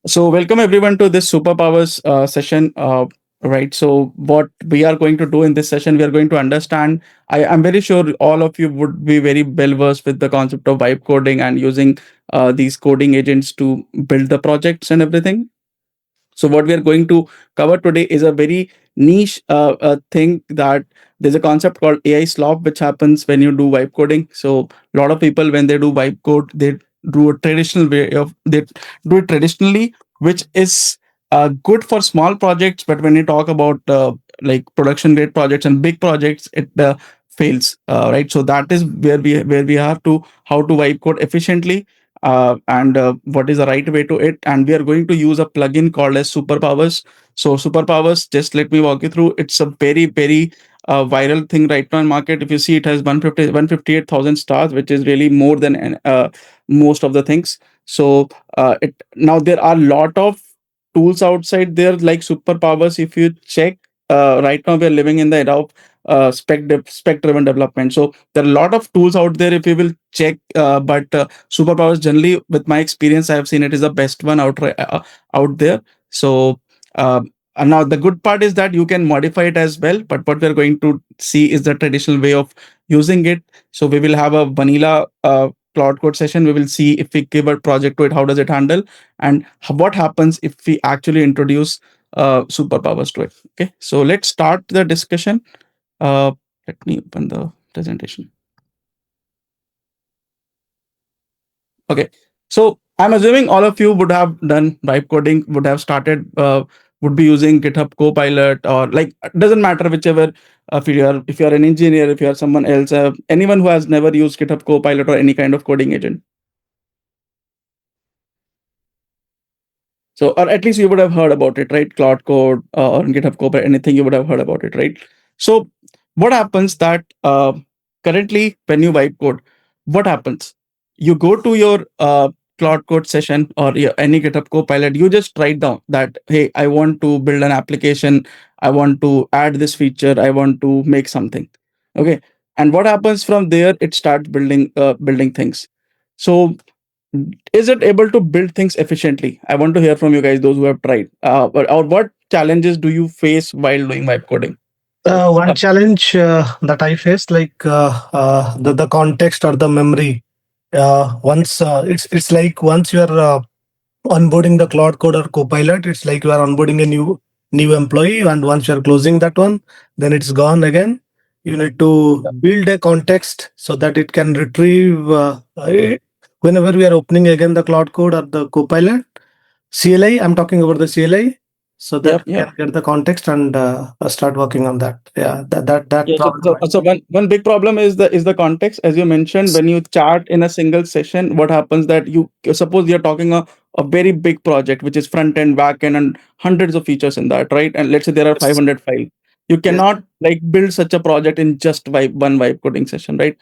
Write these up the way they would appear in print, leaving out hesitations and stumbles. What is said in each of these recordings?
So, welcome everyone to this superpowers session. Right. So, what we are going to do in this session, we are going to understand. I'm very sure all of you would be very well versed with the concept of vibe coding and using these coding agents to build the projects and everything. So, what we are going to cover today is a very niche thing that there's a concept called AI slop, which happens when you do vibe coding. So, a lot of people, when they do vibe code, they do a traditional way of they do it traditionally, which is good for small projects. But when you talk about like production grade projects and big projects, it fails. Right. So that is where we have to how to vibe code efficiently and what is the right way to it. And we are going to use a plugin called as Superpowers. So Superpowers, just let me walk you through. It's a very viral thing right now in market. If you see, it has 158,000 stars, which is really more than most of the things. So it now there are a lot of tools outside there like Superpowers. If you check, right now we are living in the era of spec driven development. So there are a lot of tools out there if you will check, but Superpowers generally, with my experience, I have seen it is the best one out there. So and now the good part is that you can modify it as well. But what we're going to see is the traditional way of using it. So we will have a vanilla Claude Code session. We will see if we give a project to it, how does it handle, and what happens if we actually introduce superpowers to it. Okay, so let's start the discussion. Uh, Let me open the presentation. Okay. So I'm assuming all of you would have done vibe coding, would have started, would be using GitHub Copilot, or like doesn't matter whichever. If you're an engineer, if you are someone else, anyone who has never used GitHub Copilot or any kind of coding agent. So, or at least you would have heard about it, right? Claude Code or GitHub Copilot, anything you would have heard about it, right? So, what happens that currently when you vibe code, what happens? You go to your Claude Code session or any GitHub Copilot. You just write down that, hey, I want to build an application. I want to add this feature. I want to make something. Okay, and what happens from there? It starts building things. So is it able to build things efficiently? I want to hear from you guys, those who have tried. Or what challenges do you face while doing vibe coding? One challenge that I faced, the context or the memory. Once it's like once you are onboarding the Cloud Code or Copilot, it's like you are onboarding a new employee, and once you are closing that one, then it's gone again. You need to build a context so that it can retrieve whenever we are opening again the Cloud Code or the Copilot. CLI, I'm talking about the CLI, so that Yep, we yep. can get the context and start working on that. Yeah, that Yeah, problem. so one big problem is the context, as you mentioned. When you chart in a single session, what happens that you suppose you're talking a very big project, which is front end, back end, and hundreds of features in that, right? And let's say there are Yes. 500 files. You Yes. cannot like build such a project in just one vibe coding session, right?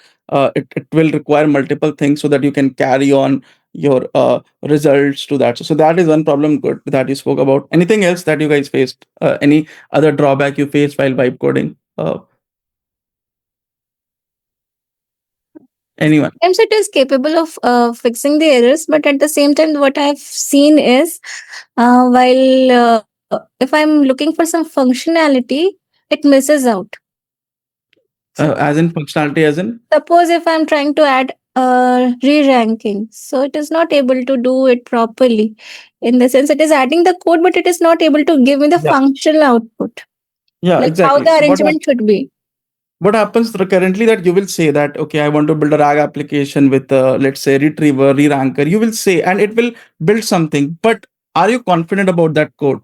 It will require multiple things so that you can carry on your results to that. So that is one problem good that you spoke about. Anything else that you guys faced? Any other drawback you faced while vibe coding? Anyone? Sometimes it is capable of fixing the errors, but at the same time, what I've seen is while if I'm looking for some functionality, it misses out. As in functionality, as in? Suppose if I'm trying to add re-ranking, so it is not able to do it properly. In the sense, it is adding the code, but it is not able to give me the Yeah. functional output, Yeah, like how exactly. the So arrangement should be. what happens currently that you will say that, okay, I want to build a RAG application with let's say retriever, re-ranker. You will say, and it will build something. But are you confident about that code?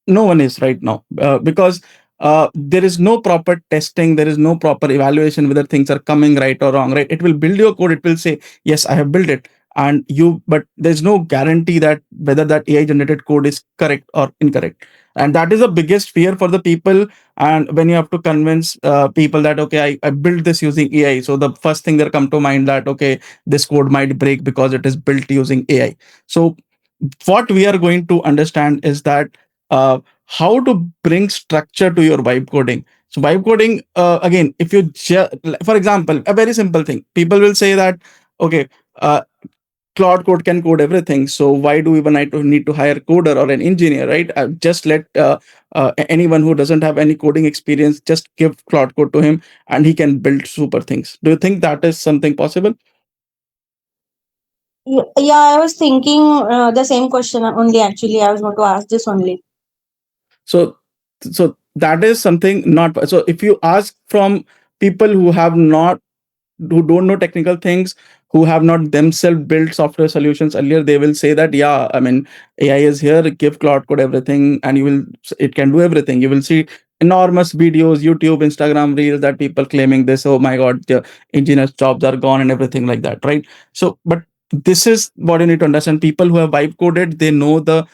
No one is right now, because there is no proper testing, there is no proper evaluation whether things are coming right or wrong, right? It will build your code, it will say, yes, I have built it, and you, but there's no guarantee that whether that AI generated code is correct or incorrect. And that is the biggest fear for the people. And when you have to convince people that, okay, I built this using AI, so the first thing that come to mind that, okay, this code might break because it is built using AI. So what we are going to understand is that how to bring structure to your vibe coding. So vibe coding, again, if you for example, a very simple thing, people will say that, okay, uh, Claude Code can code everything. So why do we even need to hire a coder or an engineer, right? Just let anyone who doesn't have any coding experience, just give Claude Code to him and he can build super things. Do you think that is something possible? Yeah, I was thinking the same question only. Actually, I was going to ask this only. So that is something not, so if you ask from people who have not, who don't know technical things, who have not themselves built software solutions earlier, they will say that, yeah, I mean, AI is here, give Claude Code everything, and you will, it can do everything. You will see enormous videos, YouTube, Instagram reels, that people claiming this, oh my god, the engineers jobs are gone and everything like that, right? So but this is what you need to understand. People who have vibe coded, they know the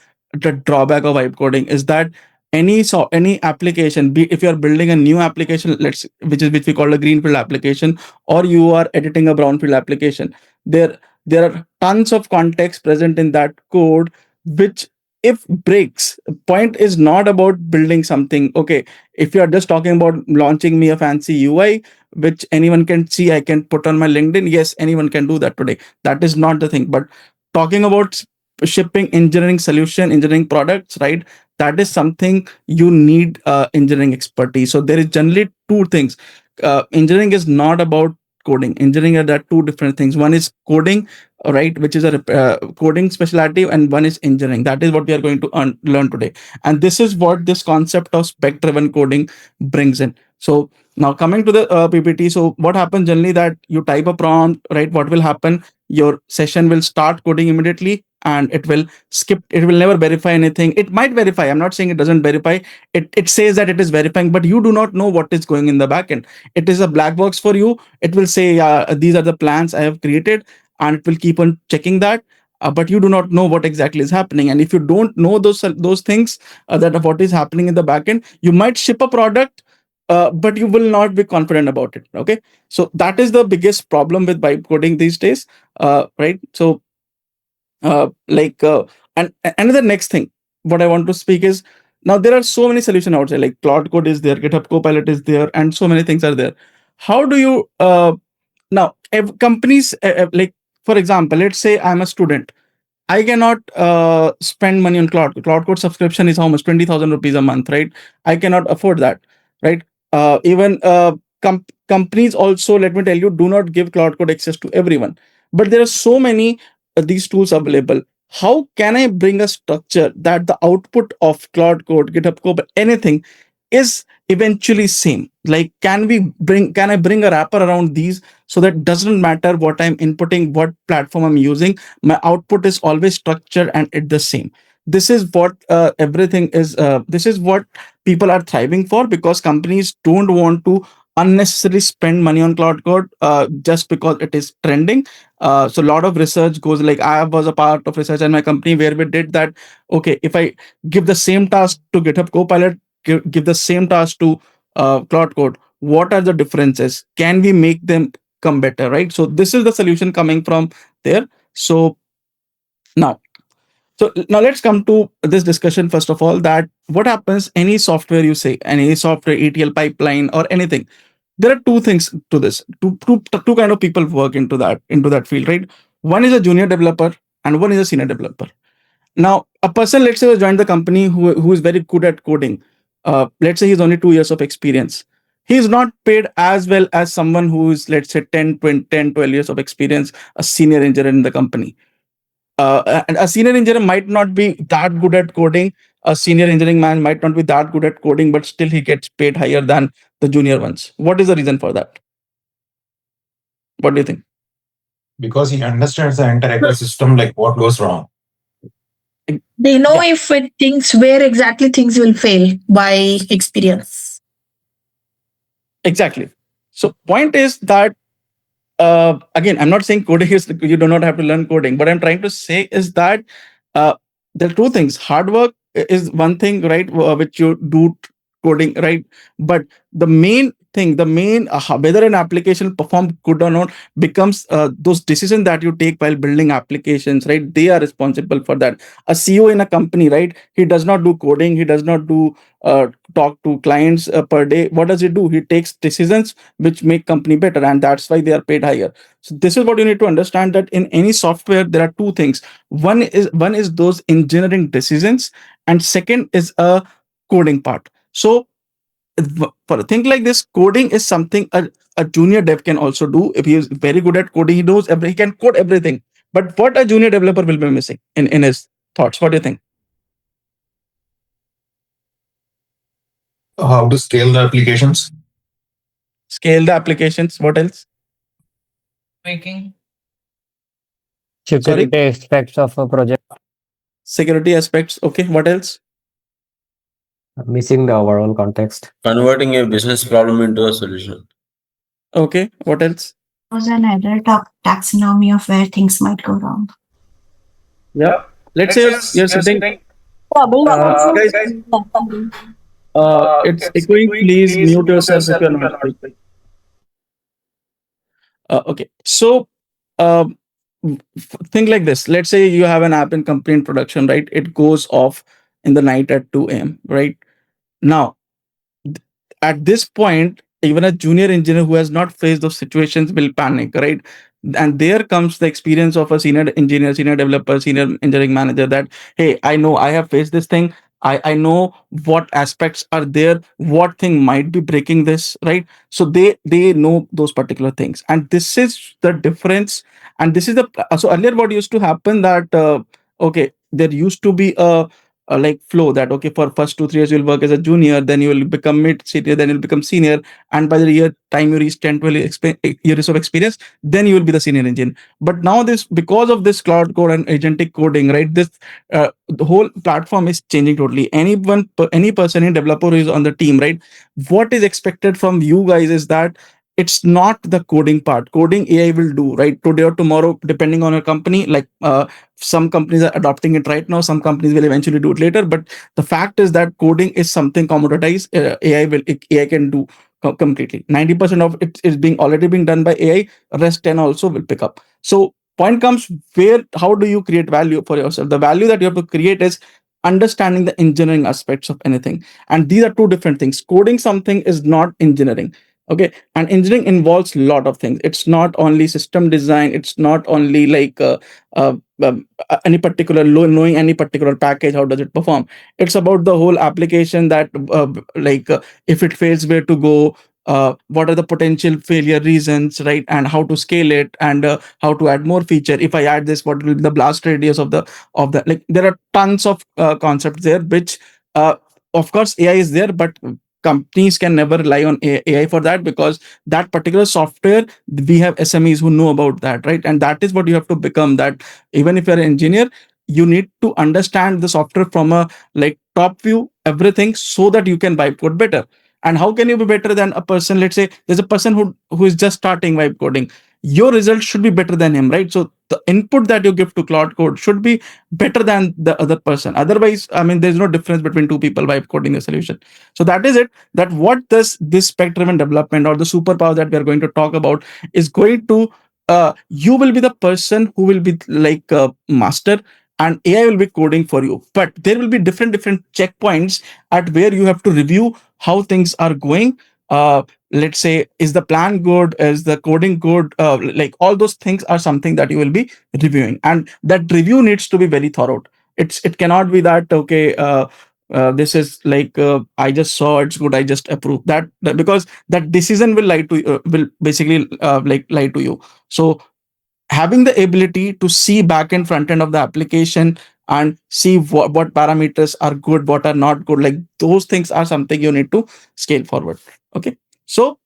drawback of vibe coding is that any application, be if you are building a new application, which we call a greenfield application, or you are editing a brownfield application, there are tons of context present in that code, which if breaks, point is not about building something. Okay, if you are just talking about launching me a fancy UI which anyone can see, I can put on my LinkedIn, yes, anyone can do that today. That is not the thing. But talking about shipping engineering solution, engineering products, right, that is something you need engineering expertise. So there is generally two things. Engineering is not about coding. Engineering are that two different things. One is coding, right, which is a coding specialty, and one is engineering. That is what we are going to learn today. And this is what this concept of spec driven coding brings in. So now coming to the PPT. So what happens generally, that you type a prompt, right? What will happen? Your session will start coding immediately, and it will skip, it will never verify anything. It might verify, I'm not saying it doesn't verify. It says that it is verifying, but you do not know what is going in the backend. It is a black box for you. It will say, these are the plans I have created, and it will keep on checking that, but you do not know what exactly is happening. And if you don't know those things, that of what is happening in the backend, you might ship a product, but you will not be confident about it. Okay, so that is the biggest problem with vibe coding these days, right? So like and another next thing what I want to speak is, now there are so many solutions out there, like Claude Code is there, GitHub Copilot is there, and so many things are there. How do you now if companies like, for example, let's say I'm a student, I cannot spend money on Cloud. Cloud Code subscription is how much? 20,000 rupees a month, right? I cannot afford that, right? Even companies also, let me tell you, do not give Cloud Code access to everyone. But there are so many these tools available. How can I bring a structure that the output of Cloud Code, GitHub Code, anything is eventually same? Like, can I bring a wrapper around these, so that doesn't matter what I'm inputting, what platform I'm using, my output is always structured and it's the same. This is what everything is, this is what people are thriving for, because companies don't want to unnecessarily spend money on Cloud Code just because it is trending. So a lot of research goes, like I was a part of research in my company where we did that. Okay, if I give the same task to GitHub Copilot, give the same task to Cloud Code, what are the differences? Can we make them come better, right? So this is the solution coming from there. So now, now let's come to this discussion. First of all, that what happens, any software you say, any software ETL pipeline or anything, there are two things to this. Two kind of people work into that field, right? One is a junior developer and one is a senior developer. Now, a person, let's say, who joined the company, who is very good at coding, let's say he's only 2 years of experience. He's not paid as well as someone who is, let's say, 10, 12 years of experience, a senior engineer in the company. And a senior engineer might not be that good at coding. A senior engineering man might not be that good at coding, but still he gets paid higher than the junior ones. What is the reason for that? What do you think? Because he understands the entire ecosystem, like what goes wrong. They know if it thinks where exactly things will fail by experience. Exactly. So point is that, again, I'm not saying coding is, you do not have to learn coding. What I'm trying to say is that there are two things. Hard work is one thing, right, which you do coding, right? But the main thing, the main whether an application perform good or not becomes those decisions that you take while building applications, right? They are responsible for that. A CEO in a company, right? He does not do coding, he does not do talk to clients per day. What does he do? He takes decisions which make company better, and that's why they are paid higher. So this is what you need to understand, that in any software there are two things. One is those engineering decisions, and second is a coding part. So for a thing like this, coding is something a junior dev can also do. If he is very good at coding, he can code everything. But what a junior developer will be missing in his thoughts? What do you think? How to scale the applications? Scale the applications. What else? Making Sorry? security aspects of a project, Security aspects. Okay. What else? missing the overall context. Converting a business problem into a solution. Okay. What else? Was an error taxonomy of where things might go wrong. Yeah. Let's say you're sitting. Guys, it's echoing. Please mute yourself if you're not speaking. Okay. So, think like this. Let's say you have an app in company in production, right? It goes off in the night at 2 a.m., right? Now, at this point, even a junior engineer who has not faced those situations will panic, right? And there comes the experience of a senior engineer, senior developer, senior engineering manager, that, hey, I know I have faced this thing. I know what aspects are there, what thing might be breaking this, right? So they know those particular things. And this is the difference. And this is the, so earlier what used to happen that, okay, there used to be a like flow that, okay, for first 2-3 years you'll work as a junior, then you will become mid senior, then you'll become senior, and by the year time you reach 10-12 years of experience, then you will be the senior engineer. But now this, because of this Claude Code and agentic coding, right, this the whole platform is changing totally. Any person, any developer who is on the team, right, what is expected from you guys is that it's not the coding part. Coding AI will do, right, today or tomorrow, depending on your company. Like some companies are adopting it right now, some companies will eventually do it later, but the fact is that coding is something commoditized. AI can do completely. 90% of it is already being done by AI, rest 10 also will pick up. So point comes, where, how do you create value for yourself? The value that you have to create is understanding the engineering aspects of anything, and these are two different things. Coding something is not engineering. Okay, and engineering involves a lot of things. It's not only system design, it's not only like any particular knowing any particular package, how does it perform. It's about the whole application, that if it fails, where to go, what are the potential failure reasons, right, and how to scale it, and how to add more feature. If I add this, what will be the blast radius of the like, there are tons of concepts there, which of course AI is there, but companies can never rely on AI for that, because that particular software, we have SMEs who know about that, right? And that is what you have to become, that even if you're an engineer, you need to understand the software from a like top view, everything, so that you can vibe code better. And how can you be better than a person? Let's say there's a person who is just starting vibe coding. Your result should be better than him, right? So the input that you give to Claude Code should be better than the other person. Otherwise, I mean, there's no difference between two people vibe coding a solution. So that is it. That what does this spec-driven development, or the superpower that we are going to talk about, is going to, you will be the person who will be like master, and AI will be coding for you. But there will be different checkpoints at where you have to review how things are going. Let's say, is the plan good, is the coding good, like all those things are something that you will be reviewing, and that review needs to be very thorough. It cannot be that, okay, this is like, I just saw it's good, I just approve that, because that decision will lie to will basically like lie to you. So having the ability to see back and front end of the application, and see what parameters are good, what are not good, like those things are something you need to scale forward. Okay, so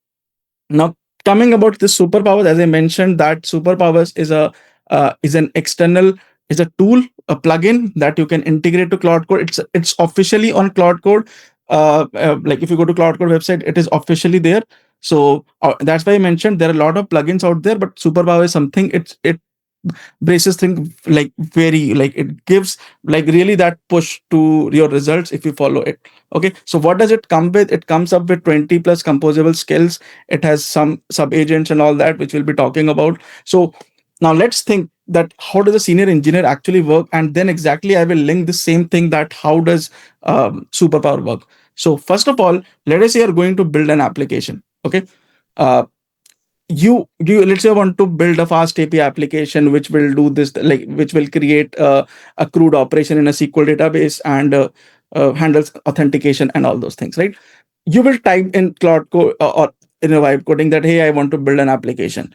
now coming about this superpowers, as I mentioned, that superpowers is an external, is a tool, a plugin that you can integrate to Claude Code. It's officially on Claude Code. Like if you go to Claude Code website, it is officially there. So that's why I mentioned there are a lot of plugins out there, but superpower is something, it braces thing like very, like it gives like really that push to your results if you follow it. Okay, so what does it come with? It comes up with 20 plus composable skills. It has some sub agents and all that, which we'll be talking about. So now let's think that how does a senior engineer actually work, and then exactly I will link the same thing, that how does superpower work. So first of all, let us say you're going to build an application. Okay, uh, you let's say want to build a fast API application which will do this, like which will create a CRUD operation in a SQL database and handles authentication and all those things, right? You will type in Claude Code or in a vibe coding that, hey, I want to build an application.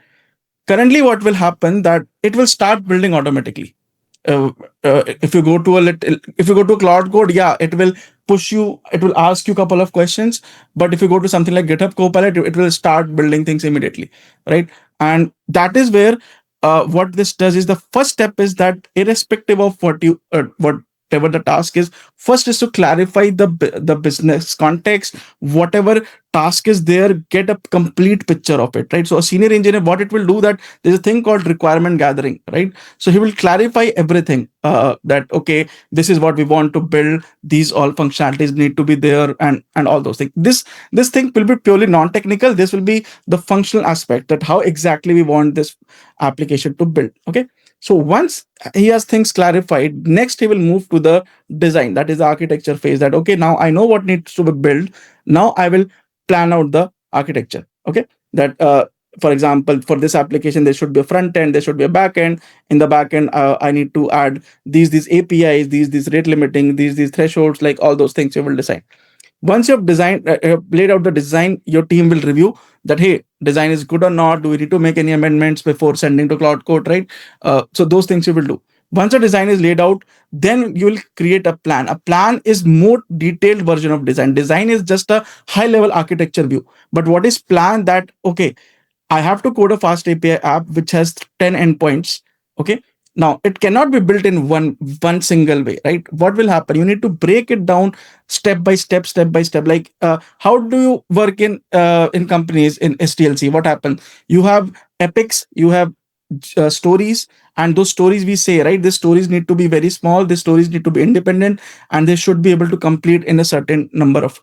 Currently what will happen that it will start building automatically. If you go to if you go to Claude Code, yeah, it will push you, it will ask you a couple of questions. But if you go to something like GitHub Copilot, it will start building things immediately, right? And that is where what this does is, the first step is that irrespective of what you whatever the task is, first is to clarify the business context. Whatever task is there, get a complete picture of it, right? So a senior engineer, what it will do, that there's a thing called requirement gathering, right? So he will clarify everything, that okay, this is what we want to build, these all functionalities need to be there, and all those things. This thing will be purely non-technical. This will be the functional aspect, that how exactly we want this application to build. Okay, so once he has things clarified, next he will move to the design, that is the architecture phase, that okay, now I know what needs to be built. Now I will plan out the architecture. Okay, that for example, for this application there should be a front end, there should be a back end. In the back end, I need to add these APIs, these rate limiting, these thresholds, like all those things you will decide. Once you have designed laid out the design, your team will review that, hey, design is good or not, do we need to make any amendments before sending to Claude Code, right? So those things you will do. Once the design is laid out, then you will create a plan. A plan is more detailed version of design. Design is just a high level architecture view. But what is plan? That okay, I have to code a fast API app which has 10 endpoints. Okay, now it cannot be built in one single way, right? What will happen? You need to break it down step by step, like how do you work in companies in SDLC? What happens? You have epics, you have stories, and those stories, we say, right, these stories need to be very small, these stories need to be independent, and they should be able to complete in a certain number of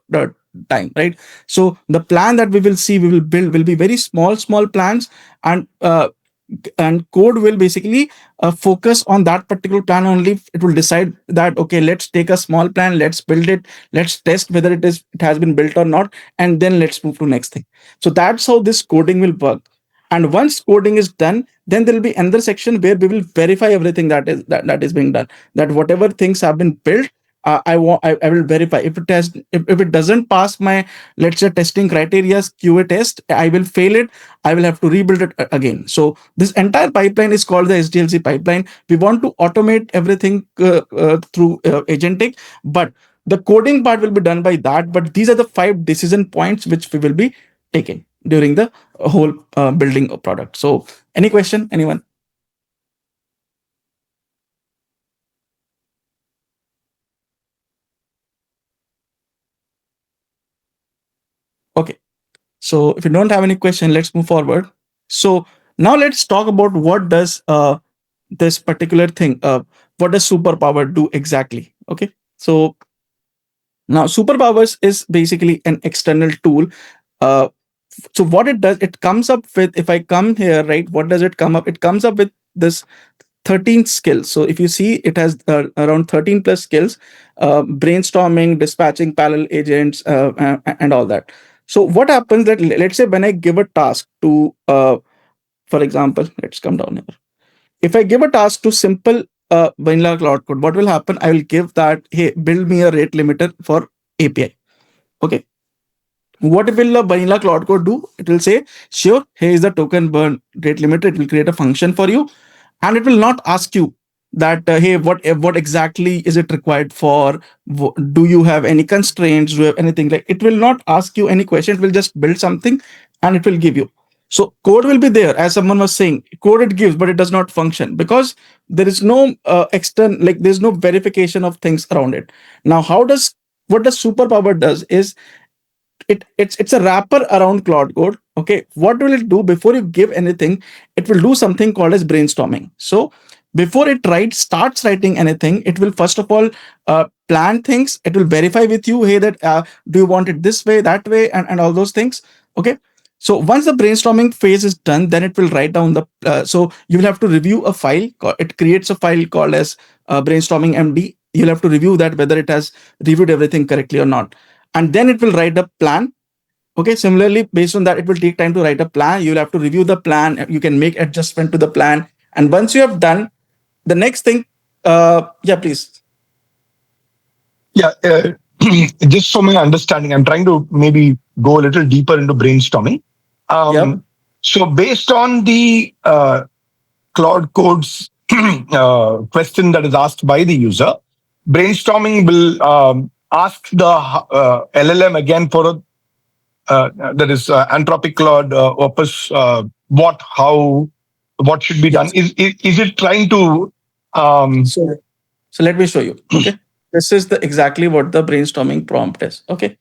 time, right? So the plan that we will see, we will build, will be very small plans, and code will basically focus on that particular plan only. It will decide that okay, let's take a small plan, let's build it, let's test whether it has been built or not, and then let's move to next thing. So that's how this coding will work. And once coding is done, then there will be another section where we will verify everything that is being done, that whatever things have been built, I will verify if it has, if it doesn't pass my, let's say, testing criteria, QA test, I will fail it, I will have to rebuild it again. So this entire pipeline is called the SDLC pipeline. We want to automate everything through agentic, but the coding part will be done by that. But these are the 5 decision points which we will be taking during the whole building of product. So any question, anyone? Okay, so if you don't have any question, let's move forward. So now let's talk about what does this particular thing, what does superpower do exactly? Okay, so now superpowers is basically an external tool. So what it does, it comes up with, if I come here, right, what does it come up? It comes up with this 13 skills. So if you see, it has around 13 plus skills, brainstorming, dispatching parallel agents, and all that. So what happens that, let's say when I give a task to, for example, let's come down here. If I give a task to simple vanilla Claude Code, what will happen? I will give that, hey, build me a rate limiter for API. Okay. What will a vanilla Claude Code do? It will say, sure, here is the token burn rate limiter. It will create a function for you, and it will not ask you that, hey, what exactly is it required for? Do you have any constraints? Do you have anything? Like, it will not ask you any question. It will just build something and it will give you. So code will be there, as someone was saying, code it gives, but it does not function because there is no external, like there's no verification of things around it. Now, what does superpower does is, it's a wrapper around Claude Code. Okay, what will it do before you give anything? It will do something called as brainstorming. So before it starts writing anything, it will first of all plan things. It will verify with you, hey, that do you want it this way, that way, and all those things. Okay. So once the brainstorming phase is done, then it will write down the. So you will have to review a file. It creates a file called as brainstorming MD. You'll have to review that whether it has reviewed everything correctly or not, and then it will write a plan. Okay, similarly, based on that, it will take time to write a plan. You'll have to review the plan. You can make adjustment to the plan. And once you have done, the next thing, yeah, please. Yeah, just for my understanding, I'm trying to maybe go a little deeper into brainstorming. Yep. So based on the Claude Code's question that is asked by the user, brainstorming will ask the LLM again for a that is Anthropic Claude, Opus, what should be done? Is it trying to? So let me show you. Okay, this is exactly what the brainstorming prompt is. Okay,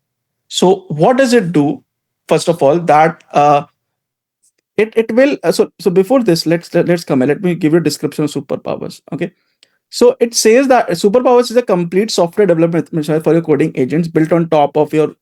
so what does it do? First of all, that it will. So before this, let's come. Let me give you a description of superpowers. Okay. So it says that Superpowers is a complete software development for your coding agents built on top of your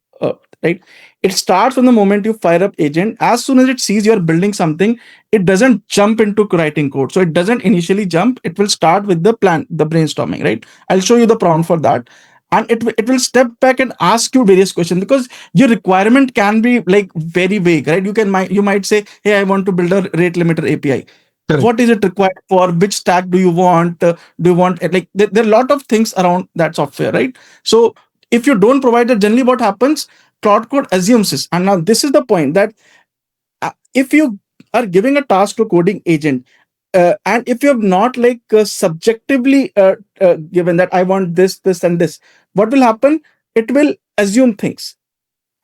right. It starts from the moment you fire up agent. As soon as it sees you're building something, it doesn't jump into writing code. So it doesn't initially jump. It will start with the plan, the brainstorming. Right. I'll show you the prompt for that, and it will step back and ask you various questions because your requirement can be like very vague. Right. You might say, hey, I want to build a rate limiter API. What is it required for? Which stack do you want? Do you want like there are a lot of things around that software, right? So if you don't provide it, generally what happens? Claude Code assumes this. And now this is the point that if you are giving a task to a coding agent, and if you have not like subjectively given that I want this, this, and this, what will happen? It will assume things,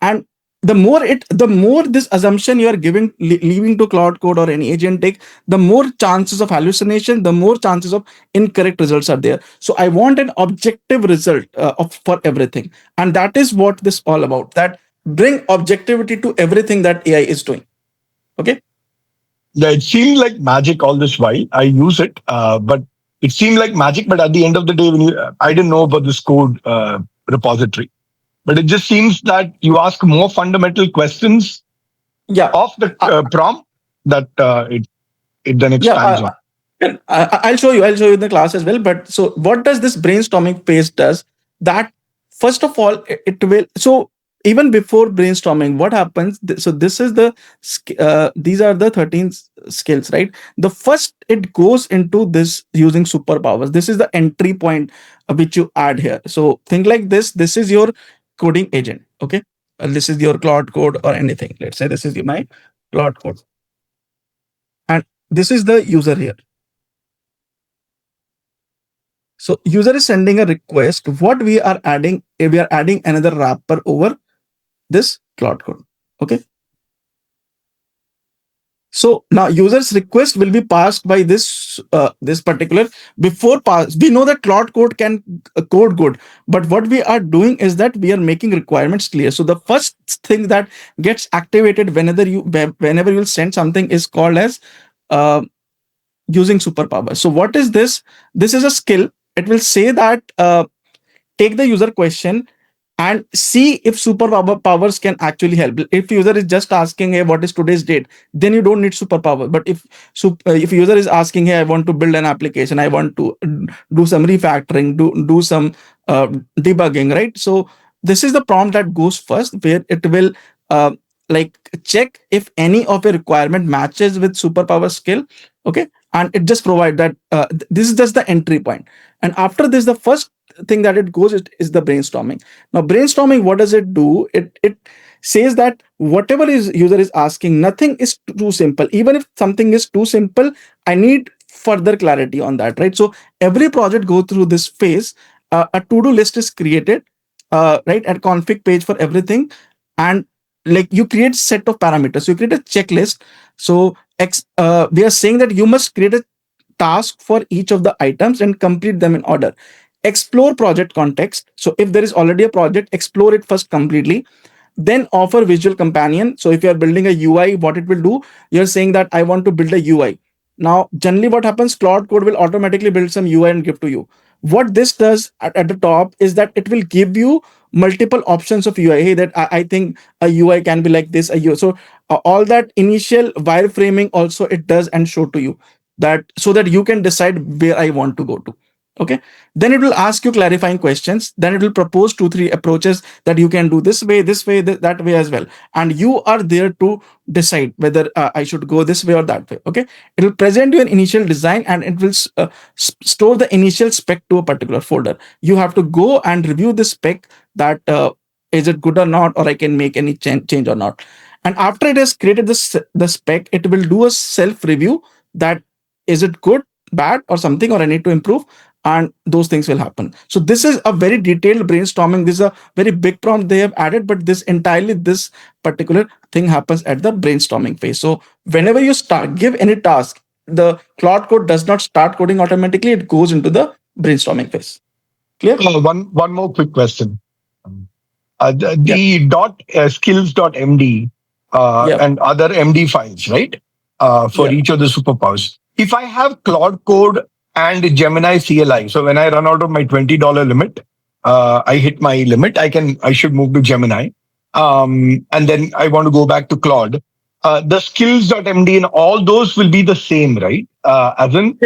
and the more this assumption you are giving, leaving to Claude Code or any agentic, the more chances of hallucination, the more chances of incorrect results are there. So I want an objective result for everything, and that is what this all about. That bring objectivity to everything that AI is doing. Okay. Yeah, it seemed like magic all this while. I use it, but it seemed like magic. But at the end of the day, I didn't know about this code repository. But it just seems that you ask more fundamental questions of the prompt that it then expands on. I'll show you in the class as well. But so what does this brainstorming phase does? That first of all, it will. So even before brainstorming, what happens? So this is these are the 13 skills, right? The first, it goes into this using superpowers. This is the entry point which you add here. So think like this. This is your coding agent. Okay. This is your Claude Code or anything. Let's say this is my Claude Code. And this is the user here. So user is sending a request. What we are adding another wrapper over this Claude Code. Okay. So now user's request will be passed by this particular before pass. We know that Claude Code can code good, but what we are doing is that we are making requirements clear. So the first thing that gets activated whenever you send something is called as using superpower. So what is this? This is a skill. It will say that take the user question and see if superpowers can actually help. If user is just asking, hey, what is today's date, then you don't need superpower. But if user is asking, hey, I want to build an application, I want to do some refactoring, do some debugging, right? So this is the prompt that goes first, where it will like check if any of your requirement matches with superpower skill. Okay, and it just provide that this is just the entry point. And after this, the first thing that it goes is the brainstorming. Now brainstorming, what does it do? It says that whatever user is asking, nothing is too simple. Even if something is too simple, I need further clarity on that, right? So every project go through this phase. A to-do list is created, right, at config page for everything, and like you create set of parameters. You create a checklist. So we are saying that you must create a task for each of the items and complete them in order. Explore project context. So if there is already a project, explore it first completely. then offer visual companion. So if you are building a UI, what it will do, you're saying that I want to build a UI. Now, generally what happens, Claude Code will automatically build some UI and give to you. What this does at the top is that it will give you multiple options of UI. Hey, that I think a UI can be like this, a UI. So all that initial wireframing also it does and show to you that, so that you can decide where I want to go to. Okay, then it will ask you clarifying questions. Then it will propose 2-3 approaches that you can do this way, that way as well. And you are there to decide whether I should go this way or that way. Okay, it will present you an initial design and it will store the initial spec to a particular folder. You have to go and review the spec that is it good or not, or I can make any change or not. And after it has created the spec, it will do a self review that is it good, bad, or something, or I need to improve, and those things will happen. So this is a very detailed brainstorming. This is a very big prompt they have added, but this particular thing happens at the brainstorming phase. So whenever you give any task, the Claude Code does not start coding automatically. It goes into the brainstorming phase. Clear? One more quick question. The skills.md and other MD files, right? For each of the superpowers. If I have Claude Code and Gemini CLI, so when I run out of my $20 limit, I hit my limit, I should move to Gemini. And then I want to go back to Claude. The skills.md and all those will be the same, right? As in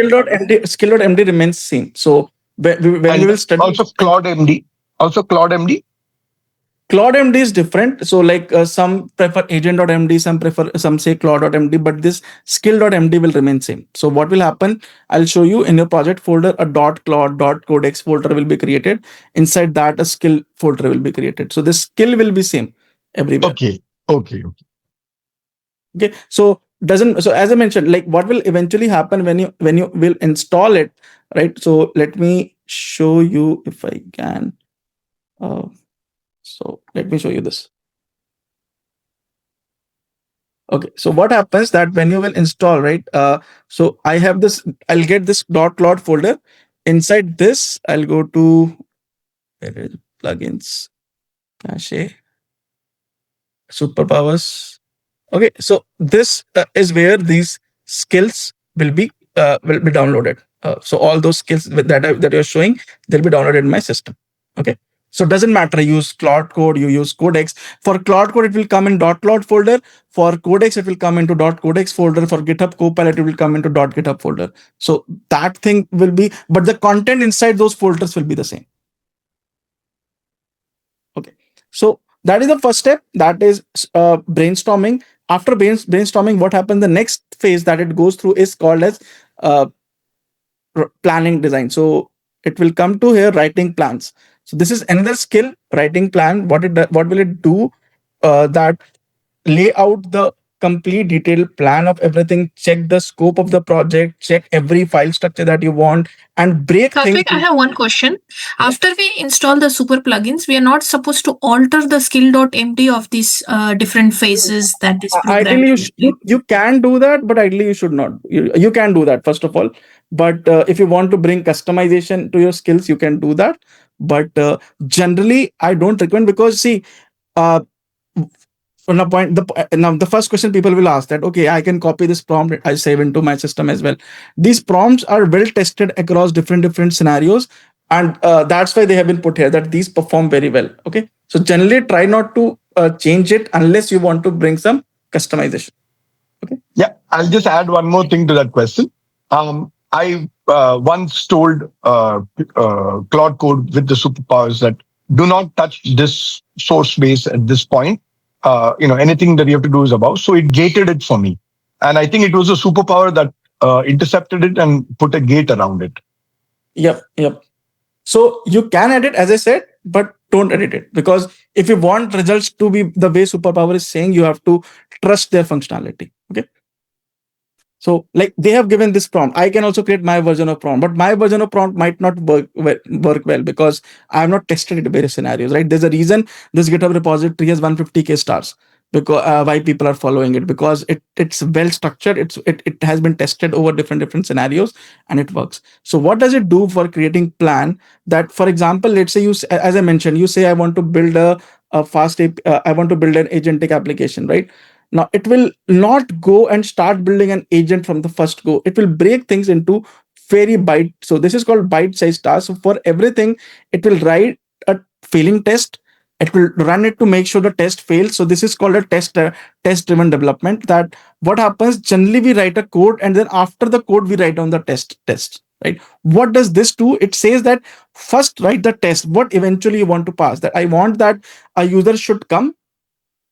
skill.md remains same. So when we will study also Claude MD. Claude MD is different. So like some prefer agent.md, some say Claude.md, but this skill.md will remain same. So what will happen? I'll show you in your project folder, a .claude.codex folder will be created. Inside that, a skill folder will be created. So this skill will be same everywhere. Okay. So as I mentioned, like what will eventually happen when you will install it, right? So let me show you if I can. So let me show you this. Okay, so what happens that when you will install, right? So I have this, I'll get this .claude folder. Inside this, I'll go to plugins, cache, superpowers. Okay, so this is where these skills will be downloaded. So all those skills that you're showing, they'll be downloaded in my system. Okay. So it doesn't matter, you use Claude Code, you use Codex. For Claude Code, it will come in .claude folder. For Codex, it will come into .codex folder. For GitHub Copilot, it will come into .github folder. So that thing will be, but the content inside those folders will be the same. Okay. So that is the first step. That is brainstorming. After brainstorming, what happens? The next phase that it goes through is called as planning design. So it will come to here, writing plans. So this is another skill, writing plan. What will it do? That lay out the complete detailed plan of everything, check the scope of the project, check every file structure that you want, and break things. I have one question. After we install the super plugins, we are not supposed to alter the skill.md of these different phases that is programmed. Ideally, you can do that, but ideally you should not. You can do that, first of all. But if you want to bring customization to your skills, you can do that. But generally, I don't recommend, because see, on a point, now the first question people will ask that, okay, I can copy this prompt, I save into my system as well. These prompts are well tested across different scenarios, and that's why they have been put here, that these perform very well. Okay, so generally try not to change it unless you want to bring some customization. Okay. Yeah, I'll just add one more thing to that question. I once told Claude Code with the superpowers that do not touch this source base at this point. Anything that you have to do is above. So it gated it for me. And I think it was a superpower that intercepted it and put a gate around it. Yep. So you can edit, as I said, but don't edit it, because if you want results to be the way superpower is saying, you have to trust their functionality. Okay. So like they have given this prompt, I can also create my version of prompt, but my version of prompt might not work well because I have not tested it in various scenarios, right? There's a reason this GitHub repository has 150K stars, because why people are following it, because it's well structured. It has been tested over different scenarios and it works. So what does it do for creating plan? That, for example, let's say you, as I mentioned, you say I want to build a a I want to build an agentic application, right? Now it will not go and start building an agent from the first go. It will break things into very bite. So this is called bite-sized task. So for everything, it will write a failing test. It will run it to make sure the test fails. So this is called a test-driven development. That what happens, generally we write a code, and then after the code we write down the test, right? What does this do? It says that first write the test, what eventually you want to pass. That I want that a user should come,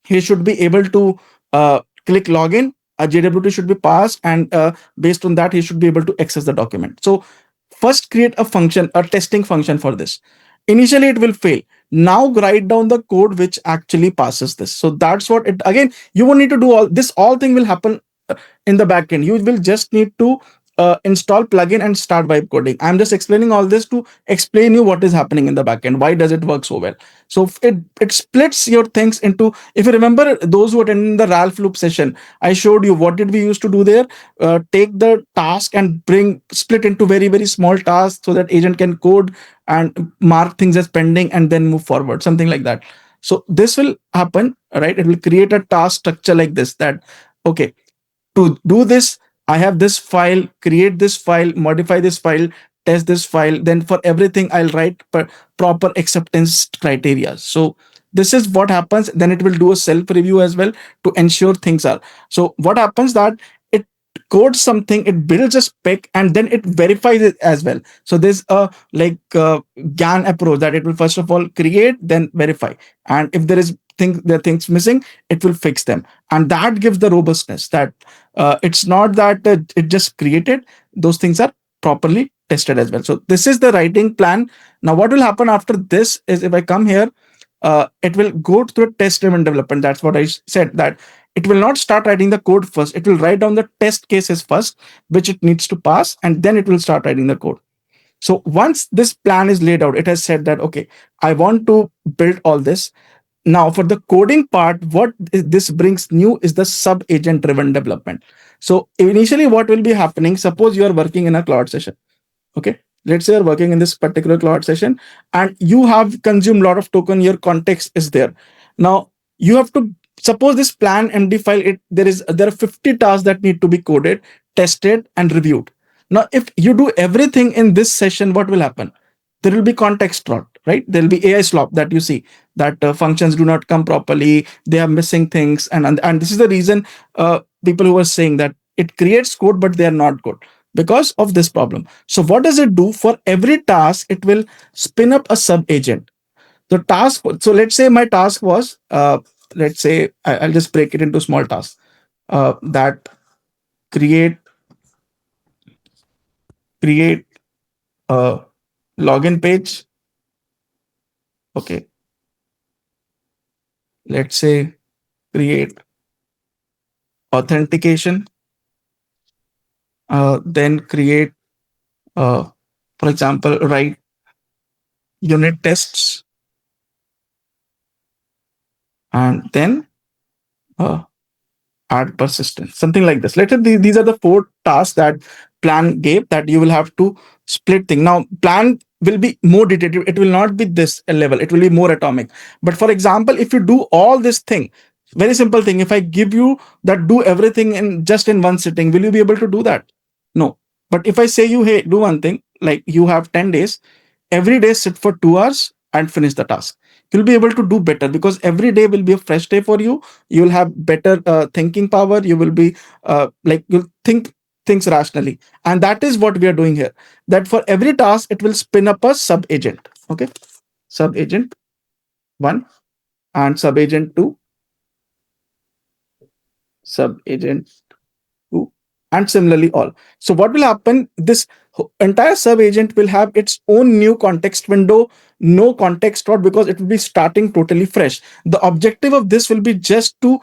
he should be able to click login, a JWT should be passed, and based on that he should be able to access the document. So first create a function, a testing function for this. Initially it will fail. Now write down the code which actually passes this. So that's what it, again, you won't need to do all this. All thing will happen in the backend. You will just need to install plugin and start vibe coding. I'm just explaining all this to explain you what is happening in the backend. Why does it work so well? So it splits your things into, if you remember those who attended the Ralph loop session, I showed you what did we used to do there. Take the task and split into very, very small tasks so that agent can code and mark things as pending and then move forward, something like that. So this will happen, right? It will create a task structure like this, that okay, to do this, I have this file, create this file, modify this file, test this file. Then for everything, I'll write proper acceptance criteria. So this is what happens. Then it will do a self-review as well to ensure things are. So what happens that it codes something, it builds a spec, and then it verifies it as well. So there's a GAN approach that it will first of all create, then verify. And if there are things missing, it will fix them. And that gives the robustness that it's not that it just created, those things are properly tested as well. So this is the writing plan. Now what will happen after this is, if I come here, it will go through a test-driven development. That's what I said, that it will not start writing the code first. It will write down the test cases first, which it needs to pass, and then it will start writing the code. So once this plan is laid out, it has said that, okay, I want to build all this. Now for the coding part, what this brings new is the sub-agent driven development. So initially what will be happening, suppose you are working in a Claude session. Okay, let's say you're working in this particular Claude session and you have consumed a lot of token, your context is there. Now you have to, suppose this plan MD file, there are 50 tasks that need to be coded, tested, and reviewed. Now if you do everything in this session, what will happen? There will be context rot, right? There will be AI slop that you see, that functions do not come properly, they are missing things. And this is the reason people who are saying that it creates code, but they are not good because of this problem. So what does it do? For every task, it will spin up a sub-agent. The task, so let's say my task was, let's say, I'll just break it into small tasks that create a login page. Okay, let's say create authentication, then create, for example, write unit tests, and then add persistence, something like this. Let's say these are the 4 tasks that plan gave, that you will have to split thing. Now plan will be more detailed. It will not be this level, it will be more atomic. But for example, if you do all this thing, very simple thing, if I give you that do everything in just in one sitting, will you be able to do that? No. But if I say you, hey, do one thing, like you have 10 days, every day sit for 2 hours and finish the task, you'll be able to do better, because every day will be a fresh day for you. You'll have better thinking power. You will be you'll think things rationally. And that is what we are doing here, that for every task, it will spin up a sub-agent. Okay, sub-agent 1 and sub-agent 2, sub-agent 2, and similarly all. So what will happen, this entire sub-agent will have its own new context window, no context rot, because it will be starting totally fresh. The objective of this will be just to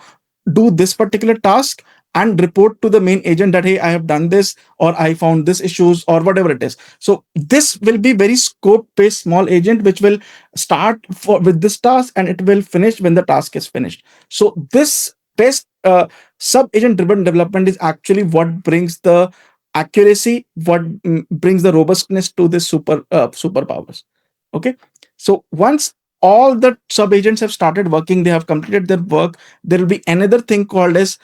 do this particular task and report to the main agent that, hey, I have done this, or I found this issues, or whatever it is. So this will be very scope-based small agent, which will start with this task and it will finish when the task is finished. So this best sub-agent driven development is actually what brings the accuracy, what brings the robustness to this superpowers. Okay, so once all the sub agents have started working, they have completed their work, there will be another thing called as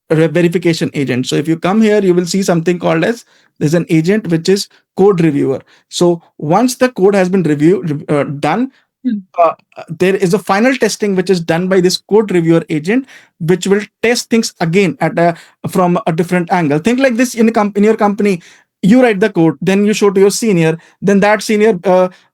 verification agent. So if you come here, you will see something called as, there's an agent which is code reviewer. So once the code has been done, there is a final testing which is done by this code reviewer agent, which will test things again from a different angle. Think like this: in your company, you write the code, then you show to your senior, then that senior,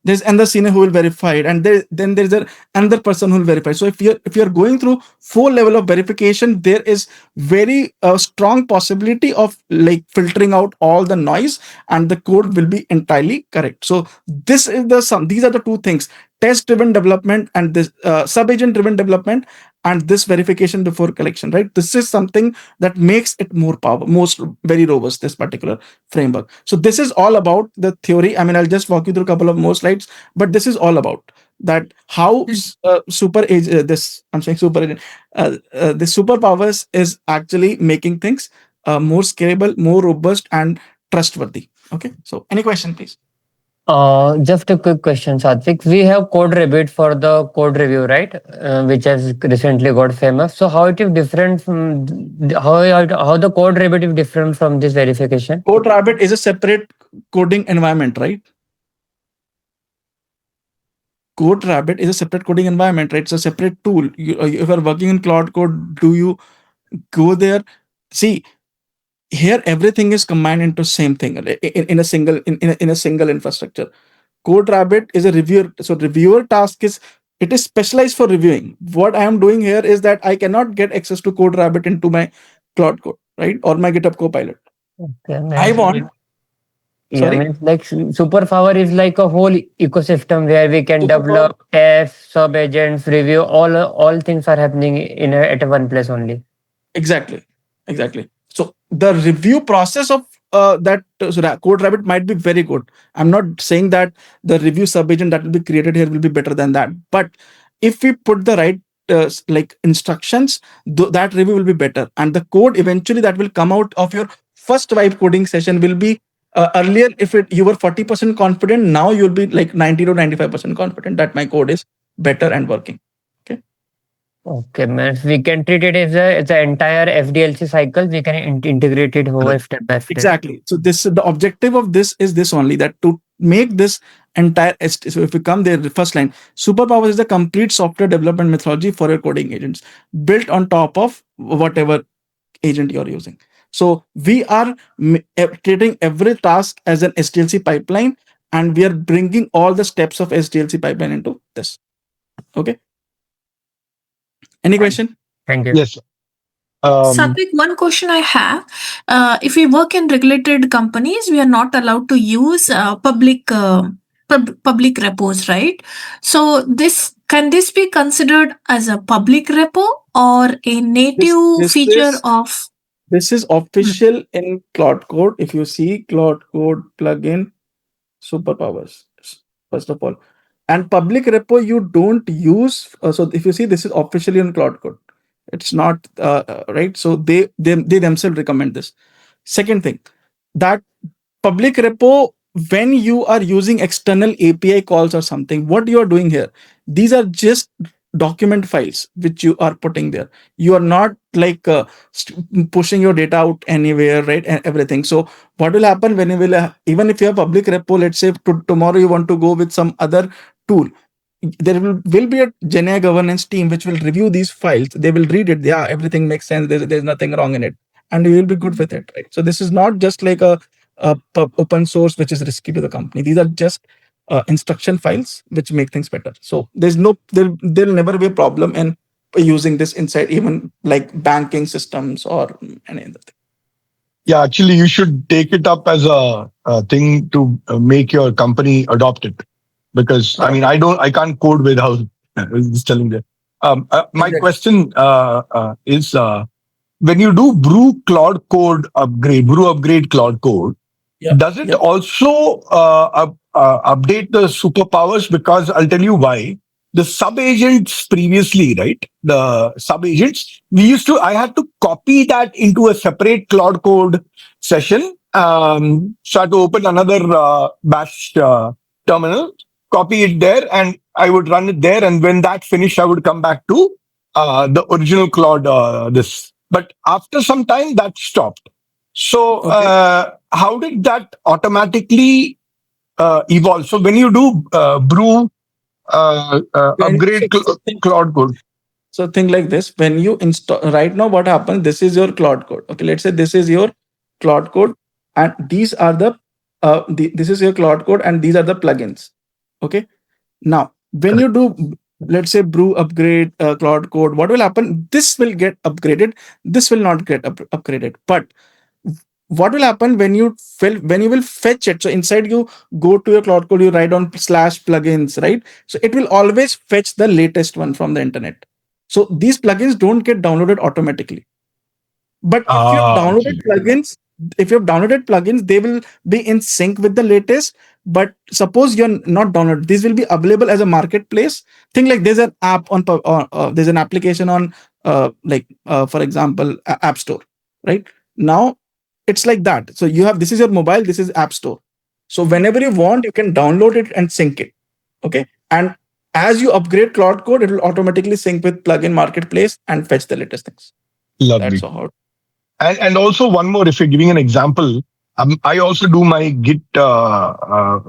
there's another senior who will verify it, and then there's another person who will verify. So if you're going through 4 level of verification, there is very strong possibility of like filtering out all the noise, and the code will be entirely correct. So these are the 2 things: test driven development and this sub agent driven development, and this verification before collection, right? This is something that makes it very robust, this particular framework. So this is all about the theory. I mean, I'll just walk you through a couple of more slides, but this is all about that how this superpowers is actually making things more scalable, more robust, and trustworthy. Okay, so any question, please? Just a quick question, Satvik. We have CodeRabbit for the code review, right? Which has recently got famous. So how it is different from how the CodeRabbit is different from this verification? CodeRabbit is a separate coding environment, right? CodeRabbit is a separate coding environment, right? It's a separate tool. If you're working in Claude Code, do you go there? See, here everything is combined into same thing in a single infrastructure. CodeRabbit is a reviewer. So reviewer task is specialized for reviewing. What I am doing here is that I cannot get access to CodeRabbit into my Claude Code, right, or my GitHub Copilot. Okay, I want. Yeah, means like Superpower is like a whole ecosystem where we can develop, test, sub agents, review. All things are happening at one place only. Exactly. So the review process of that CodeRabbit might be very good. I'm not saying that the review sub-agent that will be created here will be better than that. But if we put the right instructions, that review will be better. And the code eventually that will come out of your first vibe coding session will be earlier, if you were 40% confident, now you'll be like 90 to 95% confident that my code is better and working. Okay, man. We can treat it as the entire SDLC cycle. We can integrate it over step by step. Exactly. So the objective of this is this only, that to make this entire. So if we come there, the first line, Superpowers is the complete software development methodology for your coding agents, built on top of whatever agent you're using. So we are treating every task as an SDLC pipeline, and we are bringing all the steps of SDLC pipeline into this. Okay. Any question? Thank you. Yes. Satvik, one question I have. If we work in regulated companies, we are not allowed to use public repos, right? So can this be considered as a public repo or a native feature of? This is official in Claude Code. If you see Claude Code plugin Superpowers, first of all. And public repo you don't use. So if you see, this is officially in Claude Code. It's not right. So they themselves recommend this. Second thing, that public repo, when you are using external API calls or something, what you are doing here, these are just document files which you are putting there. You are not like pushing your data out anywhere, right? And everything. So what will happen when you will, even if you have public repo, let's say tomorrow you want to go with some other tool, there will be a GenAI governance team which will review these files. They will read it. Yeah, everything makes sense. There's nothing wrong in it, and you will be good with it, right? So this is not just like a open source which is risky to the company. These are just instruction files which make things better. So there'll never be a problem in using this inside even like banking systems or any other thing. Yeah, actually, you should take it up as a thing to make your company adopt it. Because I mean, I can't code without just telling them. My question is, when you do brew upgrade Claude Code, does it also update the superpowers? Because I'll tell you why. The sub agents previously, right? The sub agents, I had to copy that into a separate Claude Code session. So I had to open another bash terminal. copy it there, and I would run it there. And when that finished, I would come back to the original Claude. But after some time, that stopped. So how did that automatically evolve? So when you do brew upgrade Claude Code. So think like this: when you install right now, what happens? This is your Claude Code. Okay, let's say this is your Claude Code, and these are this is your Claude Code, and these are the plugins. Okay. Now, when you do, let's say, brew upgrade Claude Code, what will happen? This will get upgraded. This will not get upgraded. But what will happen when you will fetch it? So inside you go to your Claude Code, you write on /plugins, right? So it will always fetch the latest one from the internet. So these plugins don't get downloaded automatically. But if you have downloaded plugins, they will be in sync with the latest. But suppose you're not downloaded, these will be available as a marketplace. Think like there's an app on, there's an application on, for example, App Store, right? Now it's like that. So you have, this is your mobile, this is App Store. So whenever you want, you can download it and sync it. Okay. And as you upgrade Claude Code, it will automatically sync with plugin marketplace and fetch the latest things. Lovely. That's how. And also one more, if you're giving an example, I also do my Git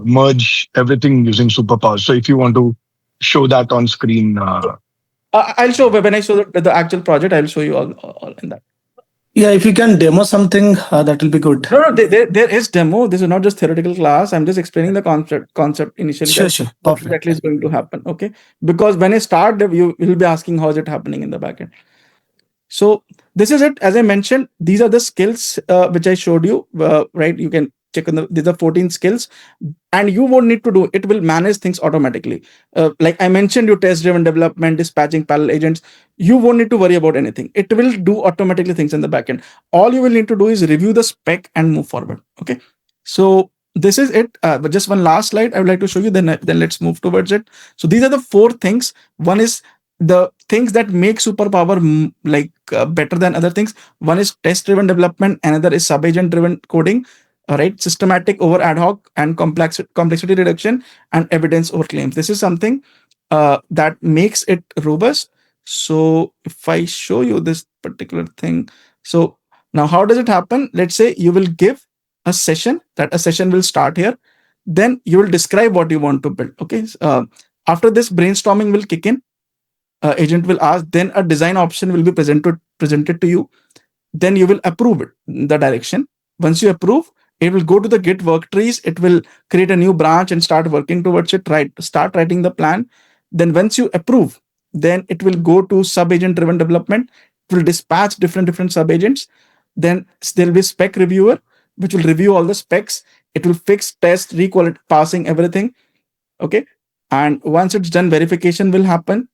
merge everything using Superpowers. So if you want to show that on screen. I'll show, when I show the actual project, I'll show you all in that. Yeah, if you can demo something, that will be good. No, there is demo. This is not just theoretical class. I'm just explaining the concept initially. Sure. What exactly is going to happen. Okay. Because when I start, you will be asking how is it happening in the backend. So this is it. As I mentioned, these are the skills which I showed you, right? You can check on these are 14 skills, and you won't need to do it. Will manage things automatically. Like I mentioned, you test-driven development, dispatching parallel agents. You won't need to worry about anything. It will do automatically things in the backend. All you will need to do is review the spec and move forward. Okay. So this is it. But just one last slide I would like to show you. Then let's move towards it. So these are the 4 things. One is the things that make Superpower better than other things. One is test-driven development. Another is sub-agent-driven coding. All right, systematic over ad hoc, and complexity reduction, and evidence over claims. This is something that makes it robust. So if I show you this particular thing, so now how does it happen? Let's say you will give a session, that a session will start here. Then you will describe what you want to build. Okay. After this, brainstorming will kick in. Agent will ask, then a design option will be presented to you. Then you will approve it, the direction. Once you approve, it will go to the Git work trees. It will create a new branch and start working towards it, start writing the plan. Then once you approve, then it will go to sub-agent driven development. It will dispatch different sub-agents. Then there will be spec reviewer, which will review all the specs. It will fix, test, requality, passing everything. Okay. And once it's done, verification will happen.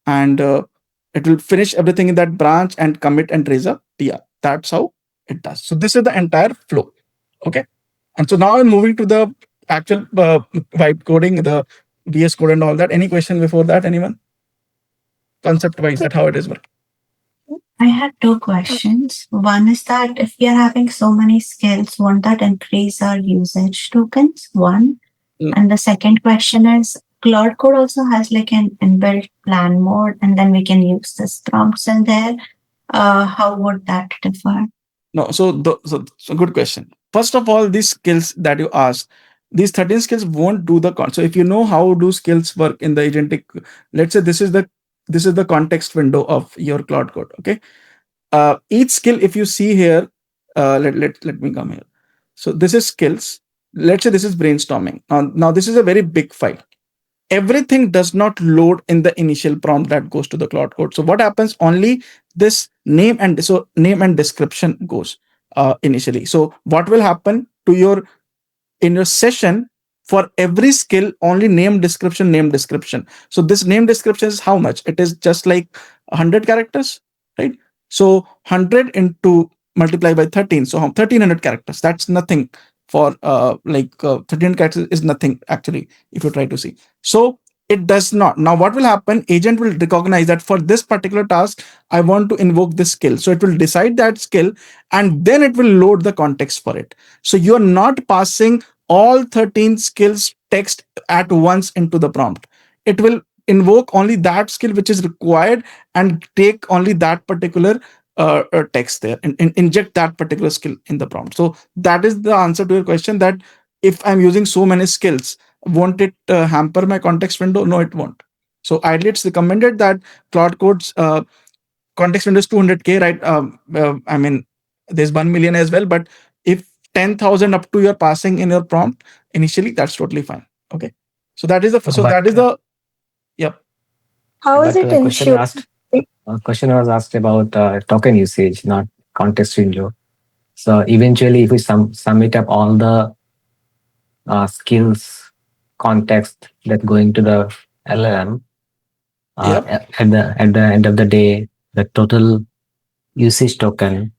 And it will finish everything in that branch and commit and raise a TR. That's how it does. So this is the entire flow. Okay. And so now I'm moving to the actual vibe coding, the VS Code and all that. Any question before that, anyone? Concept-wise, that how it is working. I had 2 questions. One is that if we are having so many skills, won't that increase our usage tokens? One. And the second question is, Claude Code also has like an inbuilt plan mode, and then we can use this prompts in there. How would that differ? No, so good question. First of all, these skills that you asked, these 13 skills won't do the So if you know how do skills work in the agentic, let's say this is the context window of your Claude Code. Okay. Each skill, if you see here, let me come here. So this is skills. Let's say this is brainstorming. Now this is a very big file. Everything does not load in the initial prompt that goes to the Claude Code. So what happens? Only this name and description goes initially. So what will happen to in your session, for every skill, only name description. So this name description is how much? It is just like 100 characters, right? So 100 into multiply by 13. So 1300 characters. That's nothing. For 13 characters is nothing actually, if you try to see. So it does not. Now what will happen? Agent will recognize that for this particular task, I want to invoke this skill. So it will decide that skill, and then it will load the context for it. So you're not passing all 13 skills text at once into the prompt. It will invoke only that skill which is required and take only that particular text there and inject that particular skill in the prompt. So that is the answer to your question, that if I'm using so many skills, won't it hamper my context window? No, it won't. So ideally, it's recommended that Claude Code's context window is 200K, right? I mean, there's 1 million as well, but if 10,000 up to you're passing in your prompt initially, that's totally fine. Okay. So that is the yep. How is it ensured? Question was asked about token usage, not context window. So eventually, if we sum it up all the skills context that go into the LLM, at the end of the day, the total usage token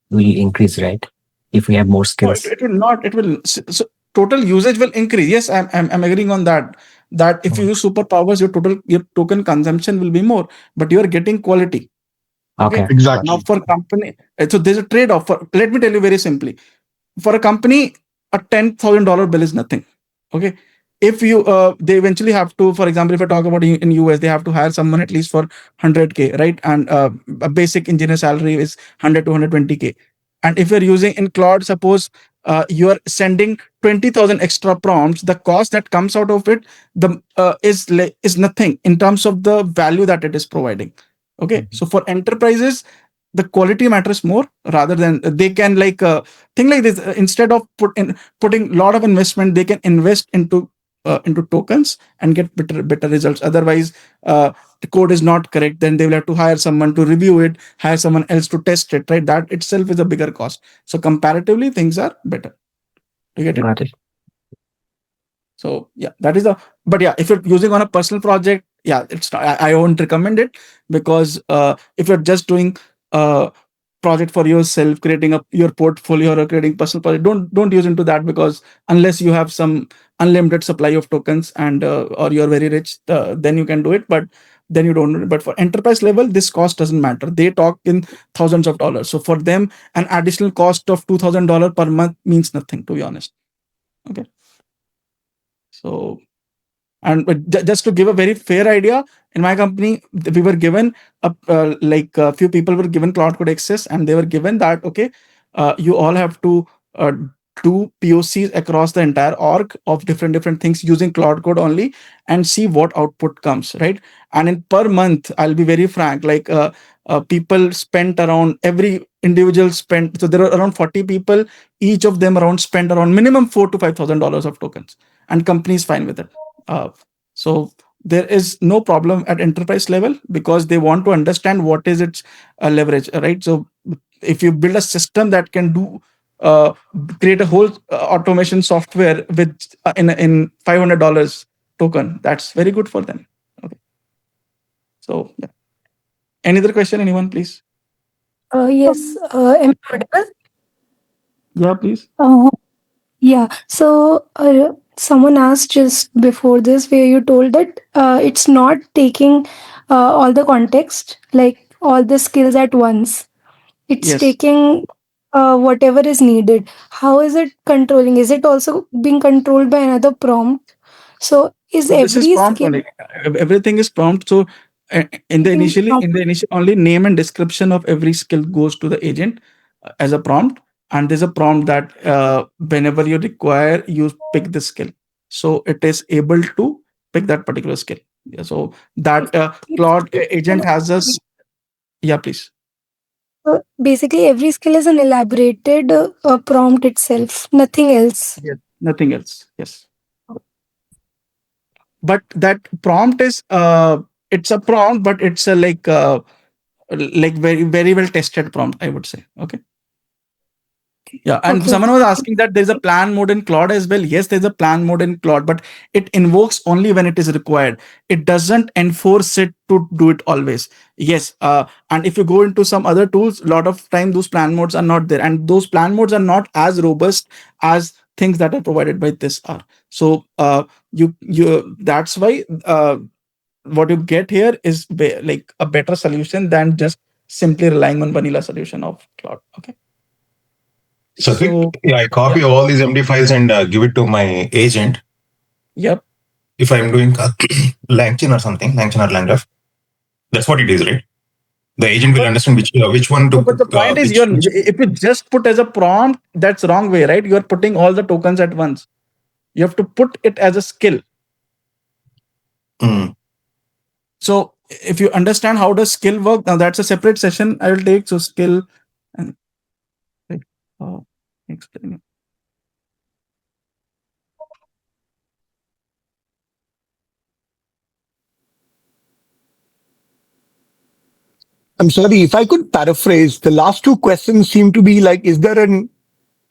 will increase, right? If we have more skills. No, it will not. It will. So total usage will increase. Yes, I'm agreeing on that. That if you use superpowers, your token consumption will be more, but you are getting quality. Okay. Exactly. Now for company, so there's a trade-off. Let me tell you very simply. For a company, a $10,000 bill is nothing. Okay. If you they eventually have to, for example, if I talk about in US, they have to hire someone at least for 100K, right? And a basic engineer salary is 100 to 120K. And if you're using in Claude, suppose you're sending 20,000 extra prompts, the cost that comes out of it is nothing in terms of the value that it is providing. Okay. So for enterprises, the quality matters more rather than they can think like this. Instead of putting a lot of investment, they can invest into tokens and get better results. Otherwise, the code is not correct, then they will have to hire someone to review it, hire someone else to test it, right? That itself is a bigger cost. So comparatively, things are better. You get it? Got it. So yeah, that is but yeah, if you're using on a personal project, yeah, it's not, I won't recommend it, because if you're just doing project for yourself, creating your portfolio or creating personal project, don't use into that, because unless you have some unlimited supply of tokens and or you're very rich, then you can do it, but then you don't. But for enterprise level, this cost doesn't matter. They talk in thousands of dollars. So for them, an additional cost of $2,000 per month means nothing, to be honest. Okay. So, and just to give a very fair idea, in my company, we were given a few people were given Claude Code access, and they were given that, okay, you all have to do POCs across the entire org of different things using Claude Code only, and see what output comes, right? And in per month, I'll be very frank, people spent around, every individual spent, so there are around 40 people, each of them spent around minimum $4,000 to $5,000 of tokens, and company is fine with it. So there is no problem at enterprise level, because they want to understand what is its leverage, right? So if you build a system that can do create a whole automation software with in $500 token, that's very good for them. Okay. So yeah. Any other question? Anyone, please? Yes. Am I audible? Yeah, please. Yeah. So someone asked just before this, where you told that it's not taking all the context, like all the skills at once. It's Yes. taking whatever is needed. How is it controlling? Is it also being controlled by another prompt? So is So this is every prompt skill only. Everything is prompt. So in the initial only name and description of every skill goes to the agent as a prompt, and there's a prompt that whenever you require, you pick the skill, so it is able to pick that particular skill. Yeah, so that Claude agent has us. Yeah, please. So basically, every skill is an elaborated prompt itself, nothing else. Yes. Nothing else. Yes. But that prompt is it's a prompt, but it's a very very well tested prompt, I would say. Okay. Yeah, and Okay. someone was asking that there's a plan mode in Claude as well. Yes, there's a plan mode in Claude, but it invokes only when it is required. It doesn't enforce it to do it always. Yes, and if you go into some other tools, a lot of time those plan modes are not there, and those plan modes are not as robust as things that are provided by this are. So you that's why what you get here is like a better solution than just simply relying on vanilla solution of Claude. Okay. So I copy all these MD files and give it to my agent. Yep. If I'm doing LangChain or something, LangChain or LangGraph, that's what it is, right? The agent will understand which one to. But the point is, if you just put as a prompt, that's wrong way, right? You are putting all the tokens at once. You have to put it as a skill. So if you understand how does skill work, now that's a separate session I will take. So skill and explain it. I'm sorry, if I could paraphrase, the last two questions seem to be like, is there an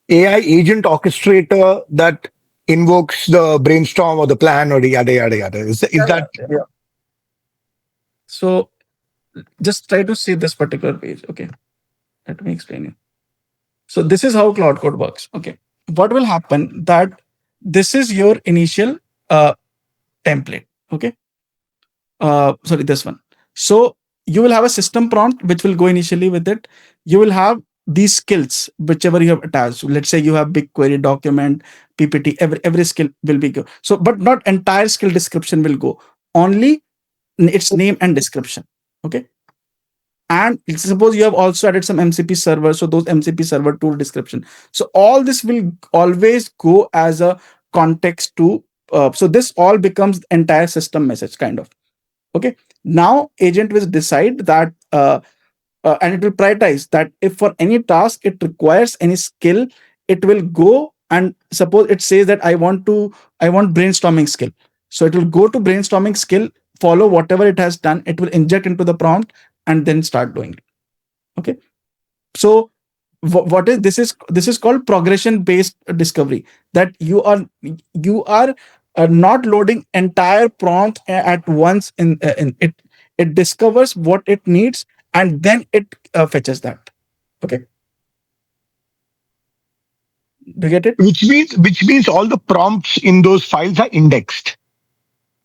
AI agent orchestrator that invokes the brainstorm or the plan or yada, yada, yada? Is that? Yeah. So just try to see this particular page. Okay. Let me explain it. So this is how Claude Code works. Okay. What will happen that this is your initial template. Okay. Sorry, this one. So you will have a system prompt which will go initially with it. You will have these skills, whichever you have attached. Let's say you have BigQuery, document, PPT, every skill will be go. So, but not entire skill description will go. Only its name and description. Okay. And suppose you have also added some MCP server. So those MCP server tool description. So all this will always go as a context to, so this all becomes entire system message kind of. Okay. Now agent will decide that, and it will prioritize that if for any task it requires any skill, it will go and suppose it says that I want brainstorming skill. So it will go to brainstorming skill, follow whatever it has done, it will inject into the prompt and then start doing it. Okay. So what is this is called progression based discovery, that you are not loading entire prompt at once in it. It discovers what it needs and then it fetches that. Okay. Do you get it? Which means all the prompts in those files are indexed.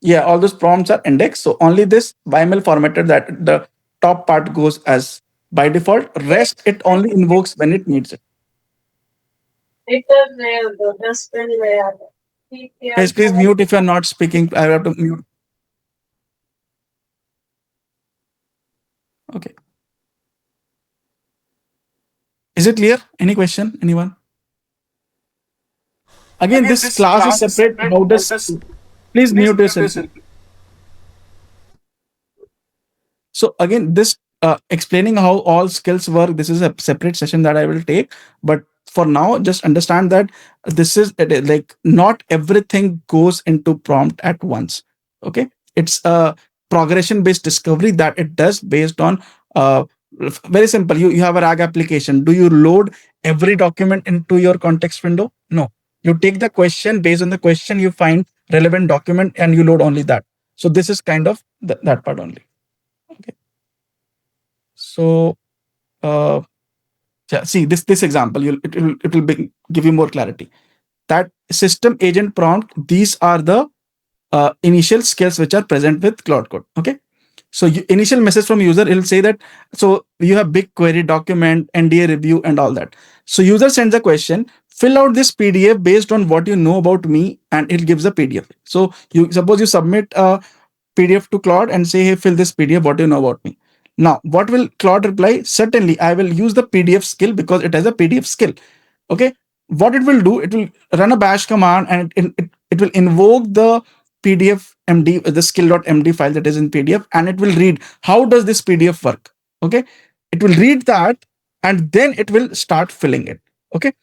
Yeah, all those prompts are indexed. So only this YML formatted, that the top part goes as by default. Rest it only invokes when it needs it. Guys, please mute if you are not speaking. I have to mute. Okay. Is it clear? Any question? Anyone? Again, this class is separate. How does? Please mute yourself. So again, this explaining how all skills work, this is a separate session that I will take. But for now, just understand that this is like not everything goes into prompt at once. Okay. It's a progression based discovery that it does based on very simple. You have a RAG application. Do you load every document into your context window? No. You take the question, based on the question, you find relevant document and you load only that. So this is kind of that part only. Okay. So yeah, see this example, it will give you more clarity. That system agent prompt, these are the initial skills which are present with Claude Code. Okay. So initial message from user, it'll say that, so you have BigQuery, document, NDA review and all that. So user sends a question, fill out this PDF based on what you know about me, and it gives a PDF. So you suppose you submit a PDF to Claude and say, hey, fill this PDF, what do you know about me? Now, what will Claude reply? Certainly, I will use the PDF skill because it has a PDF skill. Okay. What it will do, it will run a bash command and it will invoke the PDF MD, the skill.md file that is in PDF, and it will read how does this PDF work. Okay. It will read that and then it will start filling it. Okay.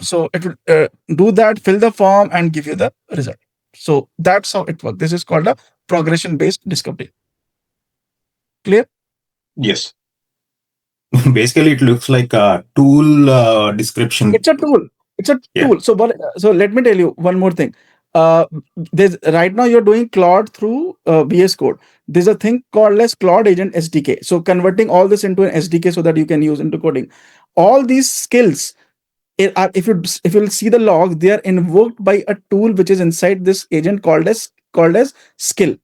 So it will do that, fill the form and give you the result. So that's how it works. This is called a progression based discovery. Clear? Yes. Basically, it looks like a tool description. It's a tool. It's a tool. So let me tell you one more thing. There's right now you're doing Claude through VS Code. There's a thing called as Claude Agent SDK. So converting all this into an SDK so that you can use into coding. All these skills, if you'll see the log, they are invoked by a tool which is inside this agent called as skill.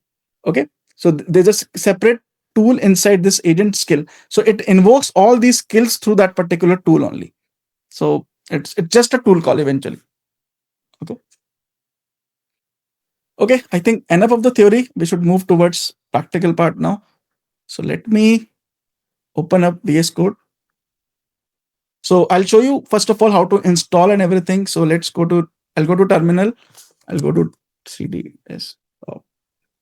Okay. So there's a separate tool inside this agent skill. So it invokes all these skills through that particular tool only. So it's just a tool call eventually. Okay. Okay, I think enough of the theory. We should move towards practical part now. So let me open up VS Code. So I'll show you first of all how to install and everything. So let's go to, I'll go to terminal. I'll go to CDS.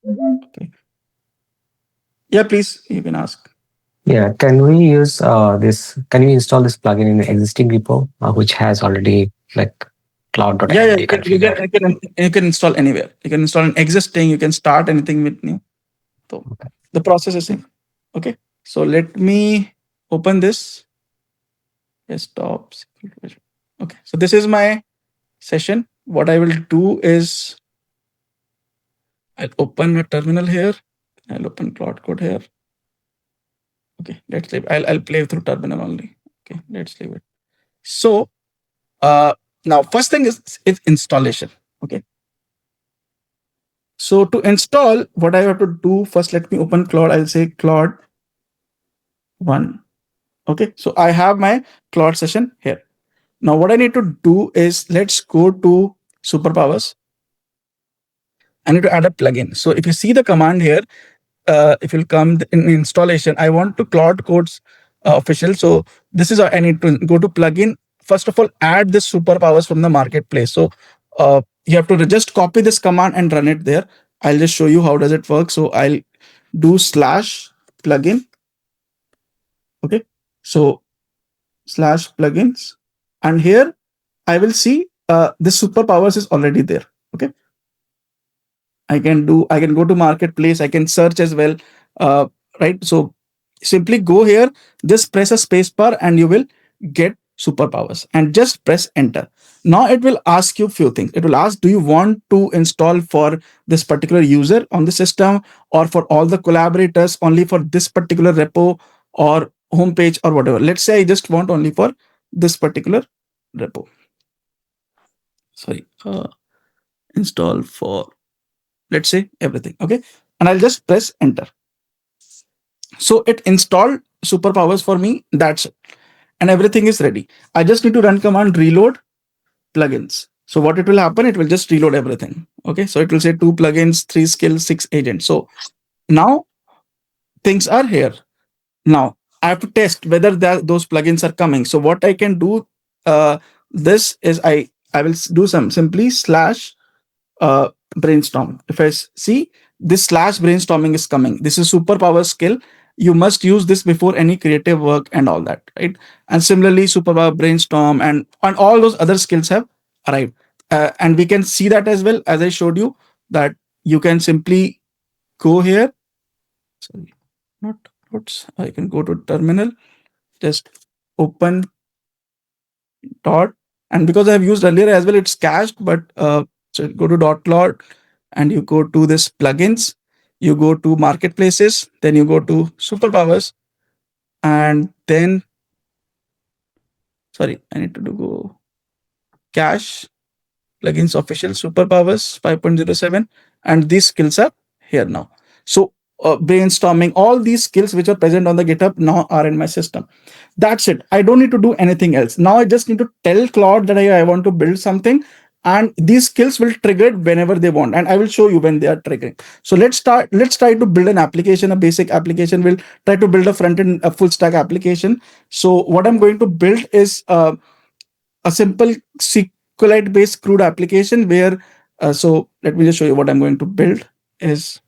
Okay. Yeah, please, you can ask. Yeah, can we use this? Can we install this plugin in the existing repo, which has already like cloud.md configured? You can install anywhere. You can install an existing, you can start anything with new. So the process is same. Okay. So let me open this. Desktop. Okay. So this is my session. What I will do is I'll open a terminal here. I'll open Claude Code here. Okay, let's leave. I'll play through terminal only. Okay, let's leave it. So now first thing is installation. Okay. So to install, what I have to do first, let me open Claude. I'll say Claude 1. Okay, so I have my Claude session here. Now what I need to do is let's go to Superpowers. I need to add a plugin. So if you see the command here, if you'll come in installation, I want to Claude Codes official. So this is I need to go to plugin. First of all, add this Superpowers from the marketplace. So you have to just copy this command and run it there. I'll just show you how does it work. So I'll do /plugin. Okay. So /plugins. And here I will see this Superpowers is already there. Okay. I can go to marketplace. I can search as well. Right. So simply go here, just press a space bar and you will get Superpowers and just press enter. Now it will ask you a few things. It will ask, do you want to install for this particular user on the system or for all the collaborators, only for this particular repo or homepage or whatever. Let's say I just want only for this particular repo. Sorry, install for, let's say everything. Okay. And I'll just press enter. So it installed Superpowers for me. That's it. And everything is ready. I just need to run command reload plugins. So what it will happen, it will just reload everything. Okay. So it will say 2 plugins, 3 skills, 6 agents. So now things are here. Now I have to test whether those plugins are coming. So what I can do, this is I will do some simply /brainstorm. If I see this /brainstorming is coming, this is Superpower skill. You must use this before any creative work and all that, right? And similarly, Superpower Brainstorm and all those other skills have arrived. And we can see that as well, as I showed you, that you can simply go here. Sorry, not notes. I can go to terminal, just open dot. And because I've used earlier as well, it's cached, but so go to .claude and you go to this plugins. You go to marketplaces, then you go to Superpowers, and then, sorry, I need to go cache plugins official Superpowers 5.07, and these skills are here now. So brainstorming, all these skills which are present on the GitHub now are in my system. That's it. I don't need to do anything else. Now I just need to tell Claude that I want to build something, and these skills will trigger whenever they want, and I will show you when they are triggering. So let's try to build an application, a basic application. We'll try to build a front end, a full stack application. So what I'm going to build is a simple SQLite based CRUD application where so let me just show you what I'm going to build is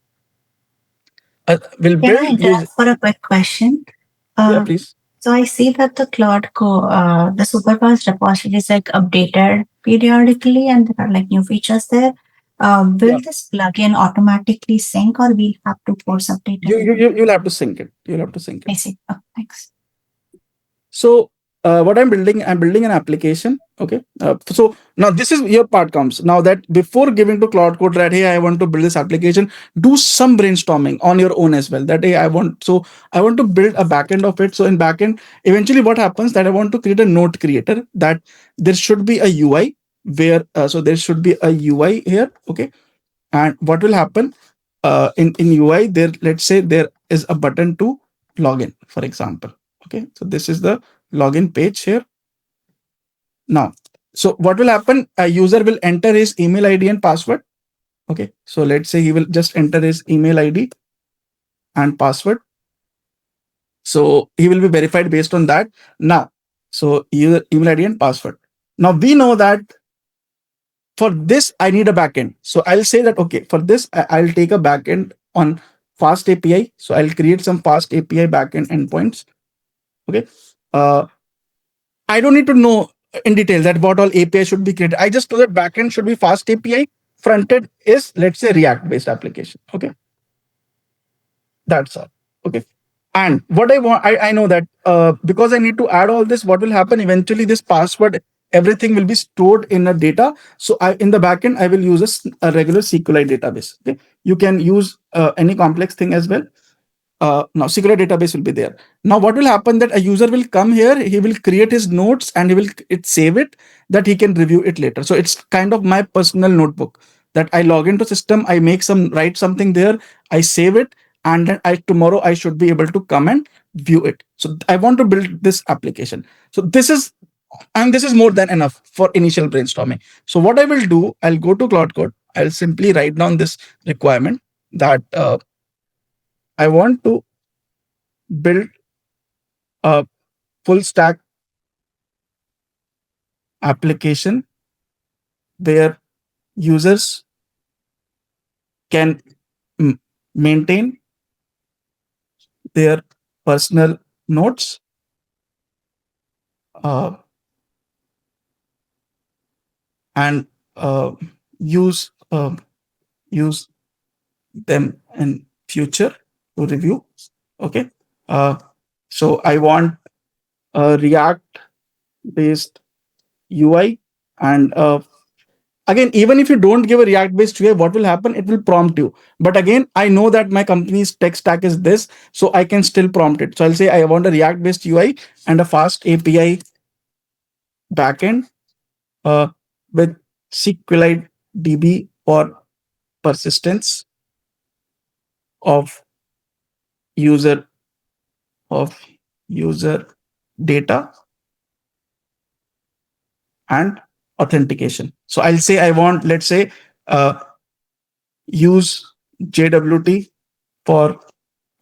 Can I interrupt for a quick question? Yeah, please. So I see that the Claude Code, the Superpowers repository is like updated periodically, and there are like new features there. Will this plugin automatically sync, or we'll have to force update it? You'll have to sync it. You'll have to sync it. I see. Oh, thanks. So what I'm building an application. Okay. So now this is your part comes. Now that before giving to Claude Code that, hey, I want to build this application, do some brainstorming on your own as well. That, hey, I want to build a backend of it. So in backend, eventually what happens that I want to create a node creator, that there should be a UI where, so there should be a UI here. Okay. And what will happen in UI there, let's say there is a button to login, for example. Okay. So this is the login page here. Now, so what will happen? A user will enter his email ID and password. Okay, so let's say he will just enter his email ID and password. So he will be verified based on that. Now, so user email ID and password. Now we know that for this, I need a backend. So I'll say that, okay, for this, I'll take a backend on FastAPI. So I'll create some FastAPI backend endpoints. Okay. I don't need to know in detail that what all API should be created. I just know that backend should be FastAPI. Frontend is, let's say, React based application. Okay. That's all. Okay. And what I want, I know that because I need to add all this, what will happen eventually, this password, everything will be stored in a data. So in the backend, I will use a regular SQLite database. Okay. You can use any complex thing as well. Now SQLite database will be there. Now what will happen that a user will come here, he will create his notes and he will save it that he can review it later. So it's kind of my personal notebook that I log into system, I write something there, I save it, and then tomorrow I should be able to come and view it. So I want to build this application. So this is more than enough for initial brainstorming. So what I will do, I'll go to Claude Code. I'll simply write down this requirement that I want to build a full stack application where users can maintain their personal notes, and use them in future to review. Okay. So I want a React based UI, and again, even if you don't give a React based UI, what will happen? It will prompt you. But again, I know that my company's tech stack is this, so I can still prompt it. So I'll say I want a React based UI and a fast API backend with SQLite DB for persistence of user data and authentication. So I'll say I want, let's say, use JWT for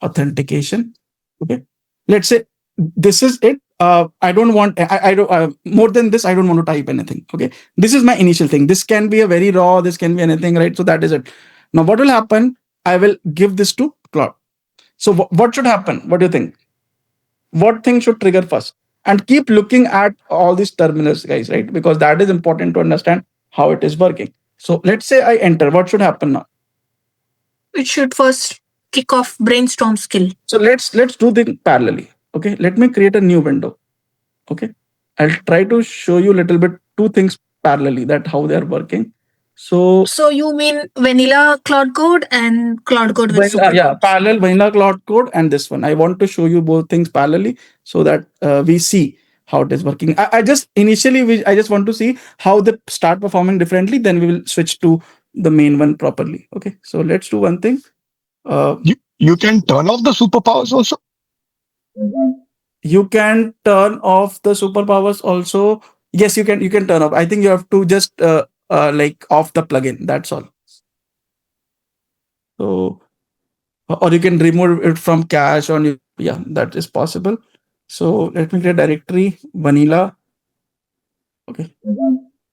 authentication. Okay, let's say this is it. I don't want, I don't more than this. I don't want to type anything. Okay, this is my initial thing. This can be a very raw. This can be anything, right? So that is it. Now what will happen? I will give this to Claude. So what should happen? What do you think? What thing should trigger first? And keep looking at all these terminals, guys, right? Because that is important to understand how it is working. So let's say I enter. What should happen now? It should first kick off brainstorm skill. So let's do things parallelly. Okay, let me create a new window. Okay, I'll try to show you a little bit two things parallelly, that how they are working. So you mean vanilla Claude Code and Claude Code with yeah, parallel vanilla Claude Code and this one. I want to show you both things parallelly so that we see how it is working. I just want to see how they start performing differently. Then we will switch to the main one properly. Okay, so let's do one thing. You can turn off the superpowers also. You can turn off the superpowers also. Yes, you can turn off. I think you have to just like off the plugin. That's all. So, or you can remove it from cache on you. Yeah, that is possible. So let me create a directory vanilla. Okay.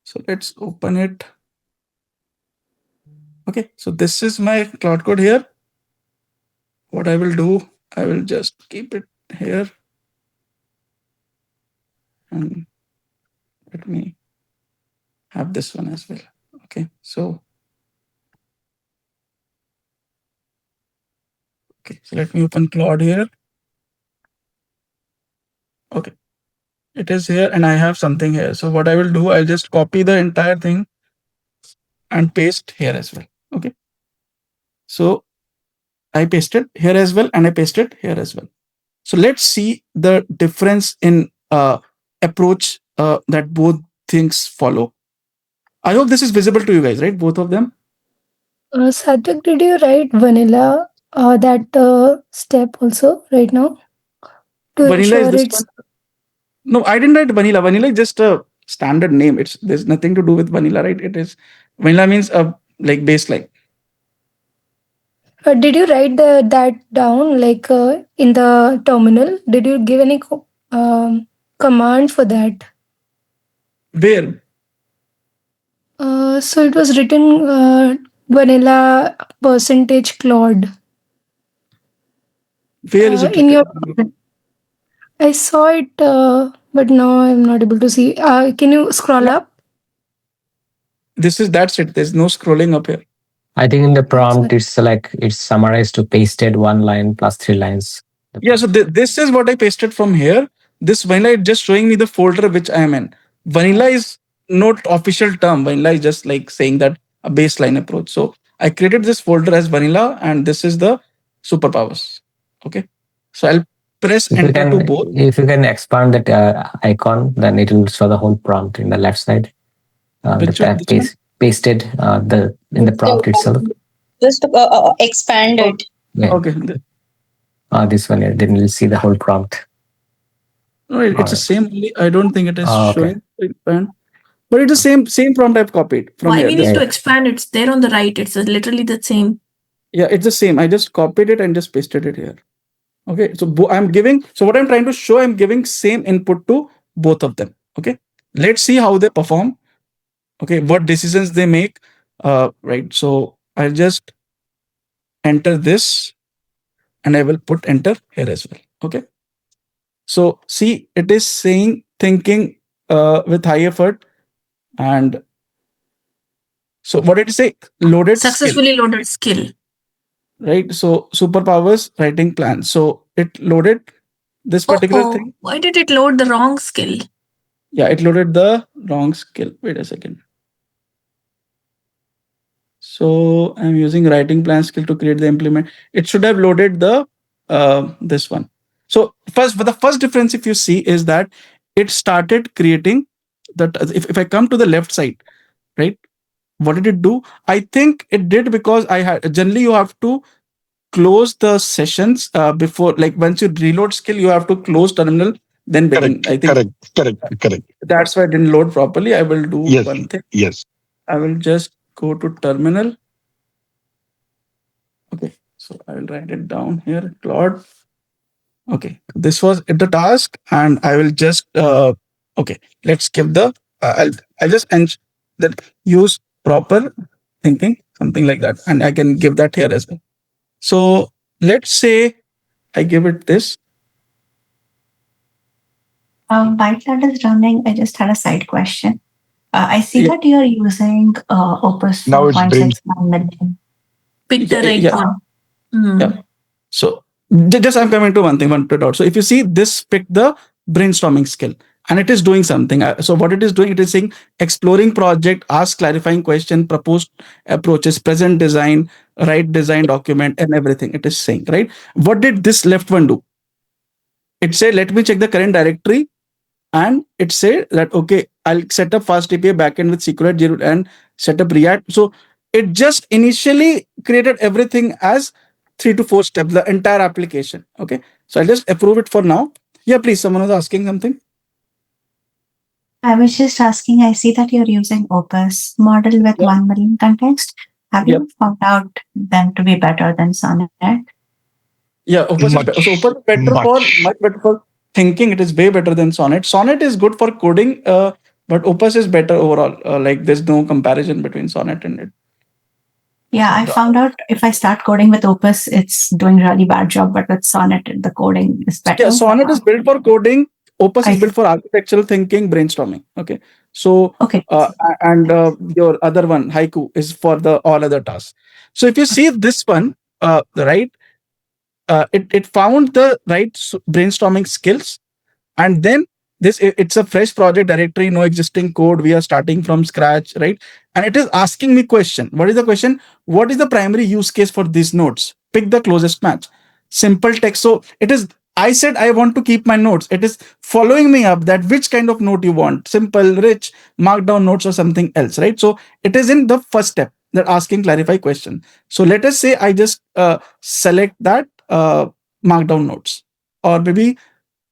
So let's open it. Okay. So this is my Claude Code here. What I will do, I will just keep it here. And let me have this one as well. Okay. So let me open Claude here. Okay, it is here and I have something here. So what I will do, I'll just copy the entire thing and paste here as well. Okay, so I pasted here as well and I pasted here as well. So let's see the difference in approach that both things follow. I hope this is visible to you guys, right? Both of them. Satvik, did you write vanilla that step also right now? To Vanilla is ensure this it's one. No, I didn't write vanilla. Vanilla is just a standard name. There's nothing to do with vanilla, right? It is vanilla means like baseline. Did you write that down like in the terminal? Did you give any command for that? Where? So it was written vanilla %Claude. Where is it In your? written? I saw it, but now I'm not able to see. Can you scroll up? That's it. There's no scrolling up here. I think in the prompt, it's like it's summarized to pasted 1 line plus 3 lines. Yeah, so this is what I pasted from here. This vanilla is just showing me the folder which I am in. Vanilla is not official term. Vanilla is just like saying that a baseline approach. So I created this folder as vanilla, and this is the superpowers. Okay. So I'll press enter to both. If you can expand that icon, then it will show the whole prompt in the left side. Pasted in the prompt itself. Just expand it. Yeah. Okay. This one, then you'll see the whole prompt. No, it's the same. I don't think it is okay. showing. But it's the same prompt I've copied from Why here. we need to expand? It's there on the right. It's literally the same. Yeah, it's the same. I just copied it and just pasted it here. Okay, so I'm giving. So what I'm trying to show, I'm giving same input to both of them. Okay, let's see how they perform. Okay, what decisions they make. Right. So I'll just enter this, and I will put enter here as well. Okay. So see, it is saying thinking with high effort, and so what did it say? Loaded successfully skill. Loaded skill. Right. So superpowers writing plan. So it loaded this particular thing. Why did it load the wrong skill? Yeah, it loaded the wrong skill. Wait a second. So I'm using writing plan skill to create the implement. It should have loaded the this one. So the first difference, if you see, is that it started creating that. If I come to the left side, right? What did it do? I think it did because I had generally you have to close the sessions before, like once you reload skill, you have to close terminal, then begin. I think correct. That's why I didn't load properly. I will do one thing. Yes. I will just go to terminal. Okay, so I will write it down here. Claude. Okay, this was the task, and I will just okay. Let's skip the. I'll just that use proper thinking, something like that, and I can give that here as well. So let's say I give it this. While that is running, I just had a side question. I see that you are using Opus 4.69 million. Pick the right one. Yeah. So just I'm coming to one thing. So if you see this, pick the brainstorming skill, and it is doing something. So what it is doing, it is saying exploring project, ask clarifying question, propose approaches, present design, write design document, and everything. It is saying, right? What did this left one do? It said, let me check the current directory, and it said that okay, I'll set up FastAPI backend with SQLite and set up React. So it just initially created everything as 3 to 4 steps, the entire application. Okay, so I'll just approve it for now. Yeah, please. Someone was asking something. I was just asking, I see that you're using Opus model with 1 million context. Have you found out them to be better than Sonnet? Yeah, Opus is much better for thinking. It is way better than Sonnet. Sonnet is good for coding, but Opus is better overall. Like there's no comparison between Sonnet and it. Yeah, I found out if I start coding with Opus, it's doing really bad job, but with Sonnet, the coding is better. Yeah, Sonnet is built for coding. Opus is built for architectural thinking, brainstorming. Okay, so and your other one, Haiku, is for the all other tasks. So if you see this one, right, it found the right brainstorming skills, and then it's a fresh project directory, no existing code. We are starting from scratch, right? And it is asking me question. What is the question? What is the primary use case for these nodes? Pick the closest match. Simple text. So it is. I said I want to keep my notes. It is following me up that which kind of note you want, simple, rich, markdown notes, or something else, right? So it is in the first step, that asking clarify question. So let us say I just select that markdown notes, or maybe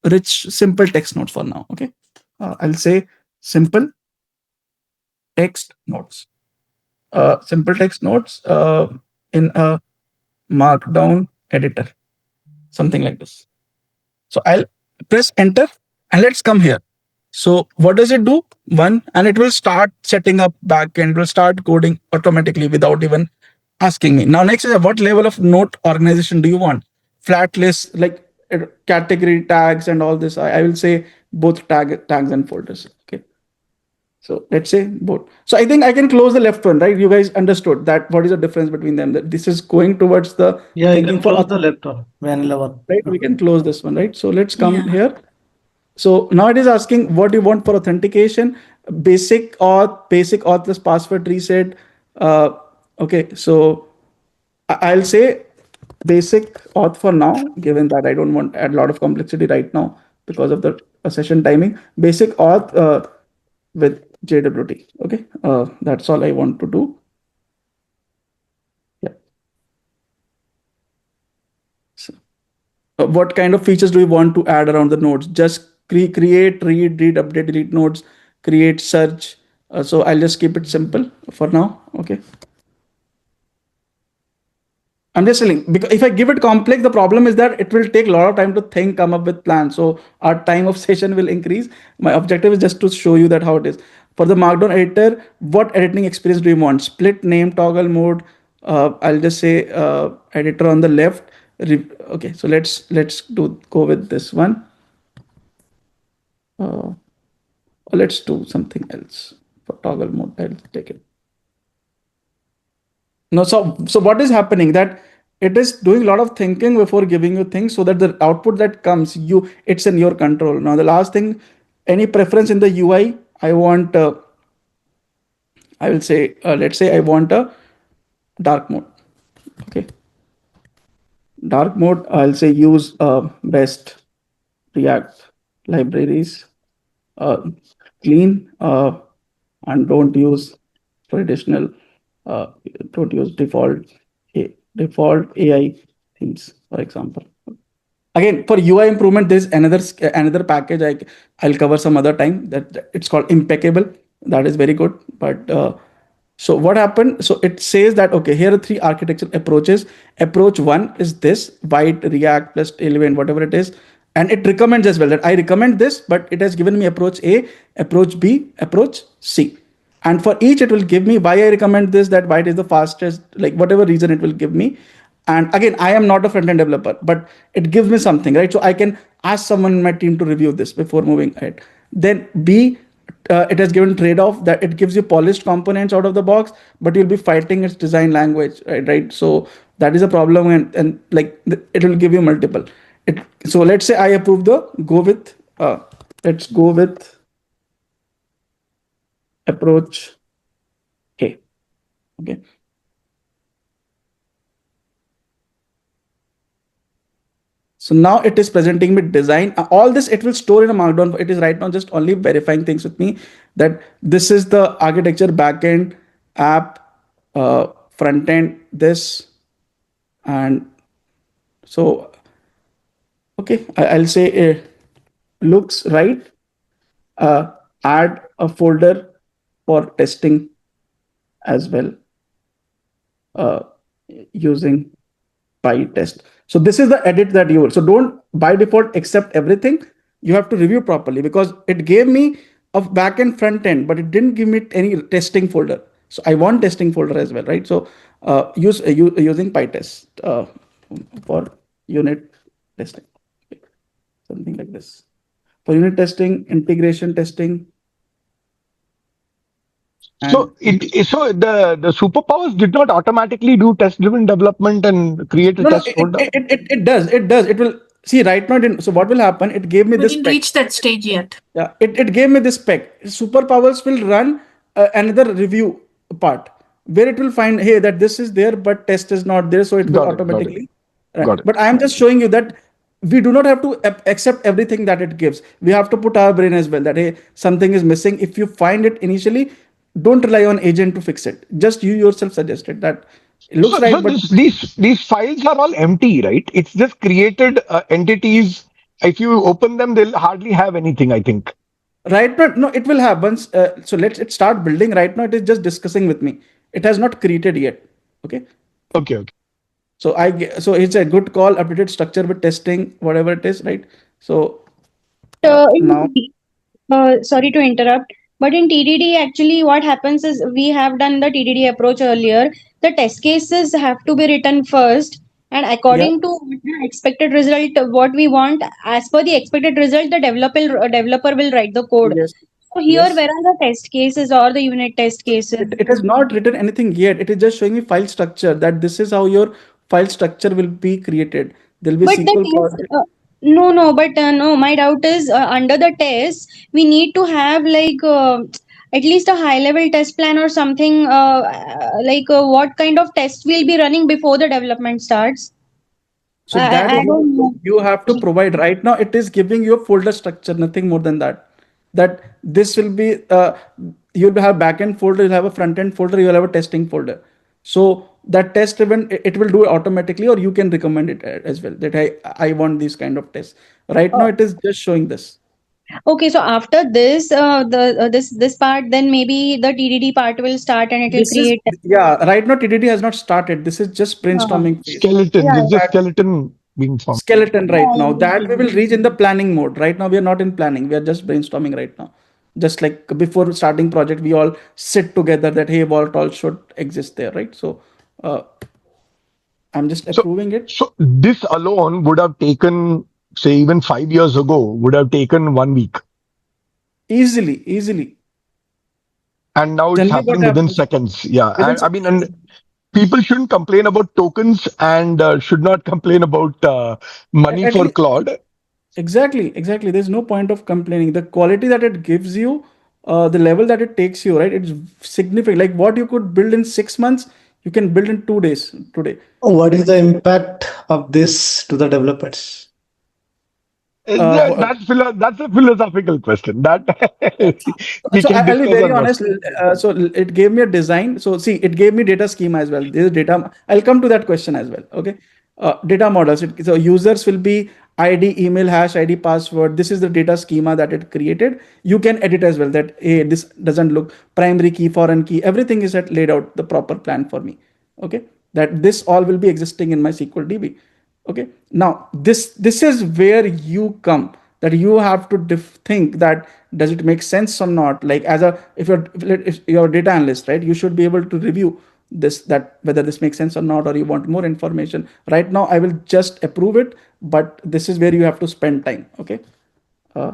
rich simple text notes for now. Okay, I'll say simple text notes. Simple text notes in a markdown editor, something like this. So I'll press enter and let's come here. So what does it do? One, and it will start setting up backend, it will start coding automatically without even asking me. Now next is what level of note organization do you want? Flat list, like category tags and all this. I will say both tags and folders. Okay. So let's say both. So I think I can close the left one, right? You guys understood that what is the difference between them? That this is going towards the thinking for the left one, vanilla one. Right, we can close this one, right? So let's come here. So now it is asking what do you want for authentication? Basic auth plus password reset. Okay, so I'll say basic auth for now, given that I don't want to add a lot of complexity right now because of the session timing. Basic auth with JWT. Okay, that's all I want to do. Yeah. So, what kind of features do we want to add around the nodes? Just create, read, update, delete nodes, create, search. So I'll just keep it simple for now. Okay. I'm just telling, because if I give it complex, the problem is that it will take a lot of time to think, come up with plans. So our time of session will increase. My objective is just to show you that how it is. For the Markdown editor, what editing experience do you want? Split, name, toggle mode. I'll just say editor on the left. Okay, so let's go with this one. Let's do something else for toggle mode. I'll take it. No, so what is happening that it is doing a lot of thinking before giving you things so that the output that comes, it's in your control. Now the last thing, any preference in the UI, I want, I will say, let's say I want a dark mode. Okay. Dark mode, I'll say use best React libraries, clean, and don't use traditional, don't use default AI themes, for example. Again, for UI improvement, there's another package I'll cover some other time that it's called Impeccable. That is very good. But so what happened? So it says that, okay, here are 3 architectural approaches. Approach 1 is this, white, React plus Tailwind, whatever it is. And it recommends as well that I recommend this, but it has given me approach A, approach B, approach C. And for each, it will give me why I recommend this, that why it is the fastest, like whatever reason it will give me. And again, I am not a front-end developer, but it gives me something, right? So I can ask someone in my team to review this before moving ahead. Then B, it has given trade-off that it gives you polished components out of the box, but you'll be fighting its design language, right? So that is a problem, and like it will give you multiple. So let's say I approve let's go with approach A. Okay. So now it is presenting me design. All this it will store in a Markdown. It is right now just only verifying things with me that this is the architecture, backend, app, front end, this, and so okay. I'll say looks right. Add a folder for testing as well using PyTest. So this is the edit that you will. So don't by default accept everything. You have to review properly because it gave me a backend front end, but it didn't give me any testing folder. So I want testing folder as well, right? So using PyTest for unit testing, something like this. For unit testing, integration testing. So the superpowers did not automatically do test-driven development and create a test folder. It does. It will see right now. So what will happen? It gave me We this. didn't reach that stage yet. Yeah, it gave me this spec. Superpowers will run another review part where it will find, hey, that this is there, but test is not there, so it will automatically. Right. But I am just showing you that we do not have to accept everything that it gives. We have to put our brain as well. That hey, something is missing. If you find it initially, don't rely on agent to fix it. Just you yourself suggested that it looks right. So but these files are all empty, right? It's just created entities. If you open them, they'll hardly have anything, I think. Right now, no, it will have once. So let's start building. Right now, it is just discussing with me. It has not created yet. Okay. Okay. So so it's a good call, updated structure with testing, whatever it is, right? So now, Sorry to interrupt, but in TDD, actually, what happens is we have done the TDD approach earlier. The test cases have to be written first, and yeah, according to the expected result, what we want, as per the expected result, the developer will write the code. yes, So here, yes. where are the test cases or the unit test cases? It has not written anything yet. It is just showing me file structure, that this is how your file structure will be created. There'll be But the SQL test, project. no, my doubt is under the test, we need to have like at least a high level test plan or something like what kind of test we'll be running before the development starts. So that I don't know. you have to provide. Right now it is giving you a folder structure, nothing more than that. That this will be you'll have backend folder, you'll have a front end folder, you'll have a testing folder. So that test event, it will do it automatically, or you can recommend it as well, that I want these kind of tests. Right now Uh, it is just showing this. okay, so after this, this part, then maybe the TDD part will start and it will This is, create. yeah, right now TDD has not started. This is just Uh, brainstorming phase. Skeleton. This yeah, is a skeleton being formed. Skeleton right now, yeah, that we will reach in the planning mode. Right now we are not in planning, we are just brainstorming right now. Just like before starting project, we all sit together that hey, what all should exist there, right? So I'm just So, approving it. so this alone would have taken, say, even 5 years ago, would have taken 1 week. Easily. And now it's Generally what happening within happens seconds. Yeah. within And I mean, and seconds. people shouldn't complain about tokens and should not complain about money At for least Claude. exactly, there's no point of complaining. The quality that it gives you, the level that it takes you, right, it's significant. Like what you could build in 6 months, you can build in 2 days today. What is the impact of this to the developers? uh, That's a philosophical question. That we So can I'll be discuss very on what. honest. So it gave me a design. So see, it gave me data schema as well. This is data. I'll come to that question as well. Okay. Data models. So users will be ID, email, hash, ID, password. This is the data schema that it created. You can edit as well. That hey, this doesn't look primary key, foreign key. Everything is laid out the proper plan for me. Okay. That this all will be existing in my SQL DB. Okay, now this is where you come, that you have to think that does it make sense or not. Like as a, if you're a data analyst, right, you should be able to review this, that whether this makes sense or not, or you want more information. Right now I will just approve it, but this is where you have to spend time. Okay. uh,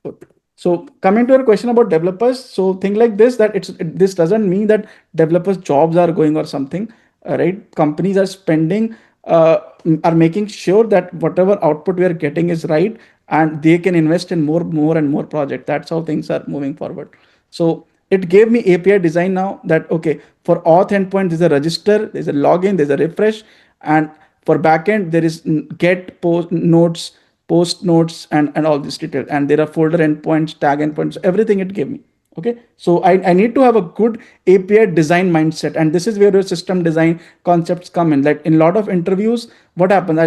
good. So coming to your question about developers, so think like this, that this doesn't mean that developers jobs are going or something, right? Companies are spending, are making sure that whatever output we are getting is right, and they can invest in more and more projects. That's how things are moving forward. So it gave me API design now, that okay, for auth endpoint there's a register, there's a login, there's a refresh, and for backend there is get, post nodes, post nodes, and all this detail, and there are folder endpoints, tag endpoints, everything it gave me. Okay, so I need to have a good API design mindset, and this is where your system design concepts come in. Like in a lot of interviews, what happens,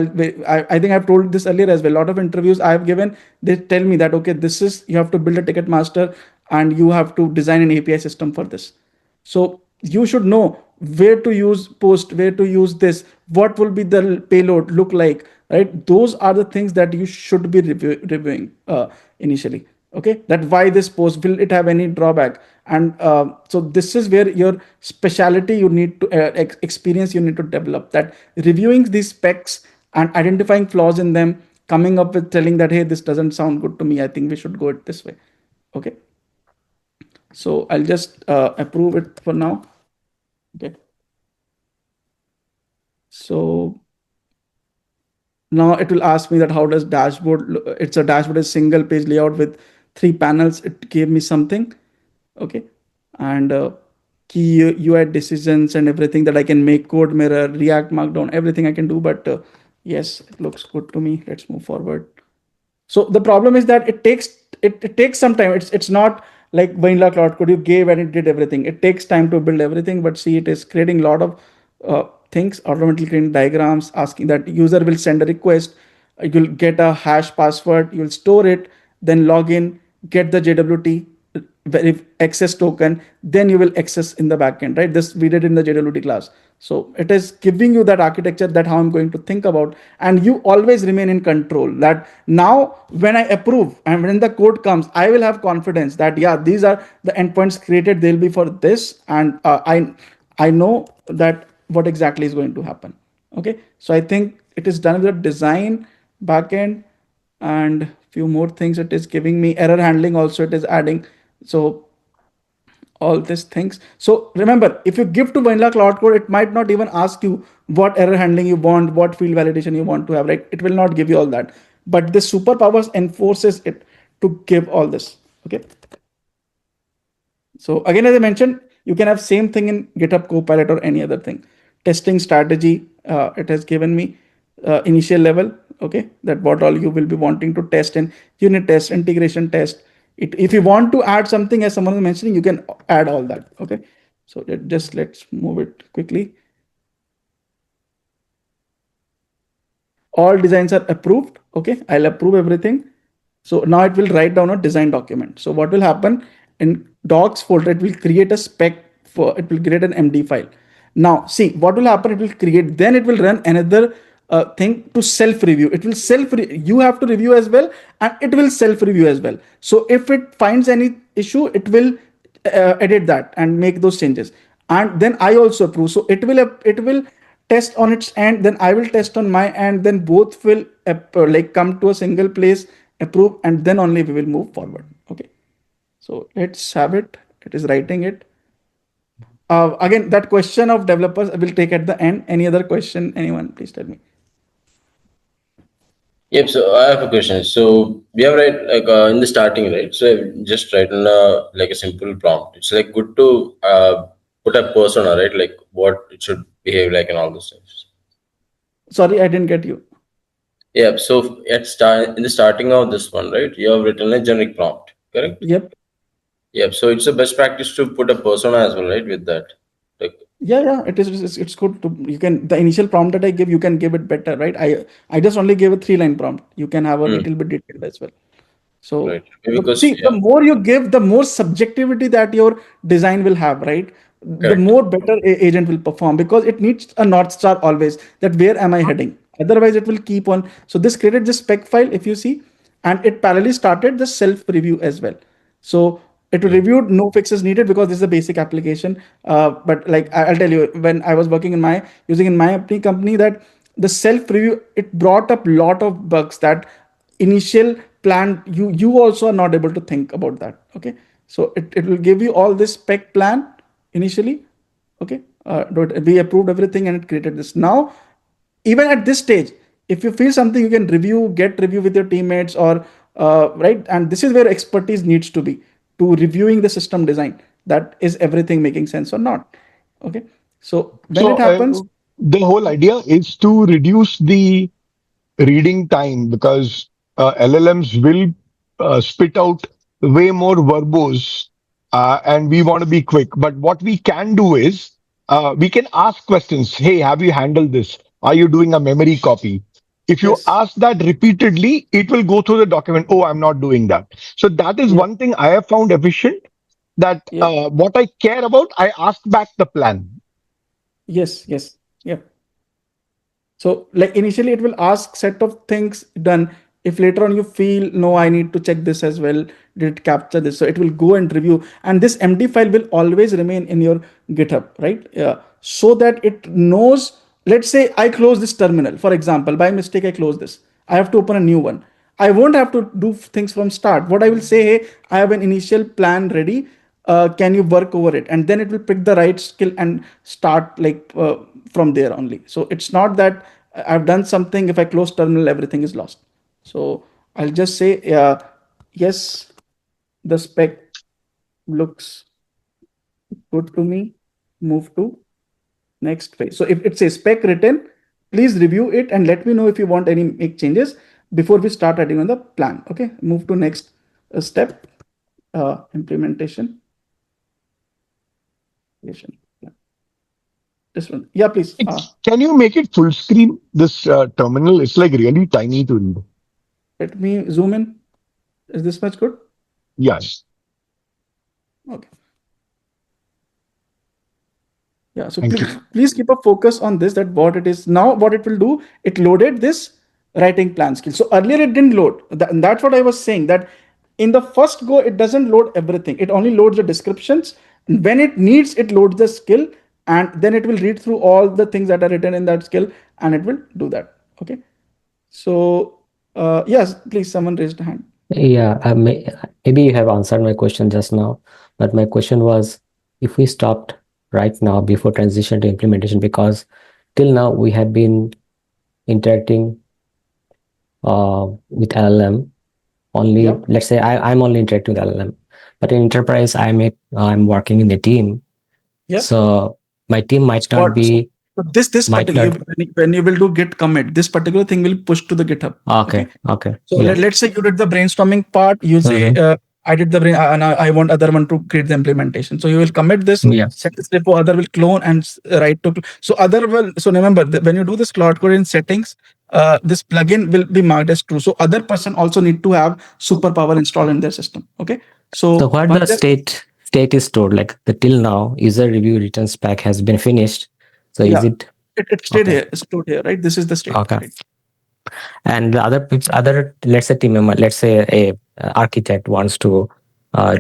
I think I've told this earlier as well, a lot of interviews I've given, they tell me that okay, this is, you have to build a ticket master and you have to design an API system for this. So you should know where to use post, where to use this, what will be the payload look like, right? Those are the things that you should be reviewing initially. Okay, that why this post, will it have any drawback? And so this is where your speciality you need to experience you need to develop, that reviewing these specs and identifying flaws in them, coming up with telling that hey, this doesn't sound good to me, I think we should go it this way. Okay, so I'll just approve it for now. Okay, so now it will ask me that how does dashboard look? It's a dashboard, is single page layout with 3 panels. It gave me something. Okay, and key UI decisions and everything, that I can make code mirror, React Markdown, everything I can do. But yes, it looks good to me. Let's move forward. So the problem is that it takes some time. It's not like vanilla Cloud Code, you gave and it did everything. It takes time to build everything, but see, it is creating a lot of things, automatically creating diagrams, asking that user will send a request, you'll get a hash password, you'll store it, then log in, get the JWT, access token, then you will access in the backend, right? This we did in the JWT class. So it is giving you that architecture, that how I'm going to think about, and you always remain in control. That now when I approve and when the code comes, I will have confidence that yeah, these are the endpoints created. They'll be for this, and I know that what exactly is going to happen. Okay, so I think it is done with the design backend and few more things. It is giving me error handling also. It is adding. So all these things. So remember, if you give to vanilla Claude Code, it might not even ask you what error handling you want, what field validation you want to have, right? It will not give you all that. But the superpowers enforces it to give all this. Okay. So again, as I mentioned, you can have same thing in GitHub Copilot or any other thing. Testing strategy, it has given me initial level, okay, that what all you will be wanting to test in unit test, integration test. If you want to add something, as someone was mentioning, you can add all that, okay. So let's move it quickly. All designs are approved, okay. I'll approve everything. So now it will write down a design document. So what will happen in docs folder, it will create a spec for, it will create an MD file. Now see what will happen, it will create, then it will run another thing to self review. It will you have to review as well, and it will self review as well. So if it finds any issue, it will edit that and make those changes, and then I also approve. So it will test on its end, then I will test on my end, then both will like come to a single place, approve, and then only we will move forward. Okay, so let's have it. It is writing it. Again, that question of developers I will take at the end. Any other question? Anyone, please tell me. Yep. So I have a question. So we have right like in the starting, right? So I've just written like a simple prompt. It's like good to put a persona, right? Like what it should behave like and all those things. Sorry, I didn't get you. Yeah. So in the starting of this one, right? You have written a generic prompt, correct? Yep. Yep. So it's a best practice to put a persona as well, right? With that. Like, yeah, it is. It's good to, you can, the initial prompt that I give, you can give it better, right? I just only gave a 3-line prompt. You can have a little bit detailed as well. So right. Because, see, the more you give, the more subjectivity that your design will have, right? The correct. more better agent will perform, because it needs a North Star always, that where am I heading? Otherwise it will keep on. So this created this spec file, if you see, and it parallelly started the self review as well. So it reviewed, no fixes needed, because this is a basic application. But like I'll tell you, when I was working in my company, that the self review, it brought up lot of bugs that initial plan you also are not able to think about that. Okay, so it will give you all this spec plan initially. Okay, we approved everything and it created this. Now even at this stage, if you feel something, you can get review with your teammates, or right, and this is where expertise needs to be, to reviewing the system design, that is everything making sense or not. Okay, so when it happens, the whole idea is to reduce the reading time, because LLMs will spit out way more verbose, and we want to be quick. But what we can do is we can ask questions. Hey, have you handled this? Are you doing a memory copy? If you yes, ask that repeatedly, it will go through the document. Oh, I'm not doing that. So that is one thing I have found efficient, that what I care about, I ask back the plan. yes, yeah. So like initially it will ask set of things done. If later on you feel, no, I need to check this as well, did it capture this? So it will go and review. And this empty file will always remain in your GitHub, right? So that it knows, let's say I close this terminal, for example, by mistake, I close this. I have to open a new one. I won't have to do things from start. What I will say, hey, I have an initial plan ready. Can you work over it? And then it will pick the right skill and start like from there only. So it's not that I've done something, if I close terminal, everything is lost. So I'll just say, yes, the spec looks good to me. Move to next phase. So if it says spec written, please review it and let me know if you want any make changes before we start adding on the plan. Okay, move to next step, implementation. This one, yeah, please. Can you make it full screen? This terminal, it's like really tiny to read. Let me zoom in. Is this much good? Yes. Okay. Yeah, so Thank please keep a focus on this, that what it is now, what it will do, it loaded this writing plan skill. So earlier it didn't load. And that's what I was saying, that in the first go, it doesn't load everything. It only loads the descriptions. When it needs, it loads the skill, and then it will read through all the things that are written in that skill, and it will do that. Okay. So yes, please, someone raised a hand. Yeah, maybe you have answered my question just now, but my question was, if we stopped right now before transition to implementation, because till now we have been interacting with LLM only. Yep. Let's say I'm only interacting with LLM, but in enterprise I'm working in a team. Yep. So my team might not be. So this might particular, when you will do git commit, this particular thing will push to the GitHub. Okay. So Yeah. let's say you did the brainstorming part. You say, I did the brain, and I want other one to create the implementation. So you will commit this, Yeah. set this repo, other will clone and write to. So other will. So remember, when you do this Claude Code in settings, this plugin will be marked as true. So other person also need to have superpower installed in their system. Okay. So what the state is stored, like the till now user review return spec has been finished. So Yeah. is it? It stayed here, stored here, right? This is the state. Okay. Right? And the other, let's say team member, let's say a architect wants to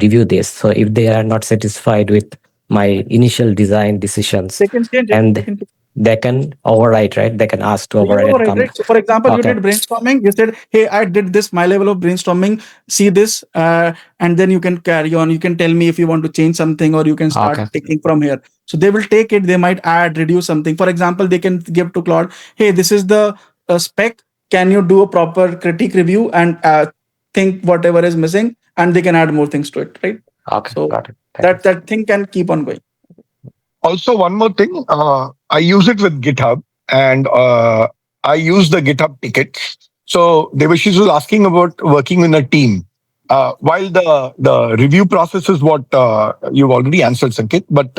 review this. So if they are not satisfied with my initial design decisions, They can change it. and they can overwrite, right? They can ask to override and come. Right? So for example, you Okay. did brainstorming, you said, hey, I did this, my level of brainstorming, see this, and then you can carry on. You can tell me if you want to change something, or you can start Okay. taking from here. So they will take it, they might add, reduce something. For example, they can give to Claude, hey, this is the spec. Can you do a proper critique review and think whatever is missing, and they can add more things to it, right? Okay, So got it. that thing can keep on going. Also, one more thing, I use it with GitHub, and I use the GitHub tickets. So Devashish was asking about working in a team. While the review process is what you've already answered, Sanket, but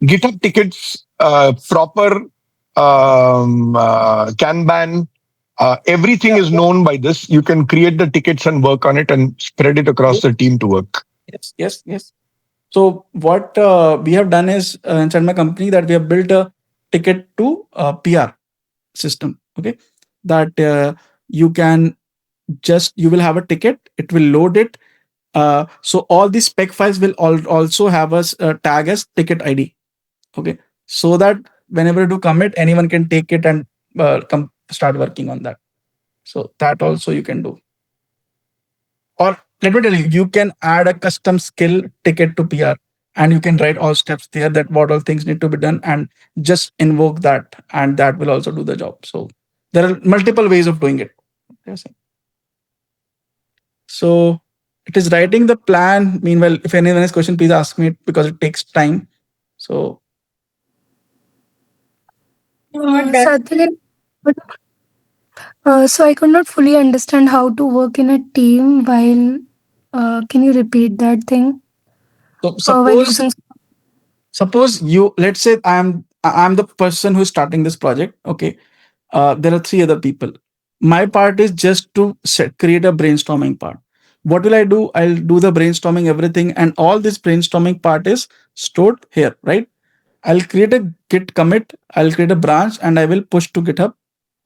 GitHub tickets, proper Kanban, everything is known by this. You can create the tickets and work on it and spread it across the team to work. Yes. So what we have done is inside my company, that we have built a ticket to PR system. Okay, that you will have a ticket. It will load it. So all these spec files will also have us tag as ticket ID. Okay, so that whenever you do commit, anyone can take it and start working on that. So that also you can do. Or let me tell you, you can add a custom skill ticket to PR, and you can write all steps there, that what all things need to be done, and just invoke that, and that will also do the job. So there are multiple ways of doing it. Yes. So it is writing the plan. Meanwhile, if anyone has question, please ask me, because it takes time. So So I could not fully understand how to work in a team while. Can you repeat that thing? So suppose you, let's say I'm the person who is starting this project. Okay, there are 3 other people. My part is just to create a brainstorming part. What will I do? I'll do the brainstorming, everything, and all this brainstorming part is stored here, right? I'll create a git commit, I'll create a branch, and I will push to GitHub.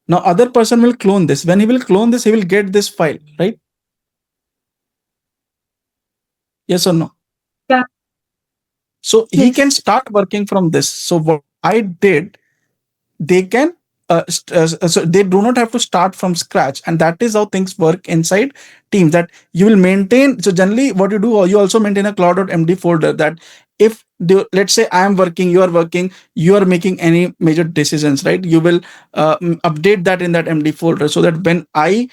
Now other person will clone this. When he will clone this, he will get this file, right? Yes or no? Yeah. So he can start working from this. So what I did, they can so they do not have to start from scratch, and that is how things work inside teams, that you will maintain. So generally what you do, you also maintain a claude.md folder, that if let's say I am working, you are working, you are making any major decisions, right? You will update that in that md folder, so that when I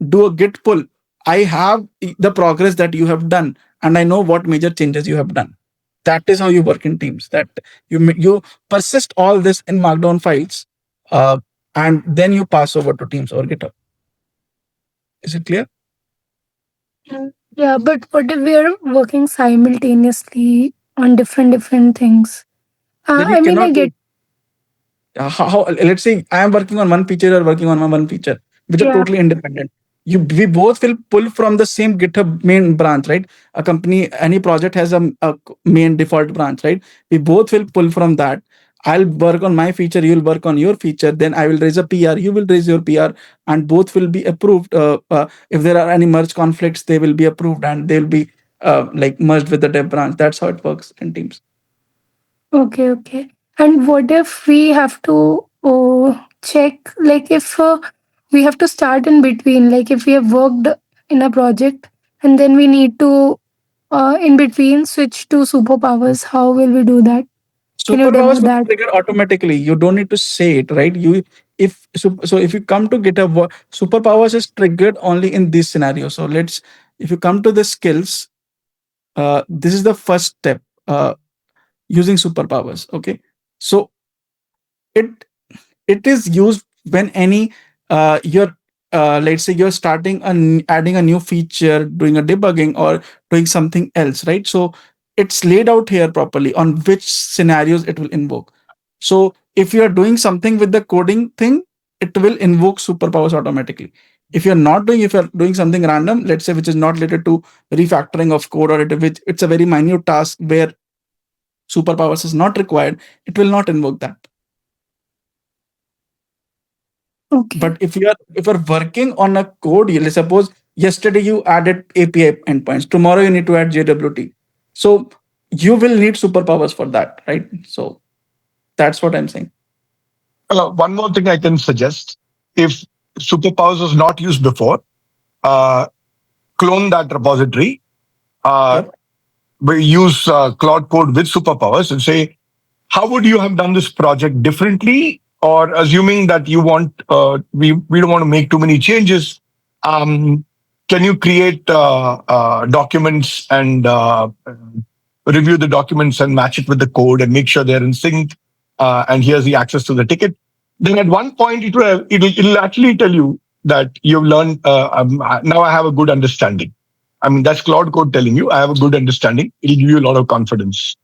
do a git pull, I have the progress that you have done, and I know what major changes you have done. That is how you work in teams, that you persist all this in markdown files, and then you pass over to teams or GitHub. Is it clear? Yeah, but what if we are working simultaneously on different things? I mean, I get. How let's say I am working on one feature, or working on one feature, which are totally independent. we both will pull from the same GitHub main branch, right? A company, any project has a main default branch, right? We both will pull from that. I'll work on my feature, you'll work on your feature, then I will raise a PR, you will raise your PR, and both will be approved. If there are any merge conflicts, they will be approved and they'll be like merged with the dev branch. That's how it works in teams. Okay. And what if we have to check, like if we have to start in between, like if we have worked in a project and then we need to in between switch to superpowers, how will we do that? Can you demo Superpowers will that? trigger automatically. You don't need to say it, right? If you come to GitHub, superpowers is triggered only in this scenario. So if you come to the skills, this is the first step, using superpowers. Okay, so it is used when any you're let's say you're starting and adding a new feature, doing a debugging or doing something else, right? So it's laid out here properly on which scenarios it will invoke. So if you're doing something with the coding thing, it will invoke superpowers automatically. If you're doing something random, let's say which is not related to refactoring of code, or it's a very minute task where superpowers is not required, it will not invoke that. Okay. But if you're working on a code, let's suppose yesterday you added API endpoints, tomorrow you need to add JWT. So you will need superpowers for that, right? So that's what I'm saying. One more thing I can suggest: if superpowers was not used before, clone that repository. We use Claude Code with superpowers and say, how would you have done this project differently? Or assuming that you want, we don't want to make too many changes. Can you create documents and review the documents and match it with the code and make sure they're in sync? And here's the access to the ticket. Then at one point, it'll actually tell you that you've learned. Now I have a good understanding. I mean, that's Claude Code telling you, I have a good understanding. It'll give you a lot of confidence.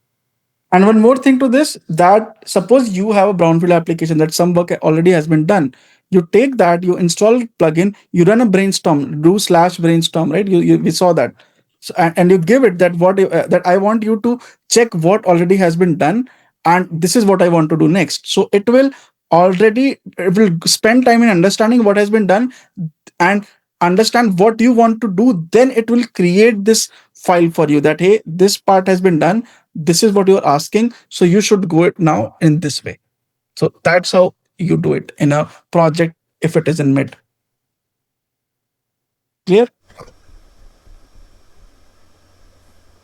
And one more thing to this, that suppose you have a Brownfield application that some work already has been done. You take that, you install plugin, you run a brainstorm, do /brainstorm, right? We saw that. So, and you give it that that I want you to check what already has been done, and this is what I want to do next. So it will spend time in understanding what has been done and understand what you want to do. Then it will create this file for you that, hey, this part has been done, this is what you're asking, so you should go it now in this way. So that's how you do it in a project if it is in mid. Clear?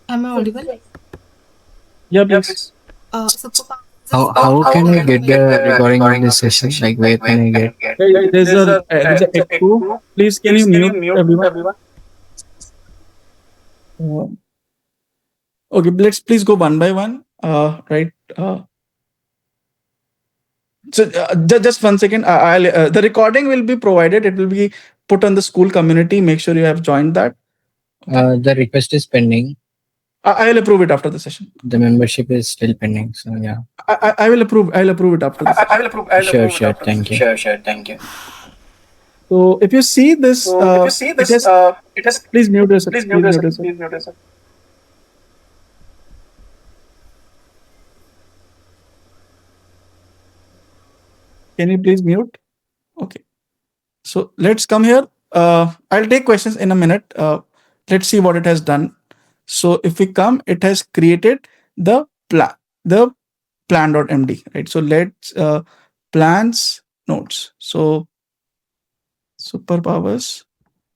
Am I audible? Yeah, please. How can I get the recording of this session? Like, where can I get? There's a echo. Please, can you mute everyone? Okay, let's please go one by one. Right. So just 1 second. The recording will be provided. It will be put on the school community. Make sure you have joined that. The request is pending. I will approve it after the session. The membership is still pending. So yeah. I will approve. I'll approve it after this. Sure. Thank you. So if you see this, please mute yourself. Can you please mute? Okay. So let's come here. I'll take questions in a minute. Let's see what it has done. So if we come, it has created the plan.md, right? So let's plans nodes. So superpowers.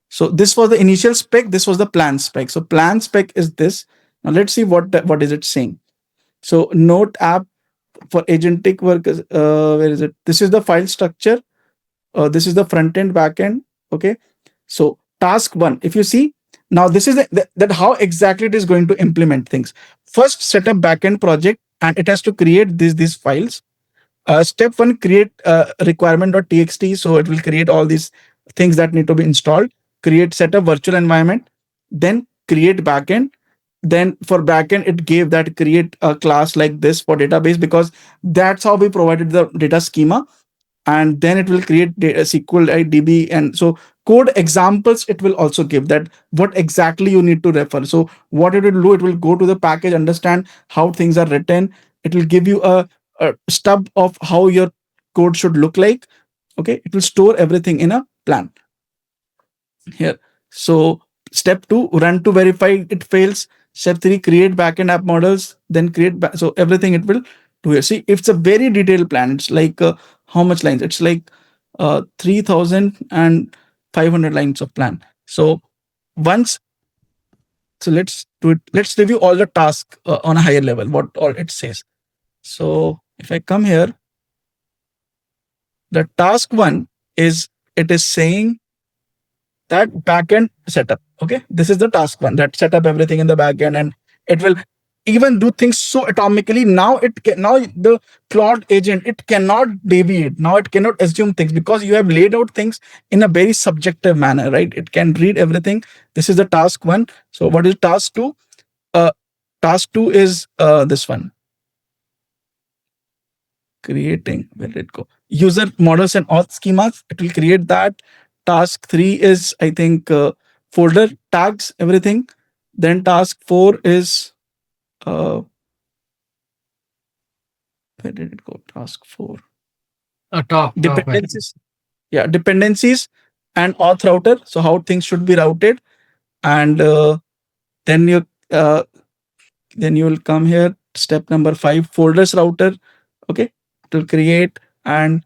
So this was the initial spec. This was the plan spec. So plan spec is this. Now let's see what is it saying. So note app for agentic workers. Where is it? This is the file structure. This is the front end, back end. Okay. So task 1. If you see now, this is that how exactly it is going to implement things. First, set up backend project, and it has to create these files. Step 1, create requirement.txt. So it will create all these things that need to be installed. Set a virtual environment, then create backend. Then for backend, it gave that create a class like this for database, because that's how we provided the data schema. and then it will create SQLite DB. And so code examples it will also give that what exactly you need to refer. So what it will do, it will go to the package, understand how things are written. It will give you a stub of how your code should look like. Okay, it will store everything in a plan here. So step 2, run to verify it fails. Step 3, create backend app models, then create so everything it will do here. See, it's a very detailed plan. It's like how much lines? It's like 3,500 lines of plan. So let's do it. Let's review all the tasks on a higher level, what all it says. So if I come here, the task 1 is, it is saying that backend setup. Okay, this is the task 1, that set up everything in the backend, and it will even do things so atomically. Now the Claude agent, it cannot deviate. Now it cannot assume things because you have laid out things in a very subjective manner, right? It can read everything. This is the task 1. So what is task 2? Task 2 is this one. Creating, where did it go? User models and auth schemas. It will create that. Task 3 is, I think, folder tags, everything. Then task 4 is, where did it go? Task 4. Dependencies. Yeah, dependencies and auth router. So how things should be routed. And then you will come here. Step number 5, folders router. Okay, it will create, and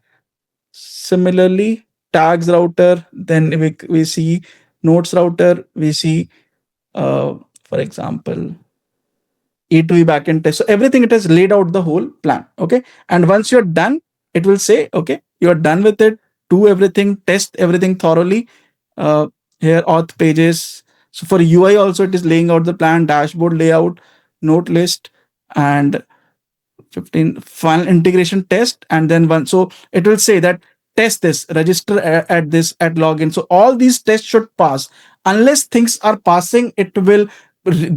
similarly tags router. Then we see nodes router. We see, for example, E2E backend test. So everything, it has laid out the whole plan. Okay, and once you're done, it will say, okay, you're done with it. Do everything, test everything thoroughly. Here auth pages. So for UI also, it is laying out the plan, dashboard layout, note list, and 15 final integration test. And then one, so it will say that test this, register at this, at login. So all these tests should pass. Unless things are passing, it will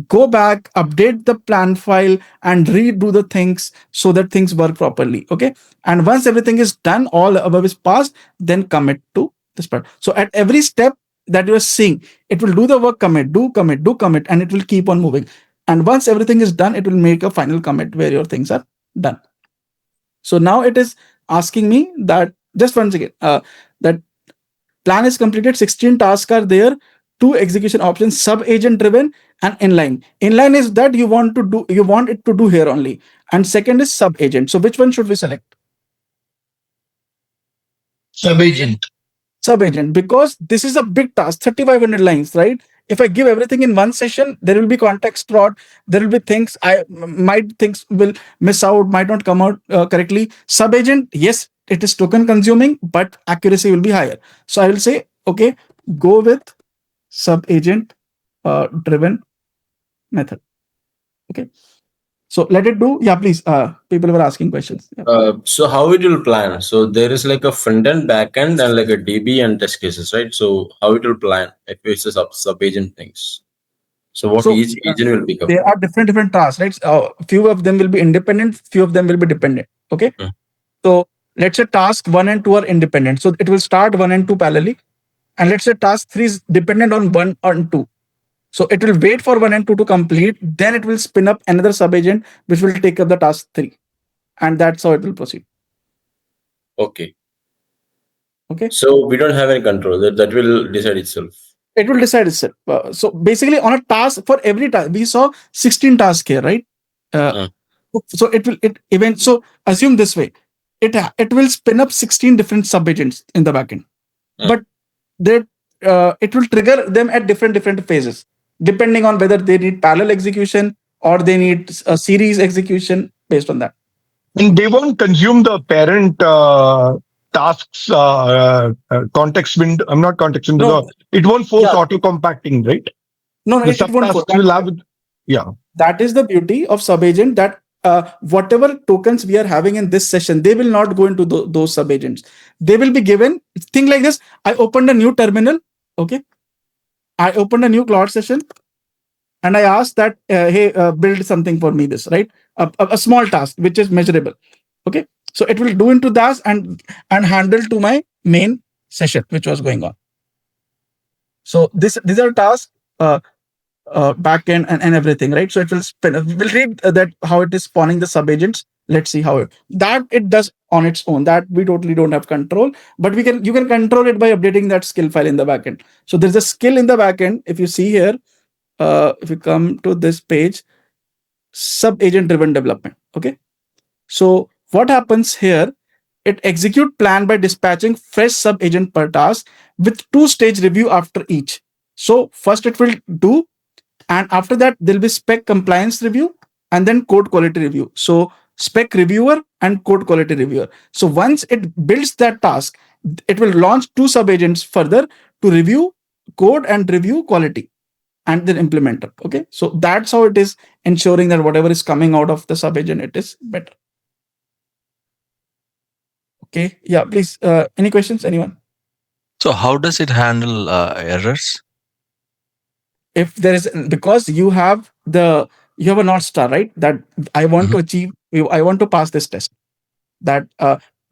go back, update the plan file, and redo the things so that things work properly. Okay, and once everything is done, all above is passed, then commit to this part. So at every step that you are seeing, it will do the work, commit, do commit, do commit, and it will keep on moving. And once everything is done, it will make a final commit where your things are done. So now it is asking me that, just once again, that plan is completed, 16 tasks are there, 2 execution options, sub agent driven and inline. Inline is that you want it to do here only, and second is sub agent. So which one should we select? Sub agent. Sub agent, because this is a big task, 3,500 lines, right? If I give everything in one session, there will be context fraud. There will be things things will miss out, might not come out correctly. Sub agent, yes, it is token consuming, but accuracy will be higher. So I will say, okay, go with sub agent driven method. Okay, so let it do. Yeah, please. People were asking questions. Yeah. So how it will plan? So there is like a front end, back end, and like a DB and test cases, right? So how it will plan if it's a sub agent things? So what each agent will become? There are different tasks, right? Few of them will be independent, few of them will be dependent. Okay. So let's say task 1 and 2 are independent. So it will start 1 and 2 parallelly. And let's say task 3 is dependent on 1 and 2. So it will wait for 1 and 2 to complete. Then it will spin up another sub agent, which will take up the task 3. And that's how it will proceed. Okay. Okay. So we don't have any control. That will decide itself. It will decide itself. So basically on a task, for every task, we saw 16 tasks here, right? So so assume this way, it will spin up 16 different sub agents in the backend, but it will trigger them at different phases, depending on whether they need parallel execution or they need a series execution based on that. And they won't consume the parent tasks context window. I'm not context window. No. It won't force auto compacting, right? No, it won't force. Will have, yeah. That is the beauty of sub-agent, that whatever tokens we are having in this session, they will not go into those sub-agents. They will be given, think like this. I opened a new terminal. Okay. I opened a new Claude session and I asked that, hey, build something for me, this, right? A small task, which is measurable. Okay. So it will do into that and handle to my main session which was going on. So these are tasks, backend and everything, right? So it will we'll read that how it is spawning the sub agents. Let's see how it does on its own. That we totally don't have control, but you can control it by updating that skill file in the backend. So there's a skill in the backend. If you see here, if you come to this page, sub agent driven development. Okay. So what happens here? It execute plan by dispatching fresh sub agent per task with 2-stage review after each. So first it will do, and after that there'll be spec compliance review and then code quality review. So spec reviewer and code quality reviewer. So once it builds that task, it will launch 2 sub agents further to review code and review quality, and then implementer. Okay, so that's how it is ensuring that whatever is coming out of the sub agent, it is better. Okay, yeah, please. Any questions, anyone? So how does it handle errors? If there is, because you have a North Star, right? That I want to achieve, I want to pass this test. That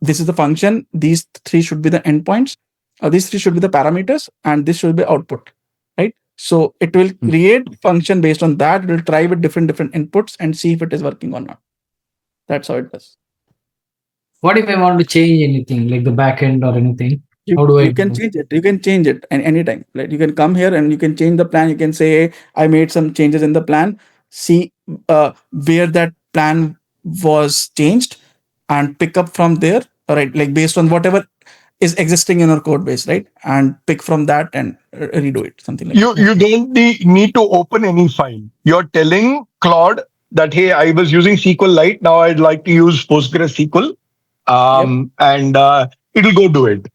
this is the function, these 3 should be the endpoints, these 3 should be the parameters, and this should be output, right? So it will create function based on that. It will try with different inputs and see if it is working or not. That's how it does. What if I want to change anything, like the backend or anything? How do you can change it. You can change it anytime. Like you can come here and you can change the plan. You can say, hey, I made some changes in the plan. See where that plan was changed and pick up from there, right? Like based on whatever is existing in our code base, right? And pick from that and redo it, something like that. You don't need to open any file. You're telling Claude that, hey, I was using SQLite. Now I'd like to use PostgreSQL. And it'll go do it.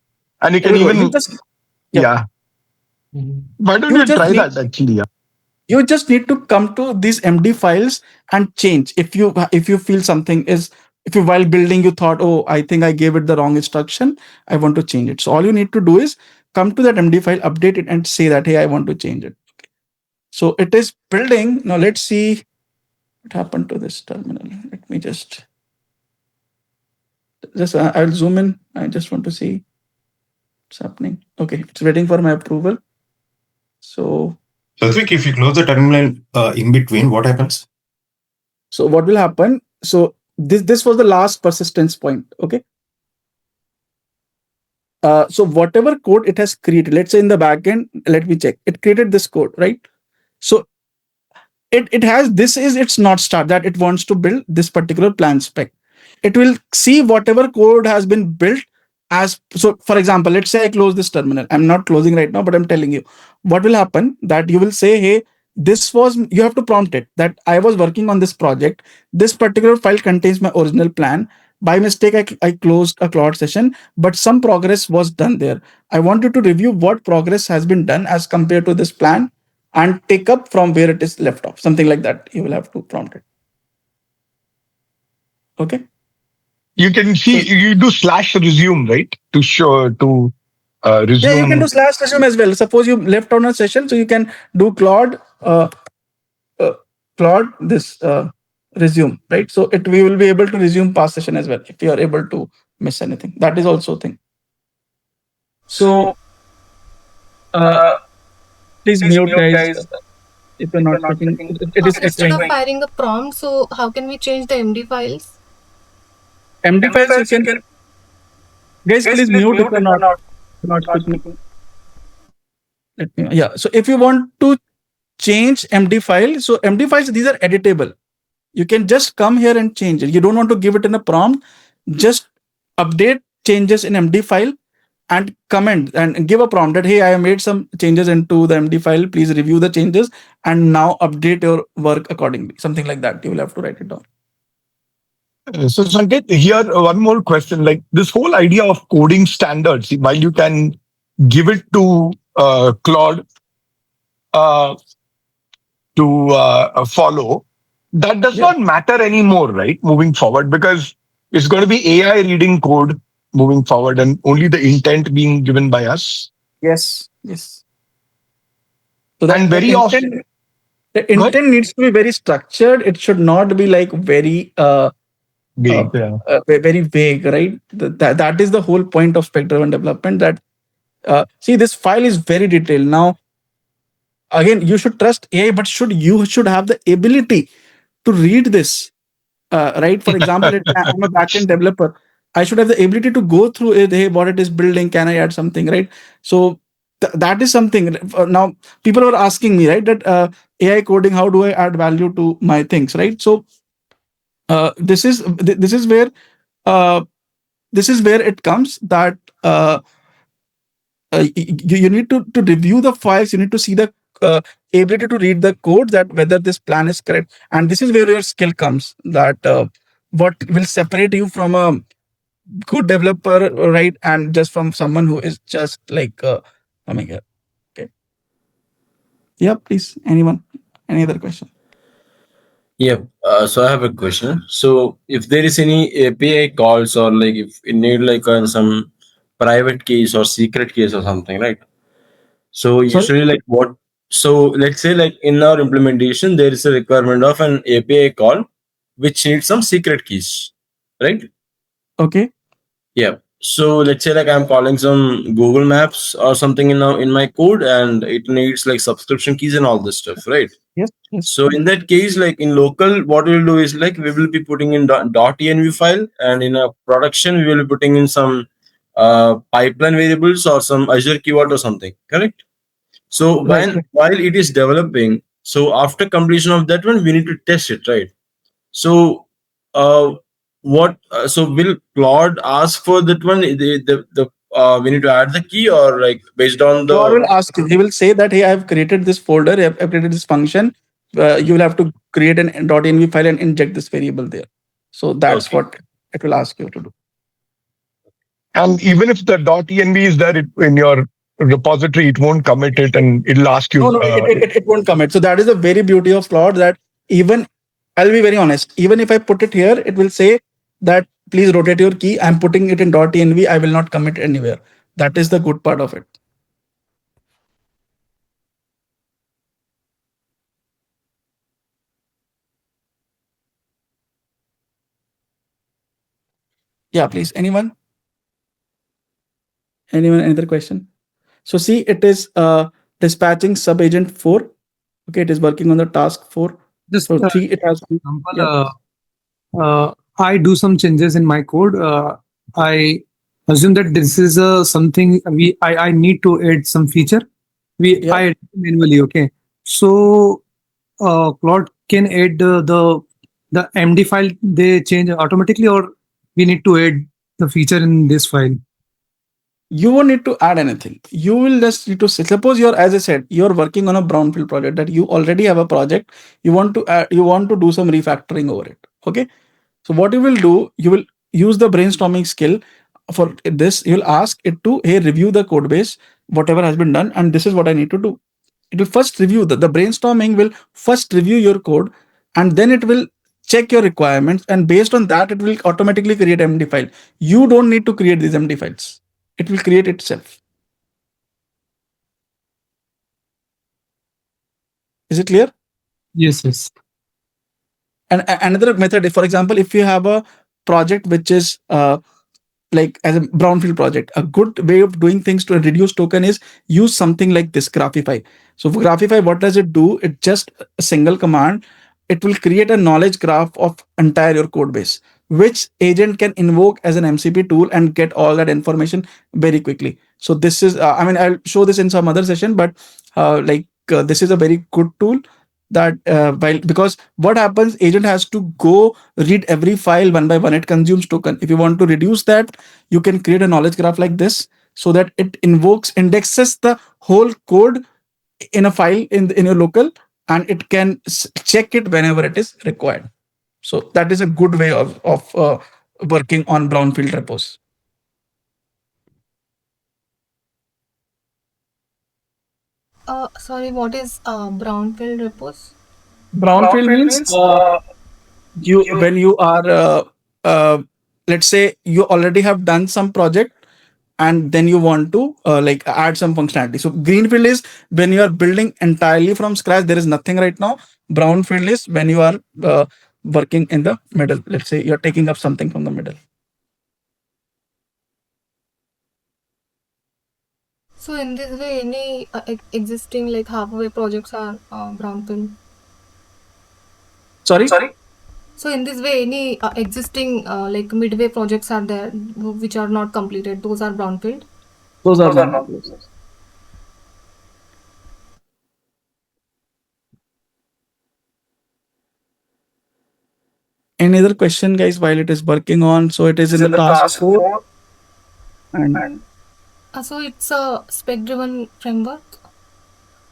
And you can even, yeah. Why don't you try that actually? Yeah. You just need to come to these MD files and change. If you feel something is, if you while building you thought, oh, I think I gave it the wrong instruction, I want to change it. So all you need to do is come to that MD file, update it, and say that, hey, I want to change it. Okay. So it is building. Now let's see what happened to this terminal. Let me just I'll zoom in. I just want to see what's happening. Okay, it's waiting for my approval. So I think if you close the terminal in between, what happens? So what will happen? So this was the last persistence point. Okay. So whatever code it has created, let's say in the backend, let me check. It created this code, right? So it has, this is its North Star, that it wants to build this particular plan spec. It will see whatever code has been built as, so for example, let's say I close this terminal. I'm not closing right now, but I'm telling you what will happen, that you will say, hey, this was, you have to prompt it that I was working on this project. This particular file contains my original plan. By mistake, I closed a Claude session, but some progress was done there. I wanted to review what progress has been done as compared to this plan and take up from where it is left off. Something like that. You will have to prompt it. Okay. You can see, you do /resume, right? To show, to resume. Yeah, you can do /resume as well. Suppose you left on a session, so you can do Claude, this resume, right? So we will be able to resume past session as well if you are able to miss anything. That is also a thing. So please mute guys if you're not speaking. It is instead of firing the prompt, so how can we change the MD files? MD files you can. Guys, please mute if you're not speaking. Yeah. So if you want to change MD file, so MD files, these are editable. You can just come here and change it. You don't want to give it in a prompt. Just update changes in MD file and comment and give a prompt that, hey, I have made some changes into the MD file. Please review the changes and now update your work accordingly. Something like that. You will have to write it down. So Sanket, here one more question. Like this whole idea of coding standards, while you can give it to Claude to follow, that does not matter anymore, right? Moving forward, because it's going to be AI reading code moving forward and only the intent being given by us. Yes. Yes. So that and very often, the intent needs to be very structured. It should not be like very Vague, yeah. very vague, right? That is the whole point of spec-driven development. That see, this file is very detailed. Now, again, you should trust AI, but you should have the ability to read this, right? For example, I'm a backend developer. I should have the ability to go through it. Hey, what it is building? Can I add something, right? So that is something. Now, people are asking me, right, that AI coding, how do I add value to my things, right? So this is where it comes that you need to review the files. You need to see the ability to read the code, that whether this plan is correct, and this is where your skill comes. That what will separate you from a good developer, right, and just from someone who is just like coming here. Okay. Yeah, please. Anyone? Any other question? Yeah. So I have a question. So if there is any API calls, or like if you need like some private keys or secret keys or something, right? So usually like what? So let's say like in our implementation, there is a requirement of an API call which needs some secret keys, right? Okay. Yeah. So let's say like I'm calling some Google Maps or something in my code, and it needs like subscription keys and all this stuff, right? Yes. So in that case, like in local, what we'll do is like we will be putting in .env file, and in a production we will be putting in some pipeline variables or some Azure keyword or something, correct? So while it is developing, so after completion of that one, we need to test it, right? So so will Claude ask for that one? We need to add the key, or like based on the Claude will ask you. He will say that, hey, I have created this folder. I've created this function. You will have to create an .env file and inject this variable there. So that's what it will ask you to do. And even if the .env is there in your repository, it won't commit it, and it'll ask you. No, it won't commit. So that is the very beauty of Claude, that even, I'll be very honest, even if I put it here, it will say that please rotate your key. I'm putting it in .env. I will not commit anywhere. That is the good part of it. Yeah, please. Anyone? Any other question? So see, it is dispatching sub-agent 4. Okay, it is working on the task 4. Just so 3, it has. I do some changes in my code. I assume that this is something I need to add some feature. I add manually. Okay, so Claude can add the MD file. They change automatically, or we need to add the feature in this file. You won't need to add anything. You will just need to suppose you're, as I said, you're working on a brownfield project, that you already have a project. You want to add, you want to do some refactoring over it. Okay. So what you will do, you will use the brainstorming skill for this. You'll ask it to, hey, review the code base, whatever has been done, and this is what I need to do. It will first review the brainstorming will first review your code, and then it will check your requirements, and based on that, it will automatically create MD file. You don't need to create these MD files. It will create itself. Is it clear? Yes. And another method, for example, if you have a project which is like as a brownfield project, a good way of doing things to reduce token is use something like this Graphify. So for Graphify, what does it do? It just a single command. It will create a knowledge graph of entire your code base, which agent can invoke as an MCP tool and get all that information very quickly. So this is, I mean, I'll show this in some other session, but this is a very good tool that because what happens, agent has to go read every file one by one. It consumes token. If you want to reduce that, you can create a knowledge graph like this, so that it indexes the whole code in a file in your local, and it can check it whenever it is required. So that is a good way of working on brownfield repos. Sorry, what is brownfield repos? Brownfield means when you are let's say you already have done some project, and then you want to like add some functionality. So greenfield is when you are building entirely from scratch. There is nothing right now. Brownfield is when you are working in the middle. Let's say you're taking up something from the middle. So in this way, any existing like halfway projects are brownfield. Sorry. So in this way, any existing like midway projects are there which are not completed. Those are brownfield. Those are brownfield. Any other question, guys, while it is working on? So it is in the task 4. And So it's a spec-driven framework.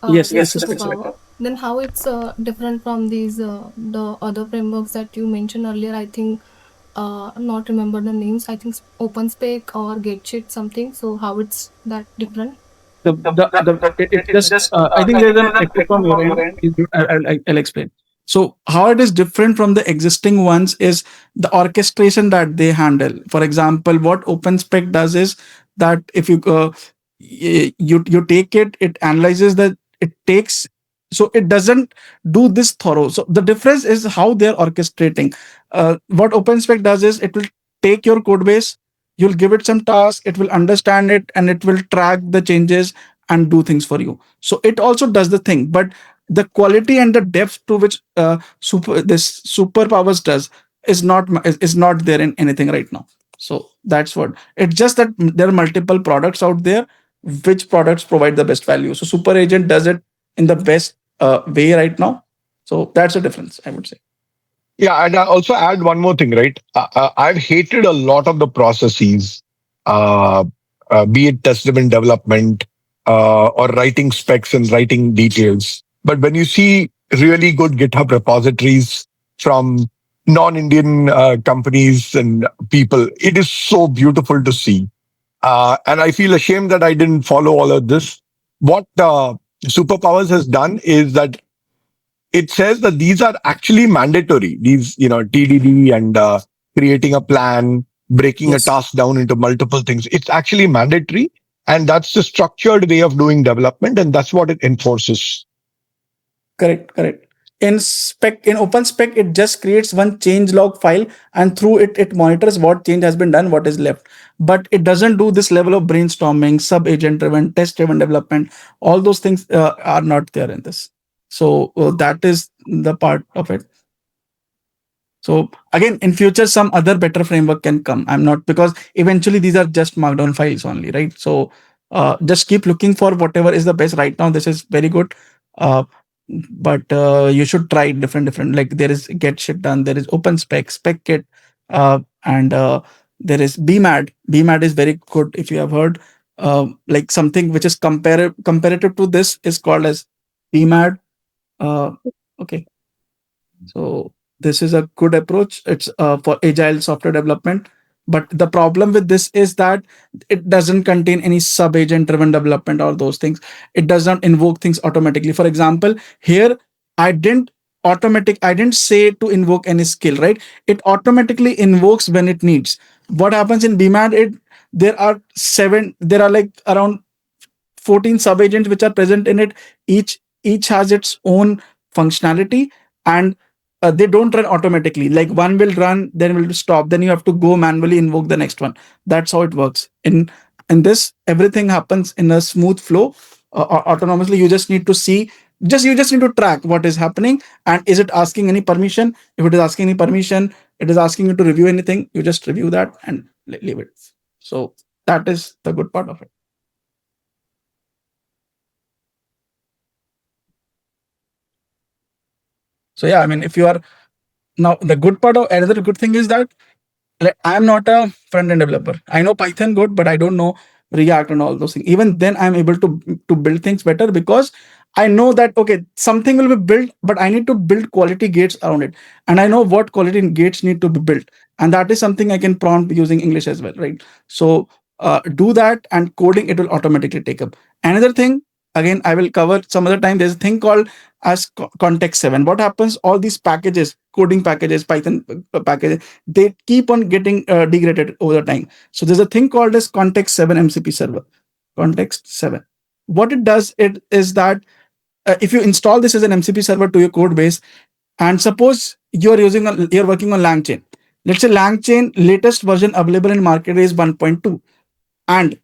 yes, Superpower. Then how it's different from these the other frameworks that you mentioned earlier? I think not remember the names. I think OpenSpec or GetSheet something. So how it's that different? It just I think there's an echo from your end. I'll explain. So how it is different from the existing ones is the orchestration that they handle. For example, what OpenSpec does is that if you you take it, it analyzes that, it takes, so it doesn't do this thorough. So the difference is how they're orchestrating. What OpenSpec does is it will take your code base, you'll give it some task, it will understand it, and it will track the changes and do things for you. So it also does the thing, but the quality and the depth to which this superpowers does is not there in anything right now. So that's what it's just that there are multiple products out there. Which products provide the best value? So super agent does it in the best way right now. So that's the difference, I would say. Yeah, and I also add one more thing, right? I've hated a lot of the processes, be it test-driven development or writing specs and writing details. But when you see really good GitHub repositories from non-Indian companies and people, it is so beautiful to see. And I feel ashamed that I didn't follow all of this. What Superpowers has done is that it says that these are actually mandatory. These, TDD and creating a plan, breaking a task down into multiple things. It's actually mandatory. And that's the structured way of doing development. And that's what it enforces. Correct. In OpenSpec, it just creates one change log file, and through it monitors what change has been done, what is left. But it doesn't do this level of brainstorming, sub-agent driven, test-driven development. All those things are not there in this. So that is the part of it. So again, in future, some other better framework can come. I'm not, because eventually these are just markdown files only, right? So just keep looking for whatever is the best. Right now, this is very good. But you should try different, like there is get shit done, there is OpenSpec, SpecKit, and there is BMAD. BMAD is very good. If you have heard, like something which is comparative to this is called as BMAD. Okay, so this is a good approach. It's for agile software development. But the problem with this is that it doesn't contain any sub-agent driven development or those things. It does not invoke things automatically. For example, here I didn't say to invoke any skill, right? It automatically invokes when it needs. What happens in BMAD? There are like around 14 sub-agents which are present in it. Each has its own functionality, and they don't run automatically. Like one will run, then will stop, then you have to go manually invoke the next one. That's how it works. In this, everything happens in a smooth flow autonomously. You just need to see, you just need to track what is happening, and is it asking any permission. If it is asking any permission, it is asking you to review anything, you just review that and leave it. So that is the good part of it. So yeah, I mean, if you are now, the good part of another good thing is that I am not a front-end developer. I know Python good, but I don't know React and all those things. Even then, I'm able to build things better, because I know that, okay, something will be built, but I need to build quality gates around it. And I know what quality gates need to be built. And that is something I can prompt using English as well, right? So do that, and coding, it will automatically take up. Another thing, again, I will cover some other time. There's a thing called as context 7. What happens? All these packages, coding packages, Python packages, they keep on getting degraded over the time. So there's a thing called as context 7 MCP server. Context 7. What it does, is that if you install this as an MCP server to your code base, and suppose you're working on LangChain. Let's say LangChain latest version available in market is 1.2, and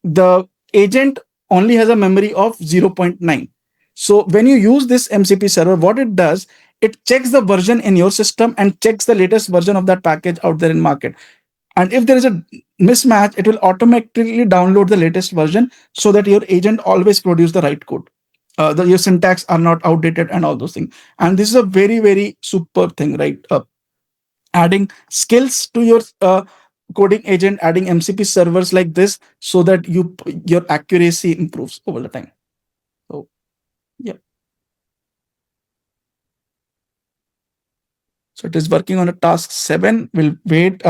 the agent only has a memory of 0.9. So when you use this MCP server, what it does, it checks the version in your system and checks the latest version of that package out there in market. And if there is a mismatch, it will automatically download the latest version so that your agent always produce the right code. Your syntax are not outdated and all those things. And this is a very, very super thing, right? Adding skills to your coding agent, adding MCP servers like this so that your accuracy improves over the time. So, yeah. So it is working on a task 7. We'll wait,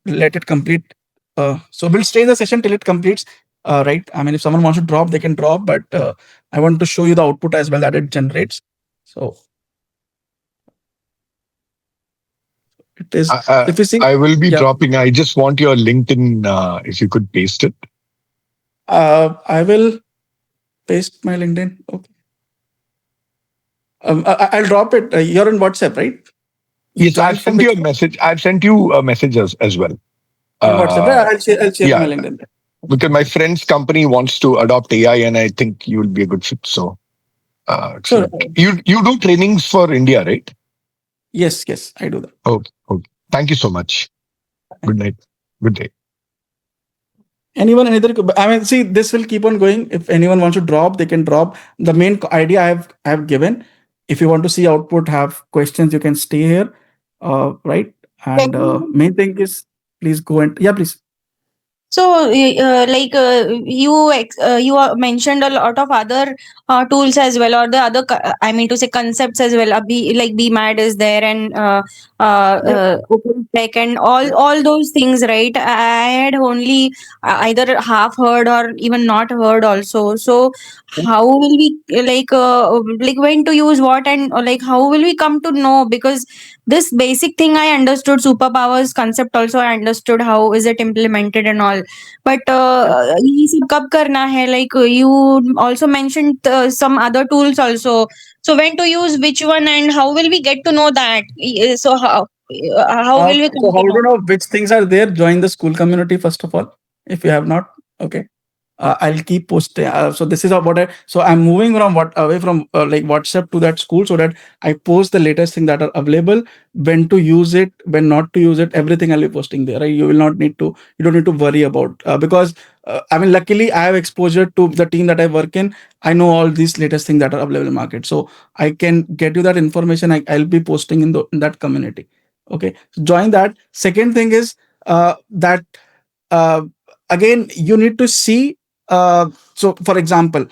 let it complete. So we'll stay in the session till it completes, right? I mean, if someone wants to drop, they can drop, but I want to show you the output as well that it generates. So it is, if you see, I will be dropping. I just want your LinkedIn, if you could paste it. I will paste my LinkedIn. Okay. I'll drop it. You're on WhatsApp, right? Yes, I've sent you a message. I've sent you a message as well. On WhatsApp. I'll share my LinkedIn. Because my friend's company wants to adopt AI, and I think you will be a good fit. So, sure. You do trainings for India, right? Yes, I do that. Okay. Thank you so much. Good night. Good day. Anyone, I mean, see, this will keep on going. If anyone wants to drop, they can drop. The main idea I have given. If you want to see output, have questions, you can stay here, right? And main thing is, please go and please. So, you mentioned a lot of other tools as well, or the other, I mean to say concepts as well. Like BMAD is there, and OpenSpec, and all those things, right? I had only either half heard or even not heard also. So, how will we like when to use what, and like how will we come to know? Because this basic thing I understood, superpowers concept also I understood, how is it implemented and all, but ये सब कब करना है, like you also mentioned some other tools also, so when to use which one and how will we get to know that? So how will we so how to know which things are there? Join the school community first of all, if you have not. Okay. I'll keep posting. So this is what so I'm moving from away from like WhatsApp to that school, so that I post the latest thing that are available, when to use it, when not to use it, everything I'll be posting there. Right? You don't need to worry about because I mean, luckily I have exposure to the team that I work in. I know all these latest things that are available in market, so I can get you that information. I'll be posting in that community. Okay, so join that. Second thing is that again you need to see. So for example,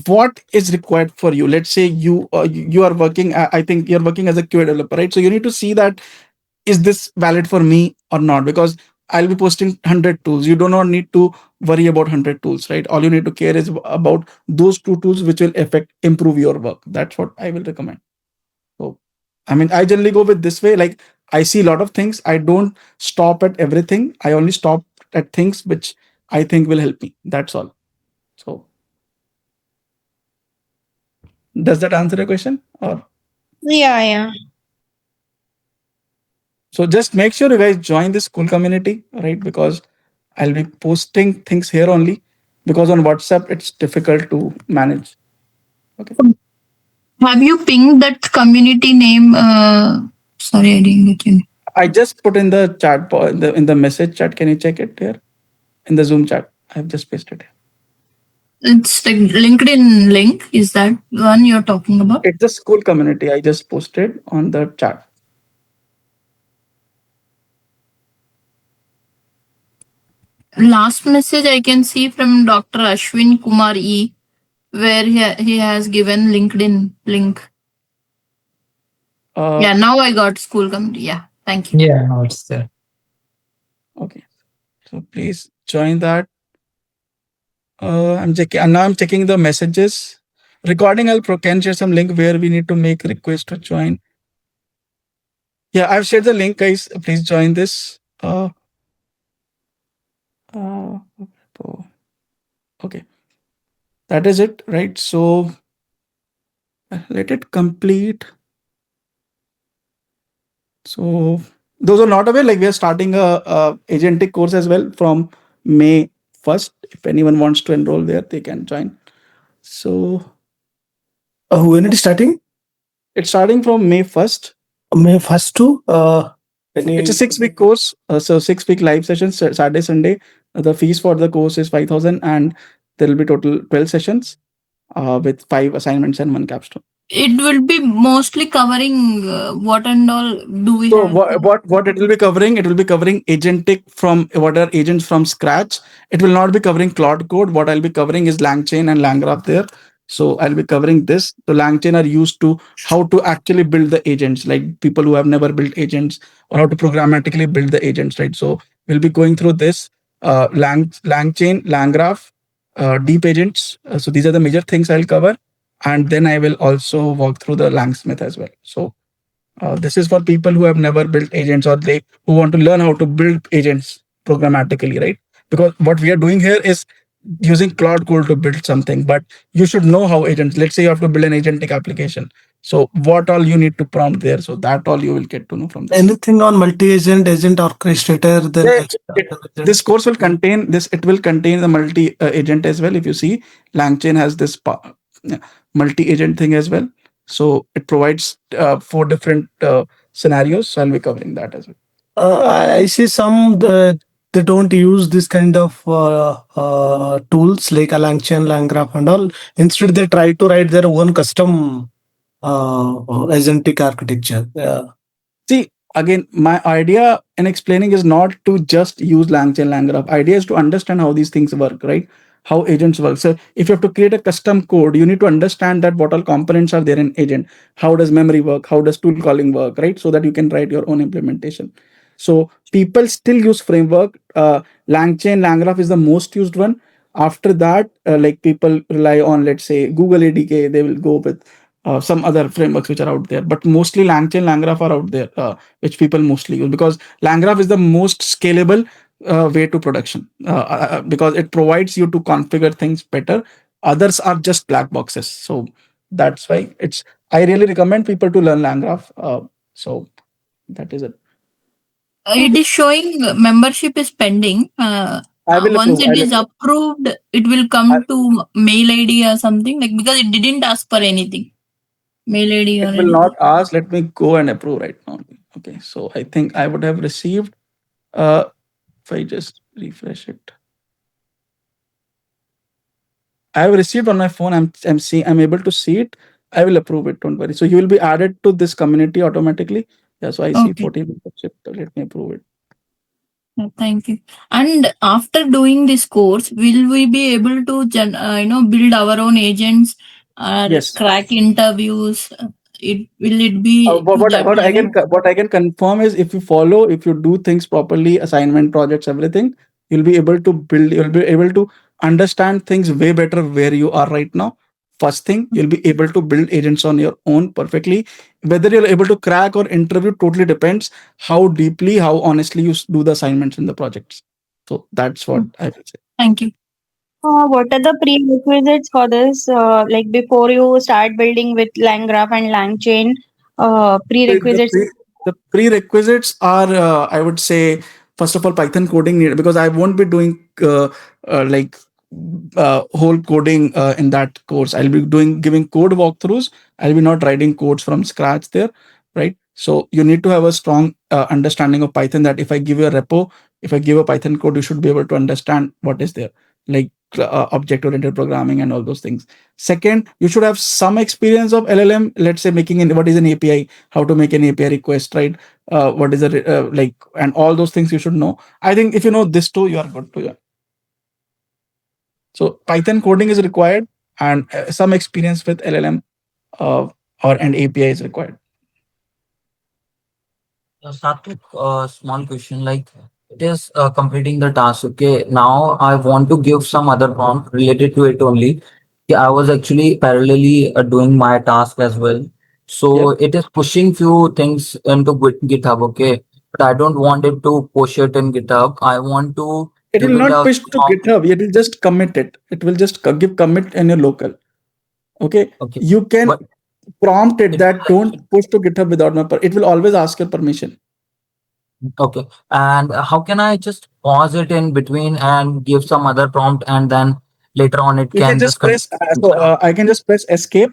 what is required for you? Let's say you are working, I think you're working as a QA developer, right? So you need to see that, is this valid for me or not? Because I'll be posting 100 tools. You do not need to worry about 100 tools, right? All you need to care is about those 2 tools which will improve your work. That's what I will recommend. So I mean, I generally go with this way. Like, I see a lot of things. I don't stop at everything. I only stop at things which I think will help me. That's all. So does that answer your question? Or yeah. So just make sure you guys join this school community, right? Because I'll be posting things here only, because on WhatsApp it's difficult to manage. Okay. Have you pinged that community name? Sorry, I didn't get you. I just put in the chat, in the message chat. Can you check it here? In the Zoom chat, I've just pasted it. It's the LinkedIn link. Is that one you're talking about? It's the school community. I just posted on the chat. Last message I can see from Dr. Ashwin Kumar E, where he has given LinkedIn link. Yeah, now I got school community. Yeah, thank you. Yeah, now it's there. Okay, so please join that. I'm checking, and now I'm checking the messages. Recording, can share some link where we need to make request to join. Yeah, I've shared the link, guys. Please join this. Okay, that is it, right? So let it complete. So those are not aware, like we are starting a agentic course as well from May 1st. If anyone wants to enroll there, they can join. So when it is starting? It's starting from May 1st. May 1st to It's a 6-week course. So 6-week live sessions, Saturday, Sunday. The fees for the course is 5,000 and there will be total 12 sessions with 5 assignments and 1 capstone. It will be mostly covering what and all do we So have? what it will be covering? It will be covering agentic from what are agents from scratch. It will not be covering Claude Code. What I'll be covering is LangChain and LangGraph there. So I'll be covering this. The LangChain are used to how to actually build the agents, like people who have never built agents, or how to programmatically build the agents, right? So we'll be going through this LangChain, LangGraph, deep agents. So these are the major things I'll cover. And then I will also walk through the Langsmith as well. So this is for people who have never built agents or they who want to learn how to build agents programmatically, right? Because what we are doing here is using Claude Code to build something, but you should know how agents, let's say you have to build an agentic application. So what all you need to prompt there. So that all you will get to know from this. Anything on multi-agent, agent orchestrator, then This course will contain this. It will contain the multi-agent as well. If you see, LangChain has this multi-agent thing as well. So it provides 4 different scenarios. So I'll be covering that as well. I see some they don't use this kind of tools like LangChain, LangGraph and all. Instead, they try to write their own custom agentic architecture. See, again, my idea in explaining is not to just use LangChain, LangGraph. Idea is to understand how these things work, right? How agents work. So if you have to create a custom code, you need to understand that what all components are there in agent. How does memory work? How does tool calling work, right? So that you can write your own implementation. So people still use framework. LangChain, LangGraph is the most used one. After that, like people rely on, let's say, Google ADK, they will go with some other frameworks which are out there. But mostly LangChain, LangGraph are out there, which people mostly use because LangGraph is the most scalable way to production because it provides you to configure things better. Others are just black boxes. So that's why I really recommend people to learn LangGraph. So that is it. It is showing membership is pending. Once it is approved, it will come to mail ID or something like because it didn't ask for anything. Mail ID or it will not ask. Let me go and approve right now. Okay, so I think I would have received. If I just refresh it, I have received on my phone. I'm able to see it. I will approve it. Don't worry. So you will be added to this community automatically. Yeah. So I see 14 membership. Let me approve it. Thank you. And after doing this course, will we be able to build our own agents or crack interviews? Will it be what I can confirm is if you do things properly, assignment, projects, everything, you'll be able to build. You'll be able to understand things way better where you are right now. First thing, you'll be able to build agents on your own perfectly. Whether you're able to crack or interview totally depends how deeply, how honestly you do the assignments in the projects. So that's what I will say. Thank you. What are the prerequisites for this? Like before you start building with LangGraph and LangChain, prerequisites? The prerequisites are, I would say, first of all, Python coding needed because I won't be doing whole coding in that course. I'll be giving code walkthroughs. I'll be not writing codes from scratch there, right? So you need to have a strong understanding of Python that if I give you a repo, if I give a Python code, you should be able to understand what is there, like object-oriented programming and all those things. Second, you should have some experience of LLM, let's say what is an API, how to make an API request, right? What is and all those things you should know. I think if you know this too, you are good to go. So Python coding is required and some experience with LLM or an API is required. Satvik, small question, like it is completing the task. Okay, now I want to give some other prompt related to it only. Yeah, I was actually parallelly doing my task as well. So it is pushing few things into GitHub. Okay, but I don't want it to push it in GitHub. I want to. It will not push to GitHub. It will just commit it. It will just give commit in your local. Okay. You can prompt it that don't push to GitHub without my it will always ask your permission. Okay. And how can I just pause it in between and give some other prompt, and then later on it You can can just press I can just press escape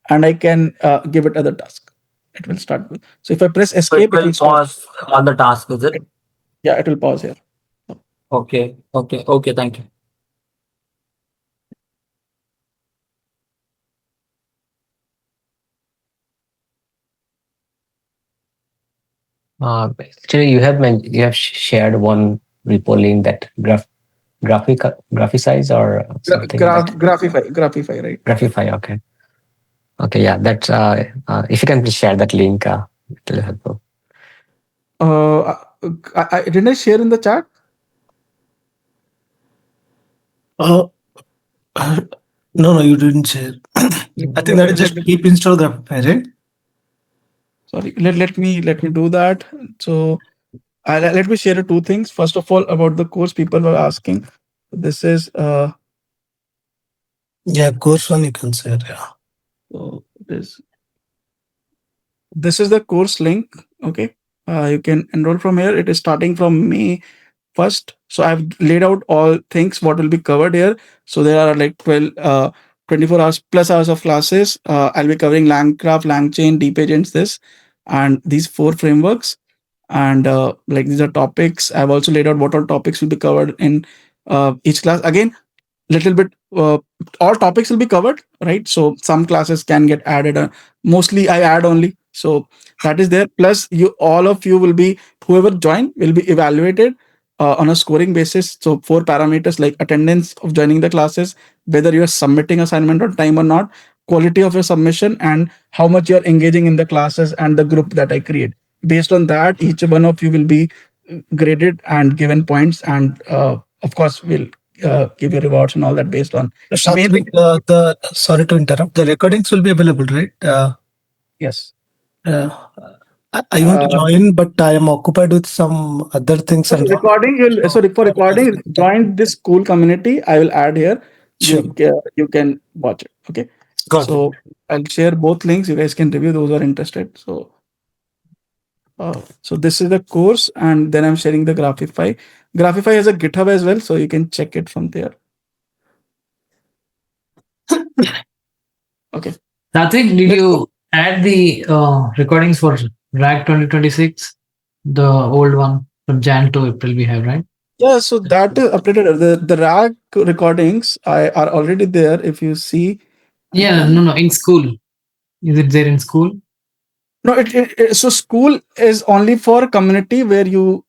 and I can give it other task. It will start with. So if I press escape, it will pause all the tasks, is it? Yeah, it will pause here. Okay. Okay. Thank you. Actually, you have shared one repo link that Graphicize or something. Graphify, right? Graphify, okay. Okay, yeah, that's if you can please share that link, it will help. Didn't I share in the chat? No, you didn't share. I think that is just keep install Graphify, right? Sorry, let me do that. So let me share two things. First of all, about the course people were asking. This is yeah, course one you can share. Yeah. So this is the course link. Okay, you can enroll from here. It is starting from May 1st. So I've laid out all things what will be covered here. So there are like 24 hours plus hours of classes. I'll be covering LangGraph, LangChain, deep agents, this, and these 4 frameworks. And like these are topics. I've also laid out what all topics will be covered in each class. Again, little bit all topics will be covered, right? So some classes can get added. Mostly I add only. So that is there. Plus all of you will be, whoever join will be evaluated on a scoring basis. So 4 parameters like attendance of joining the classes, whether you're submitting assignment on time or not, quality of your submission, and how much you're engaging in the classes and the group that I create. Based on that, each one of you will be graded and given points, and of course we'll give you rewards and all that based on. Sorry to interrupt. The recordings will be available, right? Yes. I want to join, but I am occupied with some other things. For recording, join this cool community. I will add here. Sure. You can watch it. Okay. Got it. I'll share both links. You guys can review those who are interested. So this is the course, and then I'm sharing the Graphify. Graphify has a GitHub as well, so you can check it from there. Okay. Satvik, did you add the recordings for RAG 2026? The old one from Jan to April we have, right? Yeah, so that is updated. The RAG recordings are already there. If you see. Yeah, no, in school. Is it there in school? No, so school is only for community where you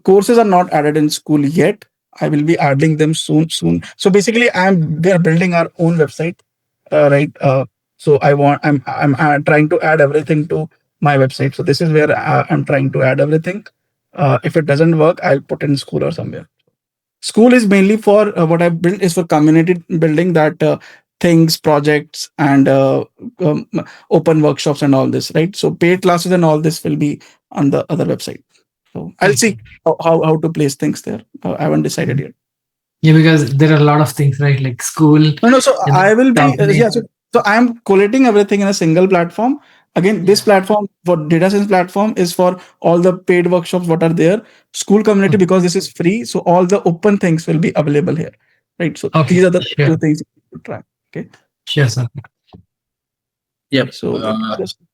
courses are not added in school yet. I will be adding them soon. So basically, we are building our own website, right? So I'm trying to add everything to my website. So this is where I'm trying to add everything. If it doesn't work, I'll put in school or somewhere. School is mainly for what I've built is for community building, that things, projects, and open workshops and all this, right? So paid classes and all this will be on the other website. So I'll see how to place things there. I haven't decided yet. Yeah, because there are a lot of things, right? Like school. No. So I will be So I'm collating everything in a single platform. Again, this platform for data science platform is for all the paid workshops what are there. School community, because this is free, so all the open things will be available here, right? So these are the 2 things to track. Okay. Sure, sir. Yeah. So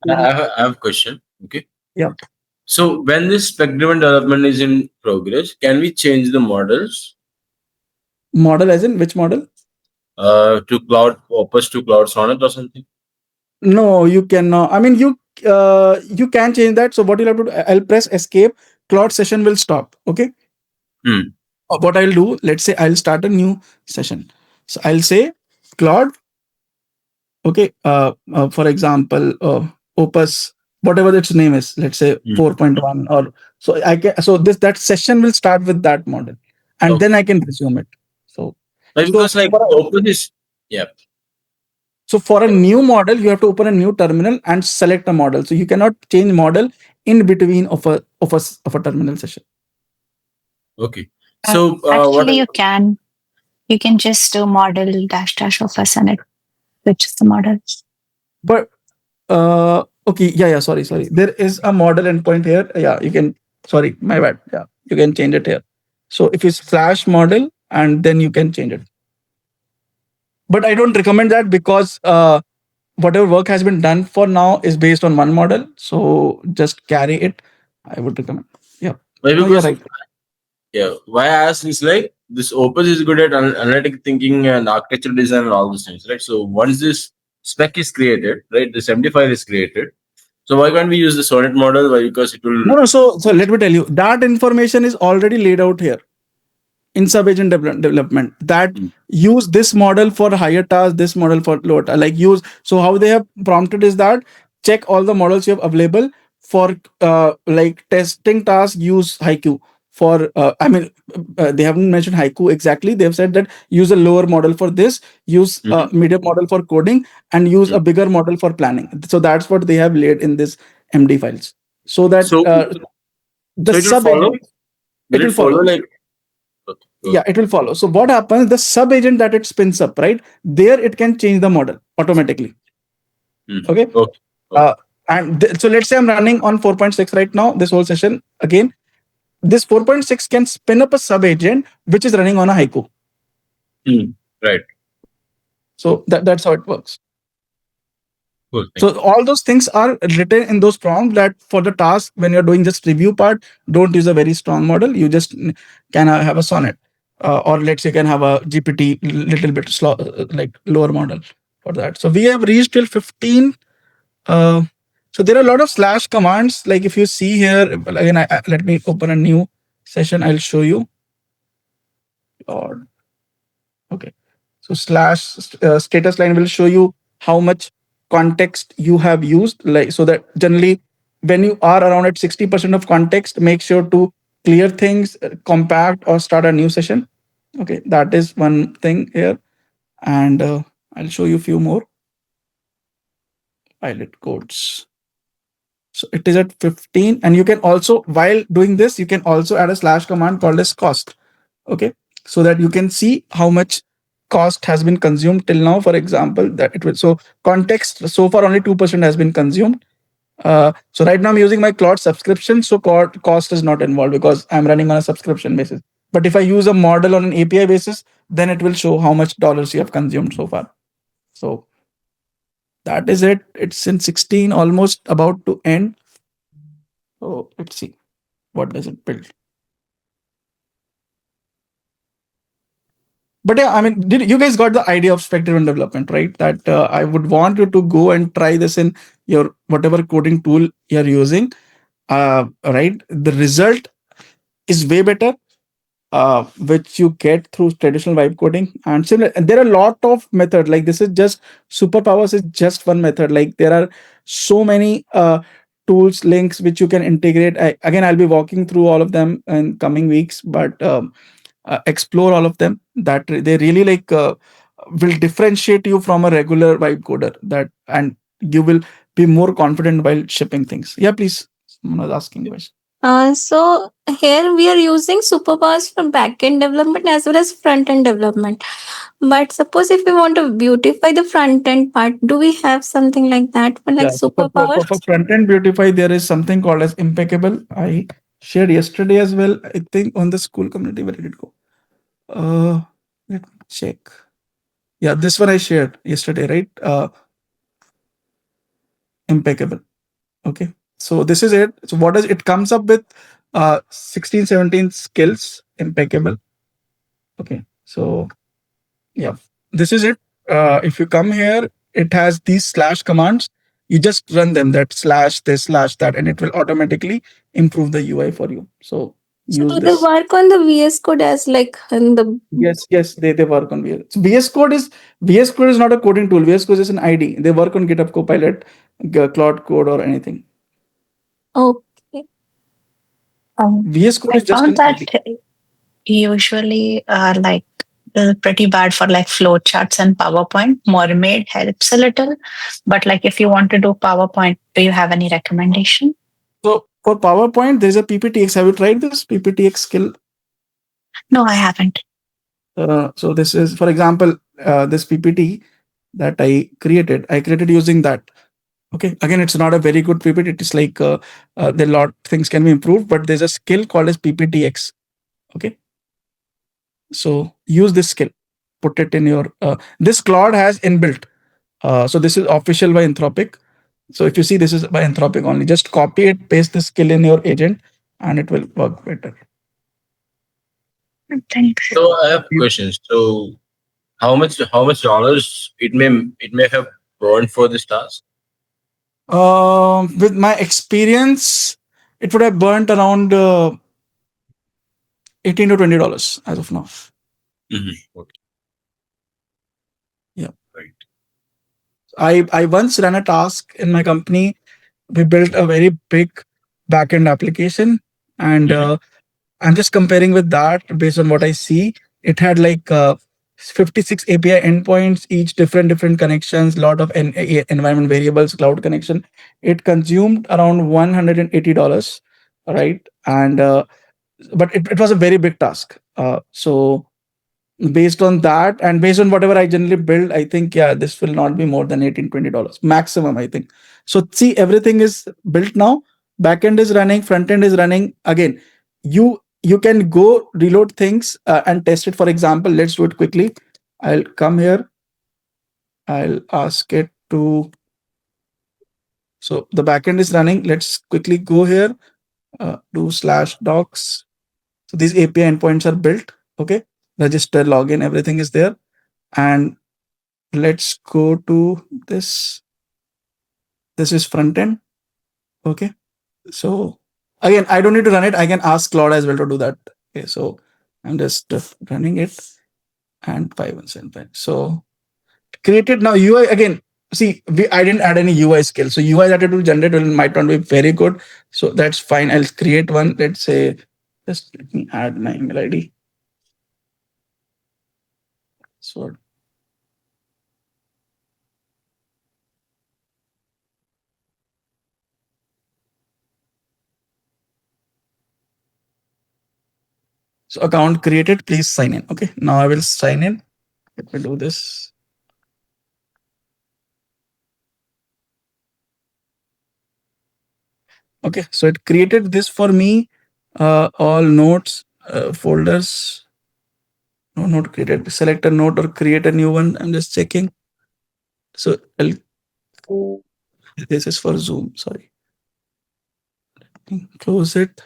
I have a question. Okay. Yeah. So when this spec-driven development is in progress, can we change the models? Model as in which model? To Cloud Opus to Cloud Sonnet or something? No, you cannot. I mean, you can change that. So what you'll have to do, I'll press escape. Claude session will stop. Okay. What I'll do, let's say I'll start a new session. So I'll say Claude. Okay. For example, Opus, whatever its name is, let's say 4.1 or so. That session will start with that model, and then I can resume it. So because Opus is So for a new model, you have to open a new terminal and select a model. So you cannot change model in between of a terminal session. Okay. So actually, you can just do model -- Opus and it which is the model. But okay, yeah, sorry. There is a model endpoint here. Yeah, you can. Sorry, my bad. Yeah, you can change it here. So if it's slash model, and then you can change it. But I don't recommend that because whatever work has been done for now is based on one model. So just carry it. I would recommend. Yeah. Why? No, you're Because right. yeah, why I ask is like this Opus is good at analytic thinking and architecture design and all those things, right? So once this spec is created, right, this MD file is created. So why can't we use the Sonnet model? Why? Because it will. No. So let me tell you, that information is already laid out here in sub-agent development. That use this model for higher tasks, this model for lower task. Like use. So how they have prompted is that check all the models you have available for like testing tasks. Use Haiku for. They haven't mentioned Haiku exactly. They have said that use a lower model for this. Use a medium model for coding, and use a bigger model for planning. So that's what they have laid in this MD files. So that the so it will follow. It will follow. Like. Yeah, it will follow. So what happens, the sub agent that it spins up, right there, it can change the model automatically. Okay. So let's say I'm running on 4.6 right now, this whole session. Again, this 4.6 can spin up a sub agent which is running on a Haiku. Right. So that's how it works. Cool. So all those things are written in those prompts that for the task, when you're doing just review part, don't use a very strong model. You just can have a Sonnet, or let's say you can have a GPT, little bit slow, like lower model for that. So we have reached till 15. So there are a lot of slash commands. Like if you see here, again, let me open a new session. I'll show you. Okay. So slash status line will show you how much context you have used, like so that generally when you are around at 60% of context, make sure to clear things, compact, or start a new session. Okay, that is one thing here. And I'll show you a few more pilot codes. So it is at 15, and you can also, while doing this, you can also add a slash command called as cost. Okay, so that you can see how much cost has been consumed till now. For example, that it will, so context so far only 2% has been consumed. So right now I'm using my Claude subscription, so cost is not involved because I'm running on a subscription basis. But if I use a model on an API basis, then it will show how much dollars you have consumed so far. So that is it. It's in 16, almost about to end. So let's see, what does it build? But yeah, I mean, you guys got the idea of spec-driven development, right? That I would want you to go and try this in your whatever coding tool you're using. Right? The result is way better, which you get through traditional vibe coding. And similar, and there are a lot of methods. Like this is just Superpowers is just one method. Like there are so many tools, links which you can integrate. Again, I'll be walking through all of them in coming weeks, but explore all of them. That they really like will differentiate you from a regular vibe coder. That, and you will be more confident while shipping things. Yeah, please. Someone was asking a question. So here we are using Superpowers for backend development as well as front-end development. But suppose if we want to beautify the front-end part, do we have something like that for like Superpowers? For front-end beautify, there is something called as Impeccable. I shared yesterday as well, I think, on the school community. Where did it go? Let me check. Yeah, this one I shared yesterday, right? Impeccable. Okay. So this is it. So what does it comes up with? 16, 17 skills, Impeccable. Okay. So yeah, this is it. If you come here, it has these slash commands. You just run them, that slash this, slash that, and it will automatically improve the UI for you. So use Do they this. work on the VS Code as like in the Yes, they work on VS. So VS Code is not a coding tool. VS Code is an ID. They work on GitHub Copilot, Claude Code, or anything. Okay. VS Code I is just found an that usually are like pretty bad for like flowcharts and PowerPoint. Mermaid helps a little, but like if you want to do PowerPoint, do you have any recommendation? So for PowerPoint, there's a PPTX. Have you tried this PPTX skill? No, I haven't. So this is, for example, this PPT. that I created using that. Okay, again, it's not a very good PPT. It is like there are a lot things can be improved, but there's a skill called as PPTX. Okay, so use this skill, put it in your this Claude has inbuilt. So this is official by Anthropic. So if you see, this is by Anthropic only. Just copy it, paste the skill in your agent, and it will work better. Thanks. So I have questions. So how much dollars it may have burned for this task? With my experience, it would have burnt around $18 to $20 as of now. Okay. Yeah. Right. I once ran a task in my company. We built a very big backend application, and I'm just comparing with that based on what I see. It had like 56 API endpoints, each different connections, lot of environment variables, cloud connection. It consumed around $180, right? And but it was a very big task. So based on that and based on whatever I generally build, I think this will not be more than $18-20 maximum, I think. So see, everything is built now. Backend is running, front end is running. Again, you can go reload things and test it. For example, let's do it quickly. I'll come here. I'll ask it to. So the backend is running. Let's quickly go here. Do /docs. So these API endpoints are built. Okay, register, login, everything is there. And let's go to this. This is front end. Okay, so again, I don't need to run it. I can ask Claude as well to do that. Okay, so I'm just running it and 5175. So created now UI again. See, I didn't add any UI skill. So UI that it will generate might not be very good. So that's fine. I'll create one. Let's say, just let me add my email ID. So account created, please sign in. Okay, now I will sign in. Let me do this. Okay, so it created this for me. All notes, folders. No, not created. Select a note or create a new one. I'm just checking. So this is for Zoom. Sorry. Close it.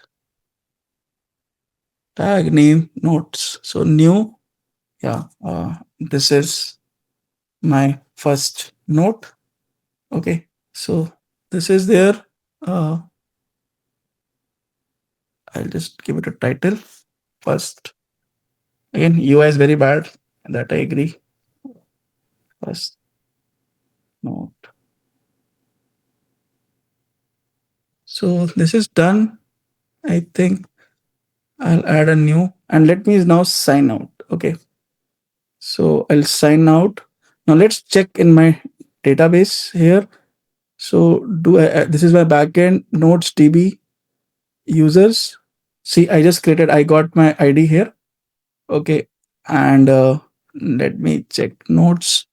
Tag name notes. So new. Yeah. This is my first note. Okay. So this is there. I'll just give it a title first. Again, UI is very bad. That I agree. First note. So this is done. I think I'll add a new and let me now sign out. Okay. So I'll sign out. Now let's check in my database here. So this is my backend nodes DB users. See, I just created, I got my ID here. Okay. And let me check nodes.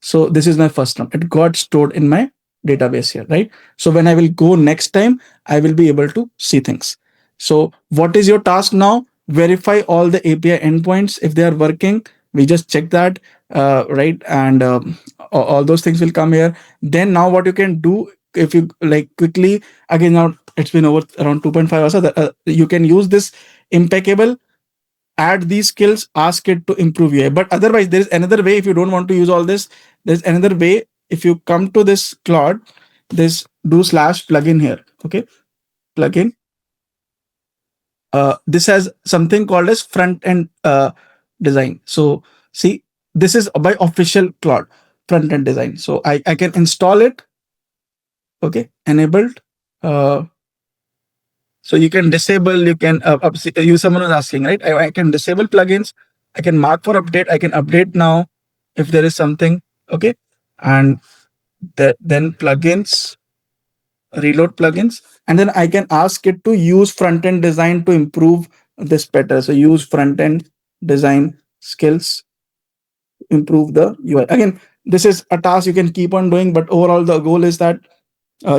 So this is my first node. It got stored in my database here, right? So when I will go next time, I will be able to see things. So what is your task now? Verify all the API endpoints. If they are working, we just check that, right? And all those things will come here. Then now what you can do, if you like quickly, again, now it's been over around 2.5 hours. So you can use this Impeccable, add these skills, ask it to improve UI. But otherwise, there is another way. If you don't want to use all this, there's another way. If you come to this Claude, this do /plugin here. Okay, plugin. This has something called as front end design. So see, this is by official Claude front end design. So I can install it. Okay, enabled. So you can disable, you can use, someone was asking, right? I can disable plugins. I can mark for update. I can update now if there is something. Okay. And then plugins, reload plugins. And then I can ask it to use front-end design to improve this better. So use front-end design skills, improve the UI. Again, this is a task you can keep on doing, but overall the goal is that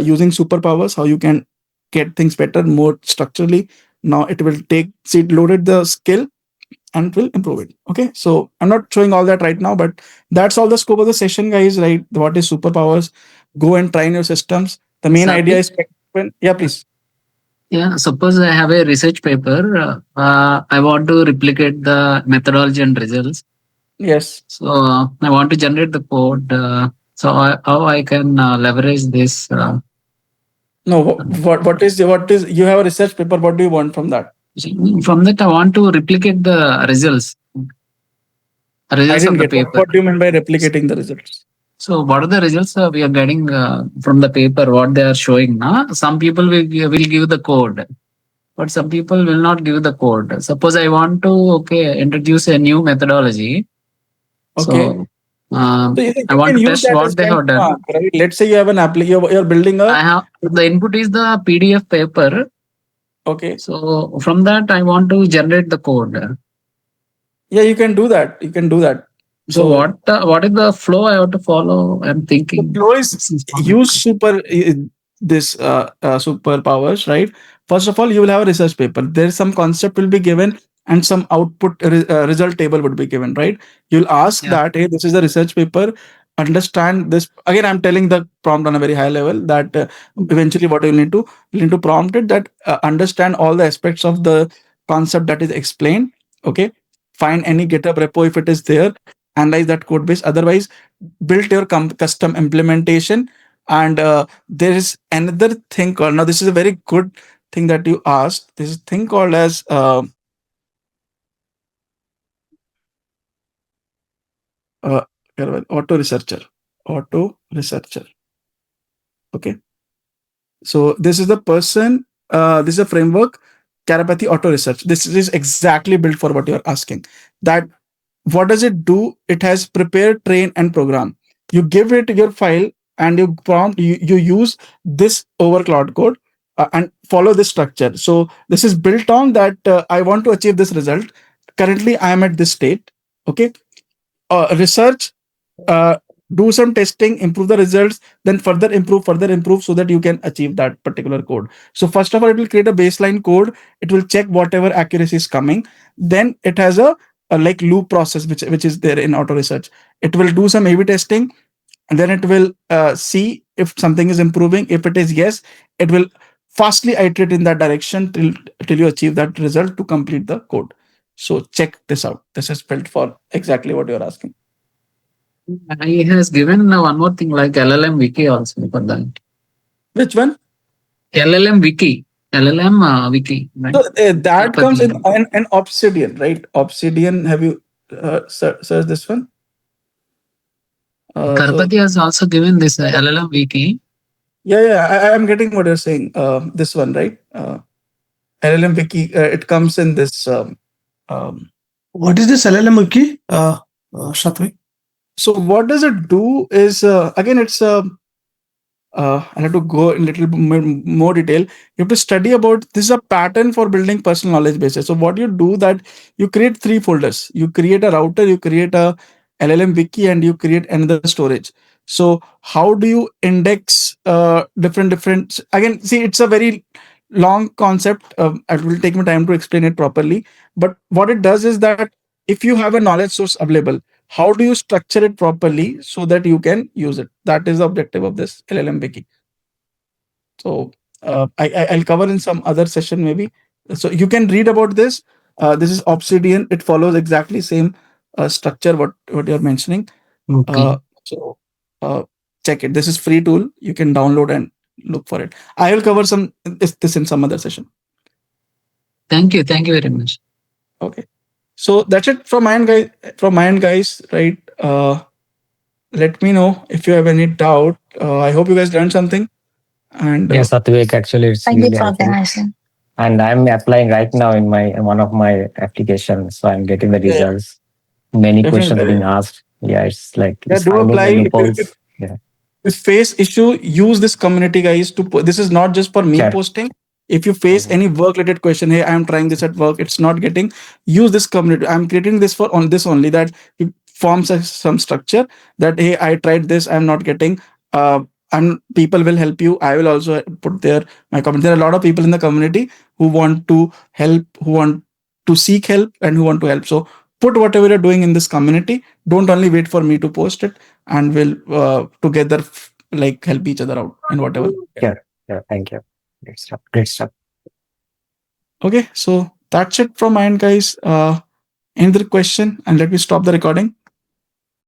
using superpowers, how you can get things better, more structurally. Now it will see it loaded the skill and it will improve it. Okay, so I'm not showing all that right now, but that's all the scope of the session, guys. Right? What is superpowers? Go and try in your systems. The main idea is, yeah, please. Yeah, suppose I have a research paper. I want to replicate the methodology and results. Yes. So I want to generate the code. How I can leverage this? No, what is you have a research paper? What do you want from that? From that, I want to replicate the results. I didn't get paper. What do you mean by replicating the results? So what are the results we are getting from the paper, what they are showing? Some people will give the code, but some people will not give the code. Suppose I want to introduce a new methodology. Okay. So, I want to test what they have done. Right? Let's say you have an application, you're building the input is the PDF paper. Okay. So from that, I want to generate the code. Yeah, you can do that. So what is the flow I have to follow? I'm thinking. The flow is use superpowers, right? First of all, you will have a research paper. There's some concept will be given and some output result table would be given, right? You'll ask that, hey, this is a research paper. Understand this. Again, I'm telling the prompt on a very high level that eventually what you need to prompt it that understand all the aspects of the concept that is explained. Okay. Find any GitHub repo if it is there. Analyze that code base. Otherwise, build your custom implementation. And there is another thing called, now this is a very good thing that you asked. This is a thing called as auto researcher. Okay. So this is the person, this is a framework, Karapathy Auto Research. This is exactly built for what you're asking. That what does it do? It has prepare, train, and program. You give it your file and you prompt, you use this over Claude Code and follow this structure. So this is built on that I want to achieve this result. Currently, I am at this state. Okay. Research, do some testing, improve the results, then further improve so that you can achieve that particular code. So first of all, it will create a baseline code. It will check whatever accuracy is coming. Then it has a like loop process, which is there in auto research. It will do some A/B testing, and then it will see if something is improving. If it is yes, it will fastly iterate in that direction till you achieve that result to complete the code. So check this out. This is built for exactly what you're asking. He has given one more thing like LLM Wiki also for that. Which one? LLM Wiki. Wiki. Right? So that comes in Obsidian, right? Obsidian. Have you searched this one? Karpati has also given this LLM Wiki. Yeah. I am getting what you're saying. This one, right? LLM Wiki. It comes in this. What is this LLM Wiki, Shatwik? So what does it do is, again, it's I have to go in a little more detail. You have to study about, this is a pattern for building personal knowledge bases. So what you do that you create 3 folders. You create a router, you create a LLM Wiki, and you create another storage. So how do you index different, again, see, it's a very long concept. It will take me time to explain it properly. But what it does is that if you have a knowledge source available, how do you structure it properly so that you can use it? That is the objective of this LLM Wiki. So I'll cover in some other session maybe. So you can read about this. This is Obsidian. It follows exactly same structure what you're mentioning. Okay. So check it. This is free tool. You can download and look for it. I will cover this in some other session. Thank you very much. Okay. So that's it from my end, guys. Right. Let me know if you have any doubt. I hope you guys learned something. And yes, Satvik, actually, it's Thank you really for helpful. organizing. And I'm applying right now in one of my applications, so I'm getting the results. Many questions being asked. Yeah, it's like do apply. If you face issue, use this community, guys. This is not just for me posting. If you face any work related question, hey, I'm trying this at work, it's not getting, use this community. I'm creating this for on this only, that you form some structure that, hey, I tried this, I'm not getting, and people will help you. I will also put there my comment. There are a lot of people in the community who want to help, who want to seek help, and who want to help. So put whatever you're doing in this community. Don't only wait for me to post it, and we'll together like help each other out in whatever. Yeah, thank you. Great stuff. Great stuff. Okay, so that's it from my end, guys. Any other question? And let me stop the recording.